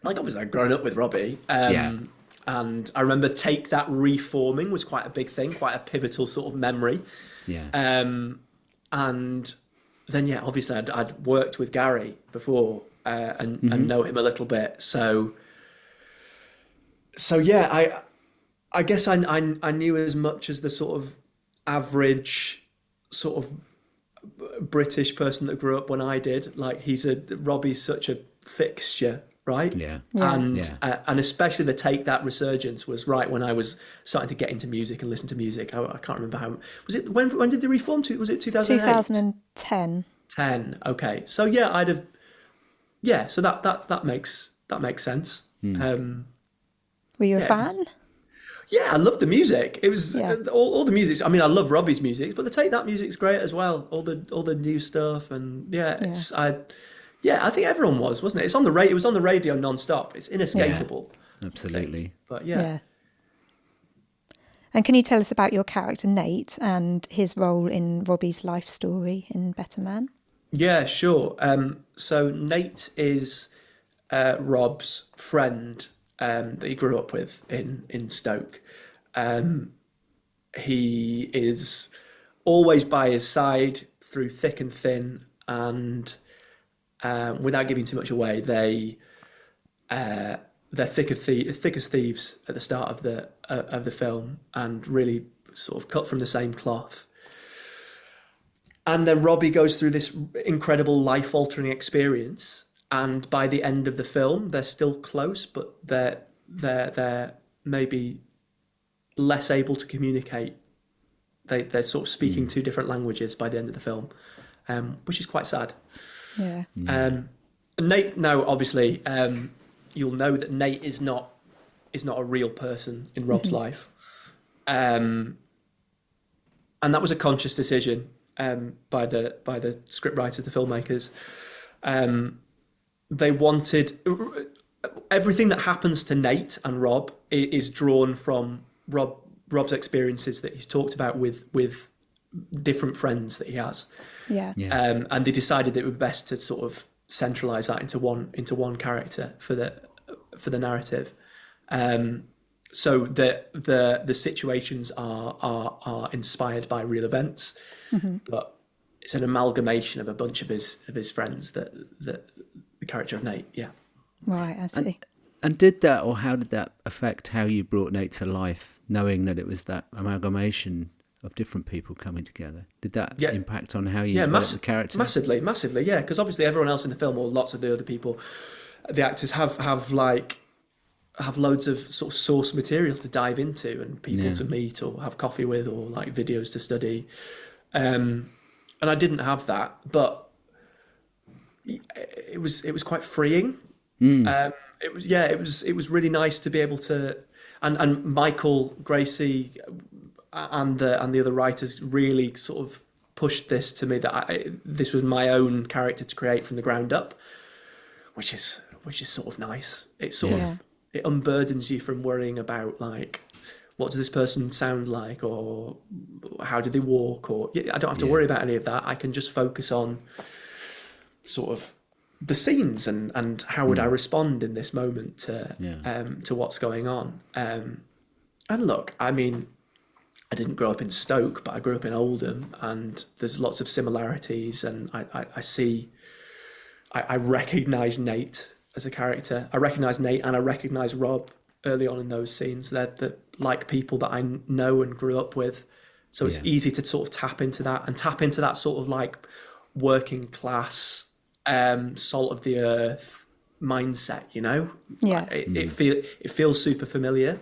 Like, obviously, I'd grown up with Robbie. And I remember Take That reforming was quite a big thing, quite a pivotal sort of memory. Yeah. And then, yeah, obviously, I'd worked with Gary before and know him a little bit. So yeah, I guess I knew as much as the sort of average sort of British person that grew up when I did. Like, Robbie's such a fixture, right? Yeah. And especially the Take That resurgence was right when I was starting to get into music and listen to music. I can't remember how was it. When did they reform? Was it 2008? 2010. 10. Okay. So yeah, I'd have. Yeah. So that makes sense. Were you a fan? Yeah, I loved the music. It was all the music. I mean, I love Robbie's music, but the Take That music's great as well. All the new stuff, and I think everyone wasn't it? It's on the radio. It was on the radio non-stop. It's inescapable. Yeah, absolutely. But yeah. And can you tell us about your character Nate and his role in Robbie's life story in Better Man? Yeah, sure. So Nate is Rob's friend that he grew up with in Stoke. He is always by his side through thick and thin, and without giving too much away, they're thick as thieves at the start of the film, and really sort of cut from the same cloth. And then Robbie goes through this incredible life-altering experience, and by the end of the film, they're still close, but they're maybe less able to communicate. They're sort of speaking two different languages by the end of the film, which is quite sad. Yeah. Nate, now obviously, you'll know that Nate is not a real person in Rob's life, and that was a conscious decision by the script writers, the filmmakers. They wanted everything that happens to Nate and Rob is drawn from Rob's experiences that he's talked about with different friends that he has. Yeah. And they decided that it would be best to sort of centralize that into one character for the narrative. So the situations are inspired by real events, but it's an amalgamation of a bunch of his friends that the character of Nate. Yeah. Right, I see. And did that, or how did that affect how you brought Nate to life, knowing that it was that amalgamation of different people coming together? Did that impact on how you developed the character? Massively, yeah. Because obviously everyone else in the film, or lots of the other people, the actors have loads of sort of source material to dive into, and people to meet or have coffee with, or like videos to study. And I didn't have that, but it was quite freeing. It was really nice to be able to, and Michael, Gracie, and the other writers really sort of pushed this to me, that this was my own character to create from the ground up, which is sort of nice. It sort of it unburdens you from worrying about like, what does this person sound like, or how do they walk, or I don't have to worry about any of that. I can just focus on sort of the scenes and how would I respond in this moment to what's going on. And look, I mean, I didn't grow up in Stoke, but I grew up in Oldham, and there's lots of similarities, and I recognise Nate as a character. I recognise Nate and I recognise Rob early on in those scenes. They're like people that I know and grew up with. So it's easy to sort of tap into that sort of like working class, salt of the earth mindset, you know? Yeah. It feels super familiar.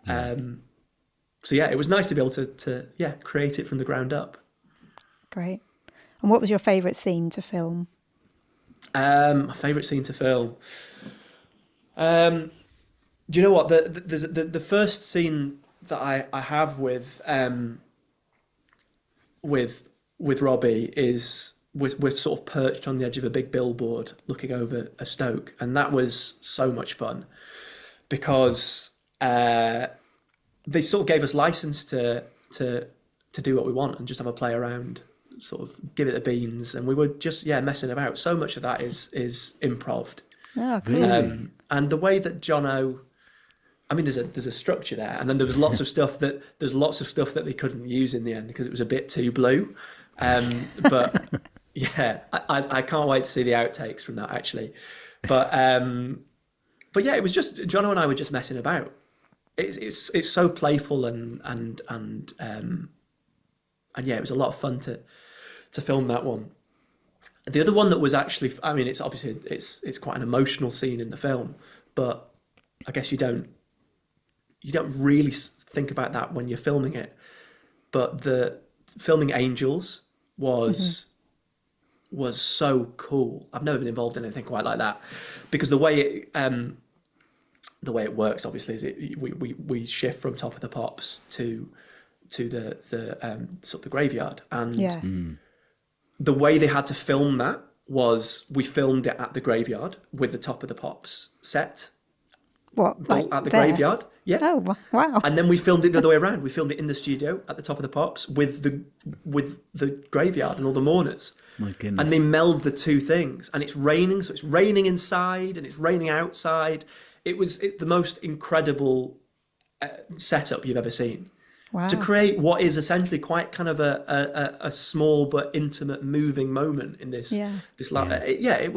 So yeah, it was nice to be able to create it from the ground up. Great. And what was your favourite scene to film? My favourite scene to film. Do you know what? The first scene that I have with Robbie is we're sort of perched on the edge of a big billboard looking over a Stoke, and that was so much fun because they sort of gave us license to do what we want and just have a play around, sort of give it the beans, and we were just messing about. So much of that is improv. Oh, cool. And the way that Jono, I mean, there's a structure there, and then there was lots of stuff that they couldn't use in the end because it was a bit too blue. But yeah, I can't wait to see the outtakes from that actually. But yeah, it was just Jono and I were just messing about. It's so playful and yeah, it was a lot of fun to film that one. The other one that was actually, I mean, it's obviously it's quite an emotional scene in the film, but I guess you don't really think about that when you're filming it. But the filming Angels was so cool. I've never been involved in anything quite like that, because the way it works obviously is we shift from Top of the Pops to the sort of the graveyard, and the way they had to film that was we filmed it at the graveyard with the Top of the Pops set. What, like at the there? graveyard? Yeah. Oh, wow. And then we filmed it the other way around. We filmed it in the studio at the Top of the Pops with the graveyard and all the mourners. My goodness. And they meld the two things. And it's raining, so it's raining inside and it's raining outside. It was the most incredible setup you've ever seen. Wow. To create what is essentially quite kind of a small but intimate, moving moment in this. It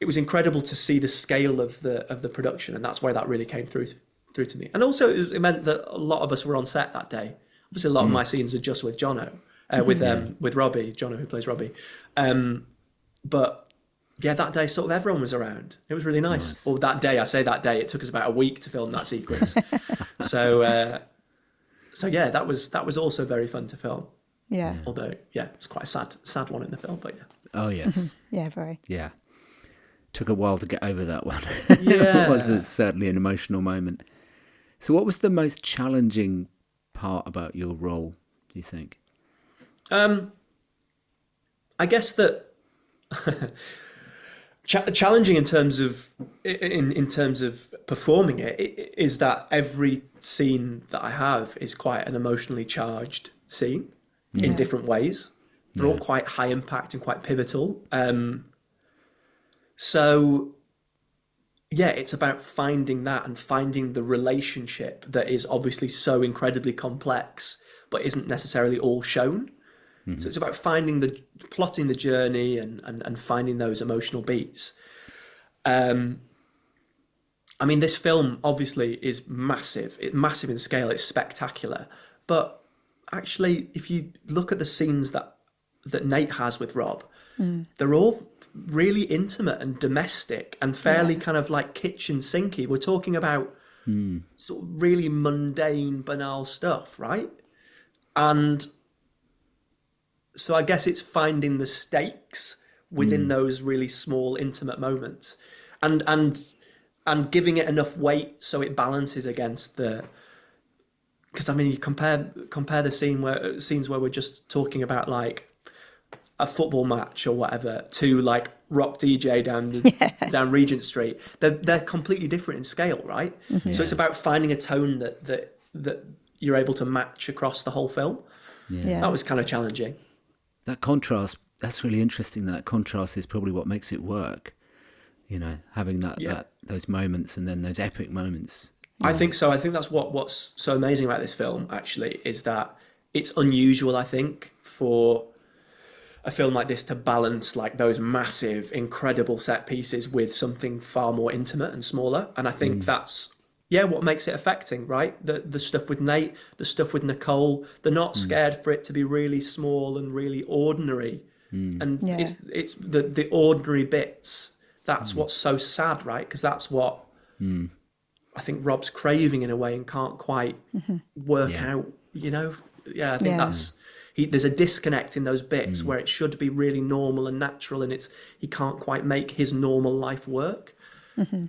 it was incredible to see the scale of the production, and that's why that really came through to me. And also it meant that a lot of us were on set that day. Obviously, a lot of my scenes are just with Jono, with Robbie, Jono, who plays Robbie. But yeah, that day sort of everyone was around. It was really nice. Or that day, I say that day, it took us about a week to film that sequence. So yeah, that was also very fun to film. Yeah. Although, yeah, it's quite a sad one in the film, but yeah. Oh, yes. Yeah, very. Yeah. Took a while to get over that one. Yeah. It was certainly an emotional moment. So what was the most challenging part about your role, do you think? I guess that challenging in terms of performing it is that every scene that I have is quite an emotionally charged scene in different ways. They're all quite high impact and quite pivotal. So yeah, it's about finding that and finding the relationship that is obviously so incredibly complex, but isn't necessarily all shown. Mm-hmm. So it's about plotting the journey and finding those emotional beats. I mean, this film obviously is massive. It's massive in scale. It's spectacular. But actually, if you look at the scenes that Nate has with Rob, they're all really intimate and domestic and fairly kind of like kitchen sinky. We're talking about sort of really mundane, banal stuff, right? And so I guess it's finding the stakes within those really small, intimate moments, and giving it enough weight so it balances against the. Because I mean, you compare the scenes where we're just talking about like a football match or whatever to like rock DJ down Regent Street. They're completely different in scale, right? Mm-hmm. So it's about finding a tone that you're able to match across the whole film. Yeah. That was kind of challenging. That contrast, that's really interesting. That contrast is probably what makes it work. You know, having those moments and then those epic moments. I think so. I think that's what's so amazing about this film, actually, is that it's unusual, I think, for a film like this to balance like those massive, incredible set pieces with something far more intimate and smaller. And I think that's, what makes it affecting, right? The stuff with Nate, the stuff with Nicole, they're not scared for it to be really small and really ordinary. And it's the ordinary bits. That's what's so sad, right? Because that's what I think Rob's craving in a way and can't quite work out, you know? Yeah, I think that's... there's a disconnect in those bits where it should be really normal and natural, and he can't quite make his normal life work. Mm-hmm.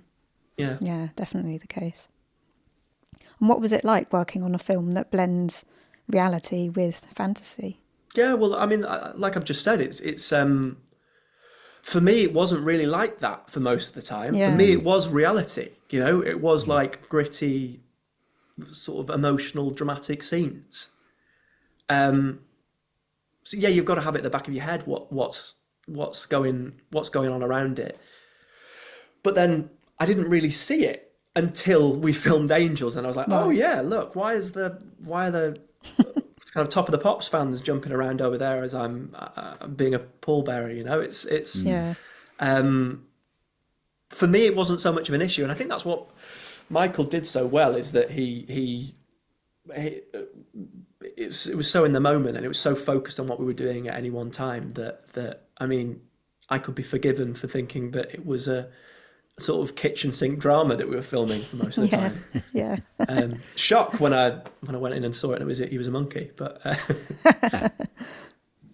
Yeah, definitely the case. And what was it like working on a film that blends reality with fantasy? Yeah, well, I mean, like I've just said, it's for me, it wasn't really like that for most of the time. Yeah. For me, it was reality. You know, it was like gritty, sort of emotional, dramatic scenes. So yeah, you've got to have it at the back of your head what's going on around it. But then I didn't really see it until we filmed Angels, and I was like, oh yeah, look, why are the kind of Top of the Pops fans jumping around over there as I'm being a pallbearer? You know, it's for me, it wasn't so much of an issue, and I think that's what Michael did so well, is that he it was so in the moment, and it was so focused on what we were doing at any one time that I mean, I could be forgiven for thinking that it was a sort of kitchen sink drama that we were filming for most of the time. Yeah. Shock when I went in and saw it, and he was a monkey. But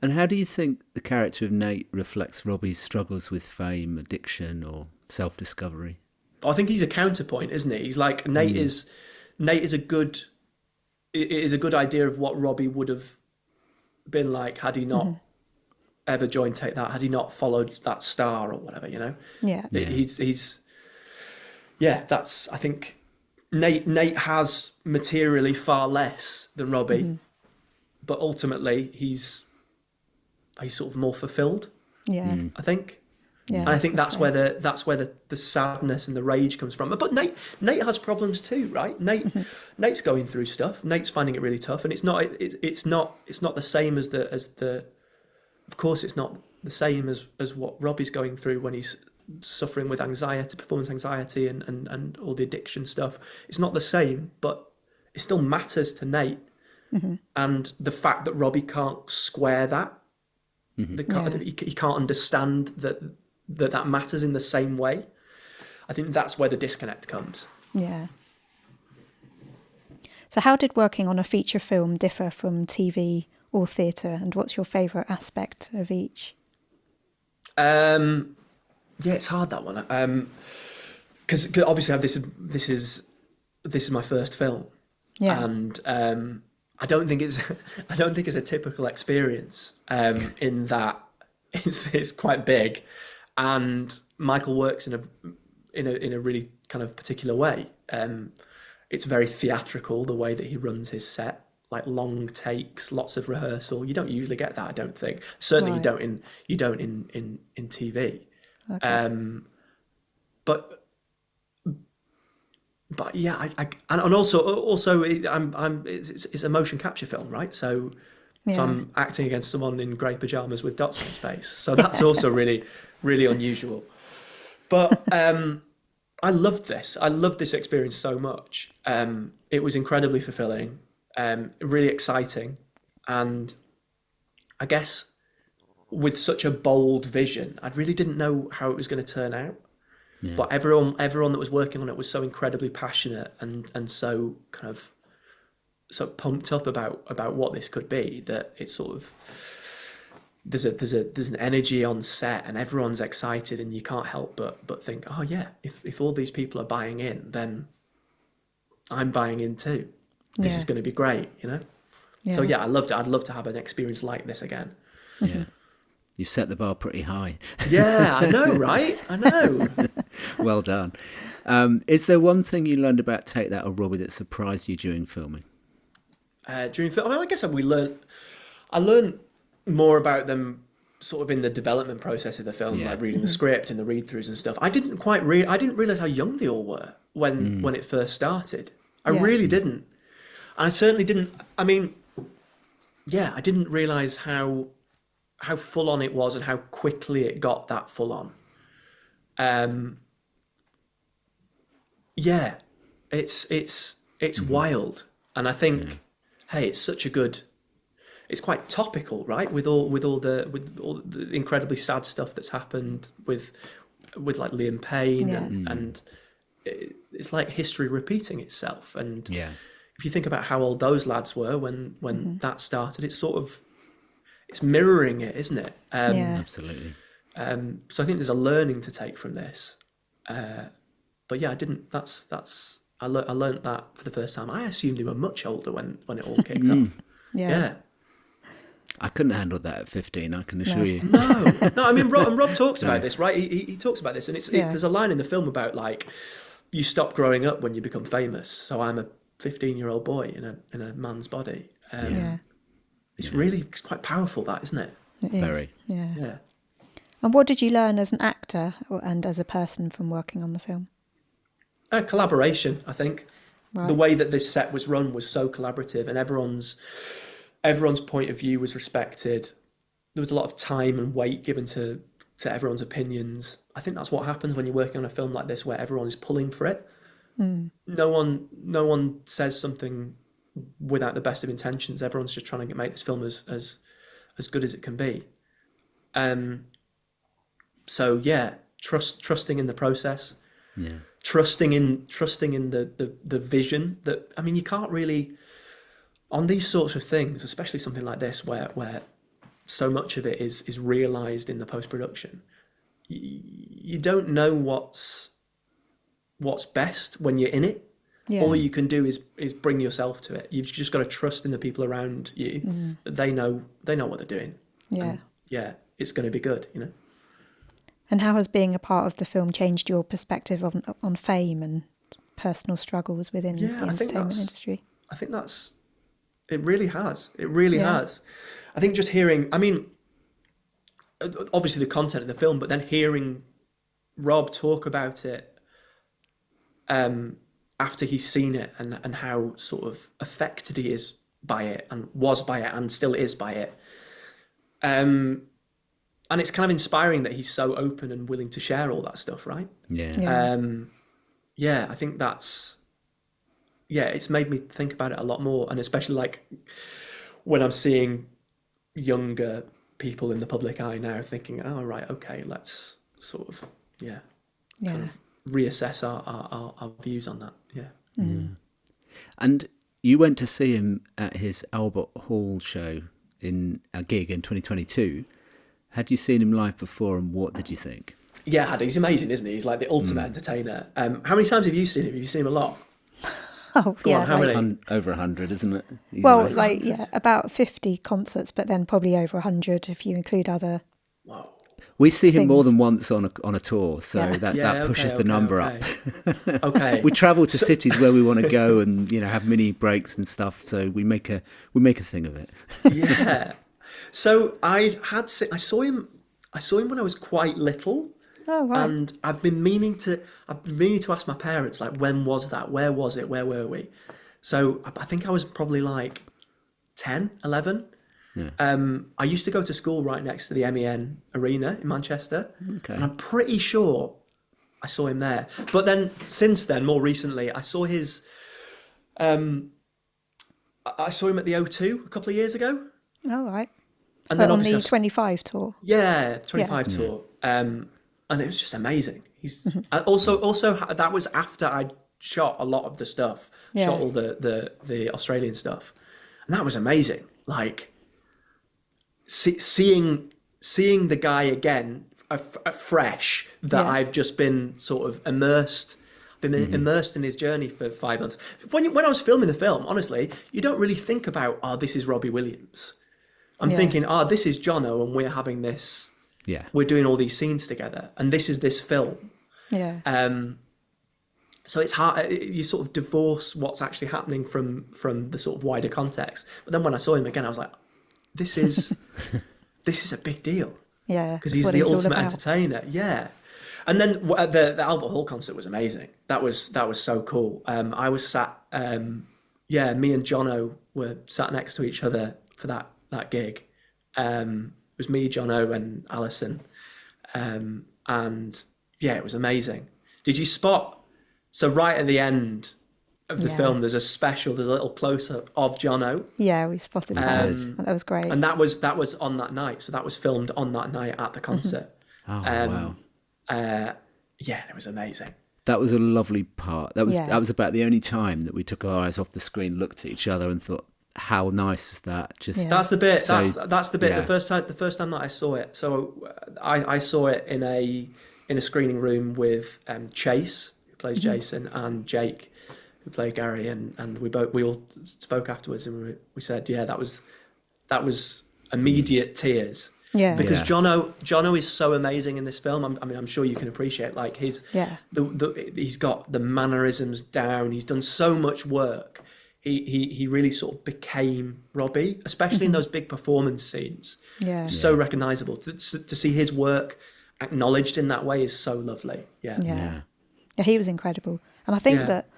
And how do you think the character of Nate reflects Robbie's struggles with fame, addiction, or self-discovery? I think he's a counterpoint, isn't he? He's like Nate is a good idea of what Robbie would have been like had he not ever joined Take That, had he not followed that star or whatever, you know? Yeah. That's, I think Nate has materially far less than Robbie, but ultimately he's sort of more fulfilled. Yeah. I think. Yeah. And I think that's where the sadness and the rage comes from. But Nate has problems too, right? Nate's going through stuff. Nate's finding it really tough, and it's not the same as the. Of course, it's not the same as what Robbie's going through when he's suffering with anxiety, performance anxiety, and all the addiction stuff. It's not the same, but it still matters to Nate. And the fact that Robbie can't square that, he can't understand that matters in the same way. I think that's where the disconnect comes. Yeah. So how did working on a feature film differ from TV or theatre, and what's your favourite aspect of each? Yeah, it's hard, that one. Because obviously this is my first film. Yeah. And I don't think it's a typical experience in that it's quite big, and Michael works in a really kind of particular way. It's very theatrical, the way that he runs his set, like long takes, lots of rehearsal. You don't usually get that, I don't think. Certainly Right. you don't in TV. Okay. But yeah, and also it's a motion capture film, right? So I'm acting against someone in grey pajamas with dots on his face. So that's also really, really unusual. But I loved this. I loved this experience so much. It was incredibly fulfilling, really exciting, and I guess with such a bold vision, I really didn't know how it was going to turn out. Yeah. But everyone that was working on it was so incredibly passionate and so kind of so pumped up about what this could be, that it's sort of there's an energy on set and everyone's excited, and you can't help but think, oh yeah, if all these people are buying in, then I'm buying in too. This is going to be great, you know? Yeah. So yeah, I loved it. I'd love to have an experience like this again. Yeah. You've set the bar pretty high. Yeah, I know, right? I know. Well done. Is there one thing you learned about Take That or Robbie that surprised you during filming? I guess I learned more about them sort of in the development process of the film, like reading the script and the read-throughs and stuff. I didn't realize how young they all were when it first started. I really didn't. And I certainly didn't. I mean, I didn't realize how full on it was and how quickly it got that full on. It's wild, and I think, hey, it's quite topical, right? With all the incredibly sad stuff that's happened with like Liam Payne, and it's like history repeating itself. And if you think about how old those lads were when that started, it's mirroring it, isn't it? Absolutely. So I think there's a learning to take from this. But yeah, I learned that for the first time. I assumed they were much older when it all kicked off. Yeah. I couldn't handle that at 15, I can assure you. No. I mean, Rob talks about this, right? He talks about this, and there's a line in the film about, like, you stop growing up when you become famous. So I'm a 15-year-old boy in a man's body. It's quite powerful, that, isn't it? It is. Very. Yeah. And what did you learn as an actor and as a person from working on the film? Collaboration, I think. Right. The way that this set was run was so collaborative, and everyone's point of view was respected. There was a lot of time and weight given to everyone's opinions. I think that's what happens when you're working on a film like this, where everyone is pulling for it. No one says something without the best of intentions. Everyone's just trying to make this film as good as it can be. So yeah, trusting in the process. Yeah. Trusting in the vision that, I mean, you can't really, on these sorts of things, especially something like this where so much of it is realized in the post-production, you don't know what's best when you're in it. All you can do is bring yourself to it. You've just got to trust in the people around you, that they know what they're doing. And it's going to be good, you know. And how has being a part of the film changed your perspective on fame and personal struggles within the entertainment industry? I think it really has. It really has. I think just hearing, I mean, obviously the content of the film, but then hearing Rob talk about it after he's seen it, and how sort of affected he is by it, and was by it, and still is by it. and it's kind of inspiring that he's so open and willing to share all that stuff, right? Yeah. I think that's, it's made me think about it a lot more, and especially like when I'm seeing younger people in the public eye now, thinking, oh right, okay, let's sort of kind of reassess our views on that. And you went to see him at his Albert Hall show in a gig in 2022. Had you seen him live before, and what did you think? Yeah, he's amazing, isn't he? He's like the ultimate entertainer. How many times have you seen him? Have you seen him a lot? Oh, Go on, how many? Over 100, isn't it? Well, about 50 concerts, but then probably over 100 if you include other. Whoa. We see him more things. than once on a tour, so that pushes the number up. Okay. We travel to cities where we want to go, and have mini breaks and stuff. So we make a thing of it. Yeah. So I saw him when I was quite little. Oh, right. And I've been meaning to ask my parents, like, when was that? Where was it? Where were we? So I think I was probably like 10, 11. Yeah. I used to go to school right next to the MEN Arena in Manchester. Okay. And I'm pretty sure I saw him there. But then since then, more recently, I saw him at the O2 a couple of years ago. Oh, right. And then on obviously the 25 tour. Yeah, 25 tour. And it was just amazing. He's also that was after I'd shot a lot of the stuff, shot all the Australian stuff, and that was amazing. Like seeing the guy again, fresh, that I've just been sort of immersed in his journey for 5 months. When I was filming the film, honestly, you don't really think about, oh, this is Robbie Williams. I'm thinking, oh, this is Jono, and we're having this. Yeah. We're doing all these scenes together, and this is this film. Yeah. So it's hard. You sort of divorce what's actually happening from the sort of wider context. But then when I saw him again, I was like, this is a big deal. Yeah. Because he's the ultimate entertainer. Yeah. And then the Albert Hall concert was amazing. That was so cool. I was sat. Me and Jono were sat next to each other for that gig. It was me, Jono, and Alison, and it was amazing. Did you spot? So right at the end of the film, there's a little close up of Jono. Yeah, we spotted that. That was great. And that was on that night. So that was filmed on that night at the concert. Oh wow! And it was amazing. That was a lovely part. That was about the only time that we took our eyes off the screen, looked at each other, and thought, how nice was that? Just that's the bit. So, that's the bit. yeah. The first time that I saw it. So I saw it in a screening room with Chase, who plays Jason, and Jake, who played Gary, and we all spoke afterwards, and we said, that was immediate tears. Yeah. Because Jono is so amazing in this film. I'm sure you can appreciate, like, he's got the mannerisms down. He's done so much work. He really sort of became Robbie, especially in those big performance scenes. Yeah. So recognisable. To see his work acknowledged in that way is so lovely. Yeah, he was incredible. And I think that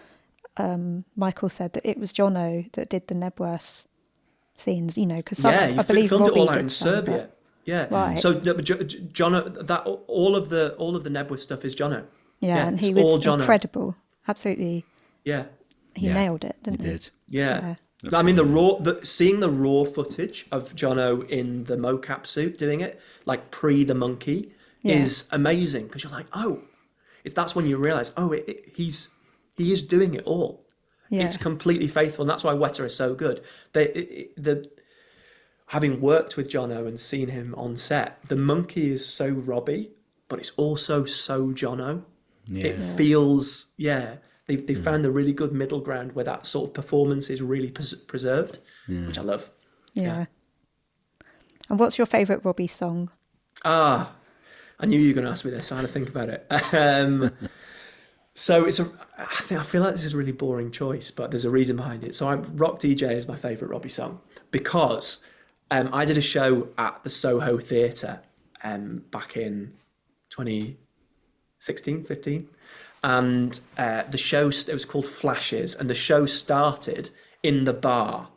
Michael said that it was Jono that did the Nebworth scenes, because I believe filmed Robbie it all out did in some, Serbia. Yeah. Right. So Jono, that all of the Nebworth stuff is Jono. Yeah, and he was incredible. Absolutely. Yeah. He nailed it, didn't he? Did. Yeah. Absolutely. I mean, seeing the raw footage of Jono in the mocap suit doing it, like pre the monkey, is amazing, because you're like, oh, that's when you realise, he is doing it all. Yeah. It's completely faithful, and that's why Weta is so good. Having worked with Jono and seen him on set, the monkey is so Robbie, but it's also so Jono. Yeah. It feels, They found the really good middle ground where that sort of performance is really preserved, which I love. Yeah. And what's your favourite Robbie song? I knew you were going to ask me this, so I had to think about it. So I feel like this is a really boring choice, but there's a reason behind it. So Rock DJ is my favourite Robbie song, because I did a show at the Soho Theatre back in 2016, 15. And the show, it was called Flashes, and the show started in the bar.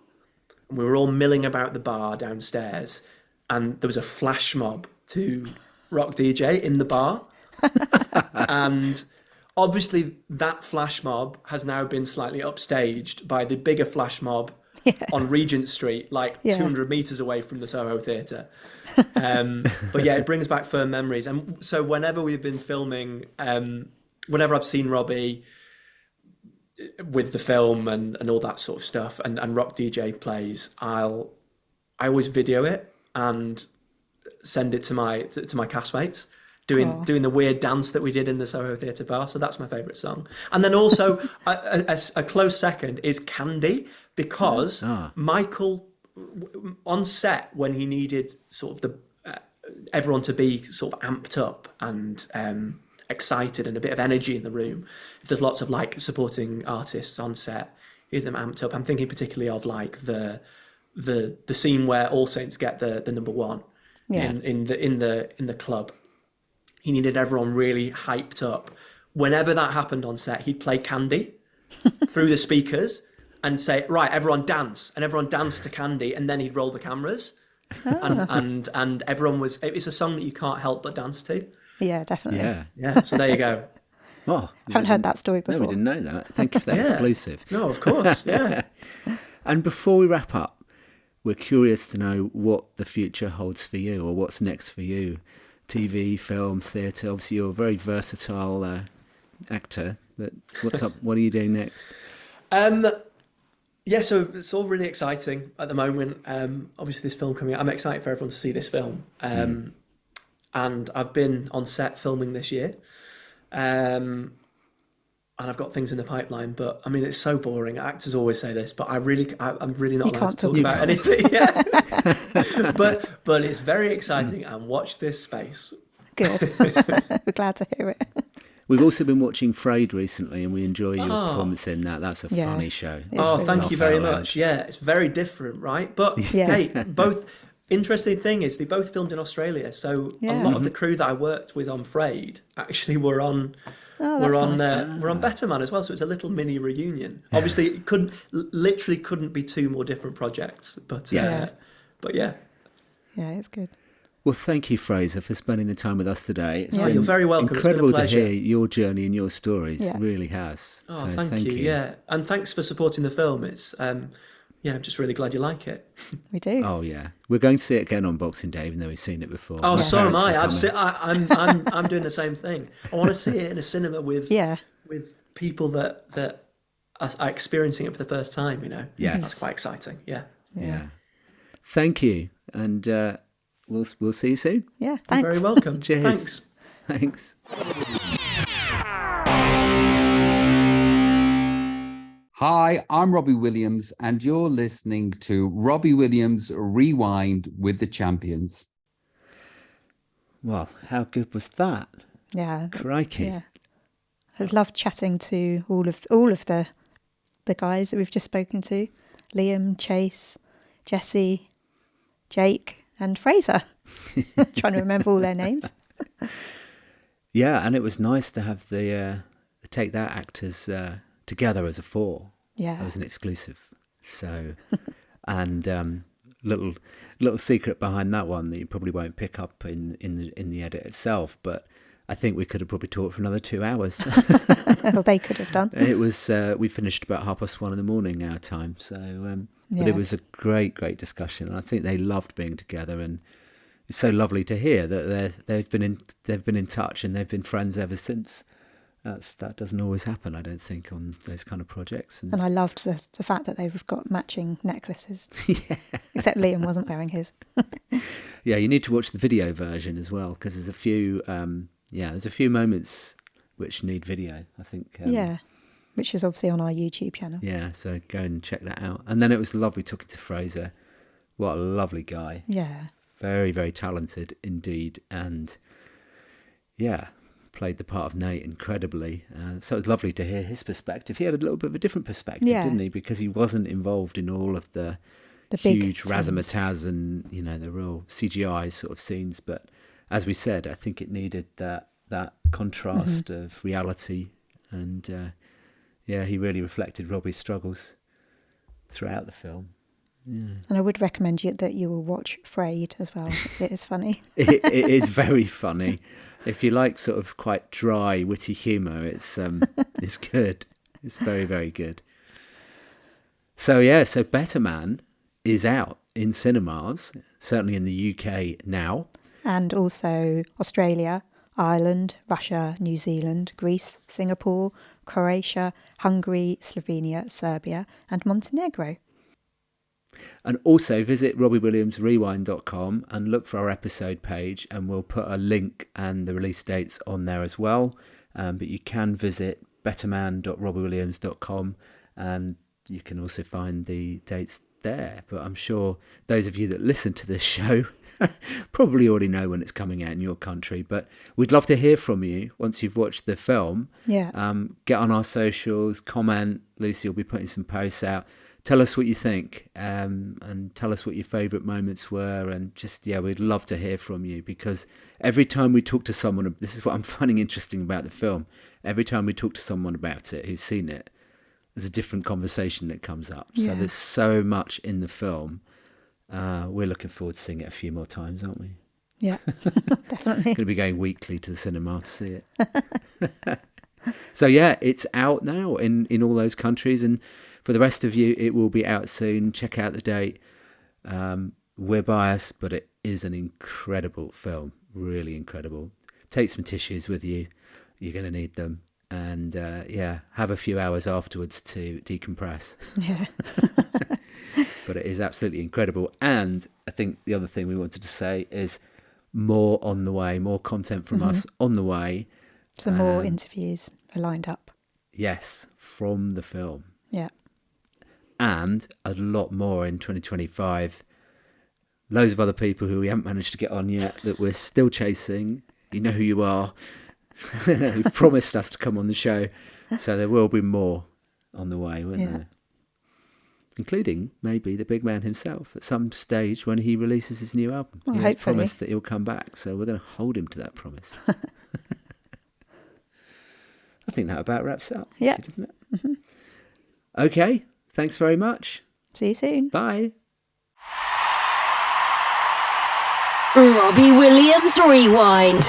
And we were all milling about the bar downstairs, and there was a flash mob to rock DJ in the bar. And obviously that flash mob has now been slightly upstaged by the bigger flash mob on Regent Street, like 200 meters away from the Soho Theatre. But yeah, it brings back firm memories. And so whenever we've been filming, whenever I've seen Robbie with the film and all that sort of stuff, and Rock DJ plays, I always video it and send it to my castmates, doing the weird dance that we did in the Soho Theatre bar. So that's my favourite song. And then also a close second is Candy, because Michael on set, when he needed sort of everyone to be sort of amped up and excited and a bit of energy in the room, if there's lots of like supporting artists on set, you need them amped up. I'm thinking particularly of like the scene where All Saints get the number one in the club. He needed everyone really hyped up. Whenever that happened on set, he'd play Candy through the speakers and say, right, everyone dance. And everyone danced to Candy, and then he'd roll the cameras. And everyone it's a song that you can't help but dance to. Yeah, definitely. Yeah. So there you go. Oh, haven't heard that story before. No, we didn't know that. Thank you for that exclusive. No, of course. Yeah. And before we wrap up, we're curious to know what the future holds for you, or what's next for you. TV, film, theatre. Obviously, you're a very versatile actor. But what's up? What are you doing next? Yeah, so it's all really exciting at the moment. Obviously, this film coming out. I'm excited for everyone to see this film. And I've been on set filming this year. And I've got things in the pipeline, but I mean, it's so boring. Actors always say this, but I'm really not allowed to talk about anything. Yeah. but it's very exciting, and watch this space. Good. We're glad to hear it. We've also been watching Frayed recently, and we enjoy your performance in that. That's a funny show. Thank you very much. Yeah, it's very different, right? But hey, both. Interesting thing is they both filmed in Australia, so a lot of the crew that I worked with on Frayed actually were on Better Man as well. So it's a little mini reunion. Obviously, it couldn't be two more different projects, but yeah, it's good. Well, thank you, Fraser, for spending the time with us today. It's been you're very welcome. Incredible It's been a to pleasure. hear your journey and your stories. It really has. Oh, so thank you. Yeah, and thanks for supporting the film. It's I'm just really glad you like it. We do. Oh yeah, we're going to see it again on Boxing Day, even though we've seen it before. Oh, so am I. I'm doing the same thing. I want to see it in a cinema with people that are experiencing it for the first time. You know, that's quite exciting. Yeah. Thank you, and we'll see you soon. Yeah, You're thanks. very welcome. Cheers. Thanks. Hi, I'm Robbie Williams, and you're listening to Robbie Williams Rewind with the Champions. Well, how good was that? Yeah. Crikey. Yeah. I've loved chatting to all of the guys that we've just spoken to. Liam, Chase, Jesse, Jake and Fraser. Trying to remember all their names. Yeah, and it was nice to have the Take That actors together as a four. Yeah. That was an exclusive. So, and little secret behind that one that you probably won't pick up in the edit itself, but I think we could have probably talked for another 2 hours. Well, they could have done. It was we finished about 1:30 our time. So, but it was a great discussion. I think they loved being together, and it's so lovely to hear that they've been in touch and they've been friends ever since. That doesn't always happen, I don't think, on those kind of projects. And I loved the fact that they've got matching necklaces. Except Liam wasn't wearing his. Yeah, you need to watch the video version as well, because there's a few moments which need video, I think. Which is obviously on our YouTube channel. Yeah, so go and check that out. And then it was lovely talking to Fraser. What a lovely guy. Yeah. Very, very talented indeed. And yeah, played the part of Nate incredibly. So it was lovely to hear his perspective. He had a little bit of a different perspective, didn't he? Because he wasn't involved in all of the huge razzmatazz and, the real CGI sort of scenes. But as we said, I think it needed that contrast of reality. And he really reflected Robbie's struggles throughout the film. And I would recommend that you will watch Frayed as well. It is funny. It is very funny. If you like sort of quite dry, witty humour, it's good. It's very, very good. So Better Man is out in cinemas, certainly in the UK now. And also Australia, Ireland, Russia, New Zealand, Greece, Singapore, Croatia, Hungary, Slovenia, Serbia and Montenegro. And also visit robbiewilliamsrewind.com and look for our episode page, and we'll put a link and the release dates on there as well. But you can visit betterman.robbiewilliams.com and you can also find the dates there. But I'm sure those of you that listen to this show probably already know when it's coming out in your country. But we'd love to hear from you once you've watched the film. Yeah. Get on our socials, comment. Lucy will be putting some posts out. Tell us what you think, and tell us what your favourite moments were, and just, we'd love to hear from you, because every time we talk to someone, this is what I'm finding interesting about the film, every time we talk to someone about it who's seen it, there's a different conversation that comes up. Yeah. So there's so much in the film. We're looking forward to seeing it a few more times, aren't we? Yeah, definitely. Going to be going weekly to the cinema to see it. So it's out now in all those countries, and for the rest of you, it will be out soon. Check out the date. We're biased, but it is an incredible film, really incredible. Take some tissues with you. You're going to need them. And have a few hours afterwards to decompress. Yeah. But it is absolutely incredible. And I think the other thing we wanted to say is more on the way, more content from us on the way. Some more interviews are lined up. Yes, from the film. Yeah. And a lot more in 2025. Loads of other people who we haven't managed to get on yet that we're still chasing. You know who you are. Who've promised us to come on the show. So there will be more on the way, won't there? Including maybe the big man himself at some stage when he releases his new album. Well, he has hopefully. promised that he'll come back, so we're going to hold him to that promise. I think that about wraps up. Yeah. Doesn't it? Mm-hmm. Okay. Thanks very much. See you soon. Bye. Robbie Williams Rewind.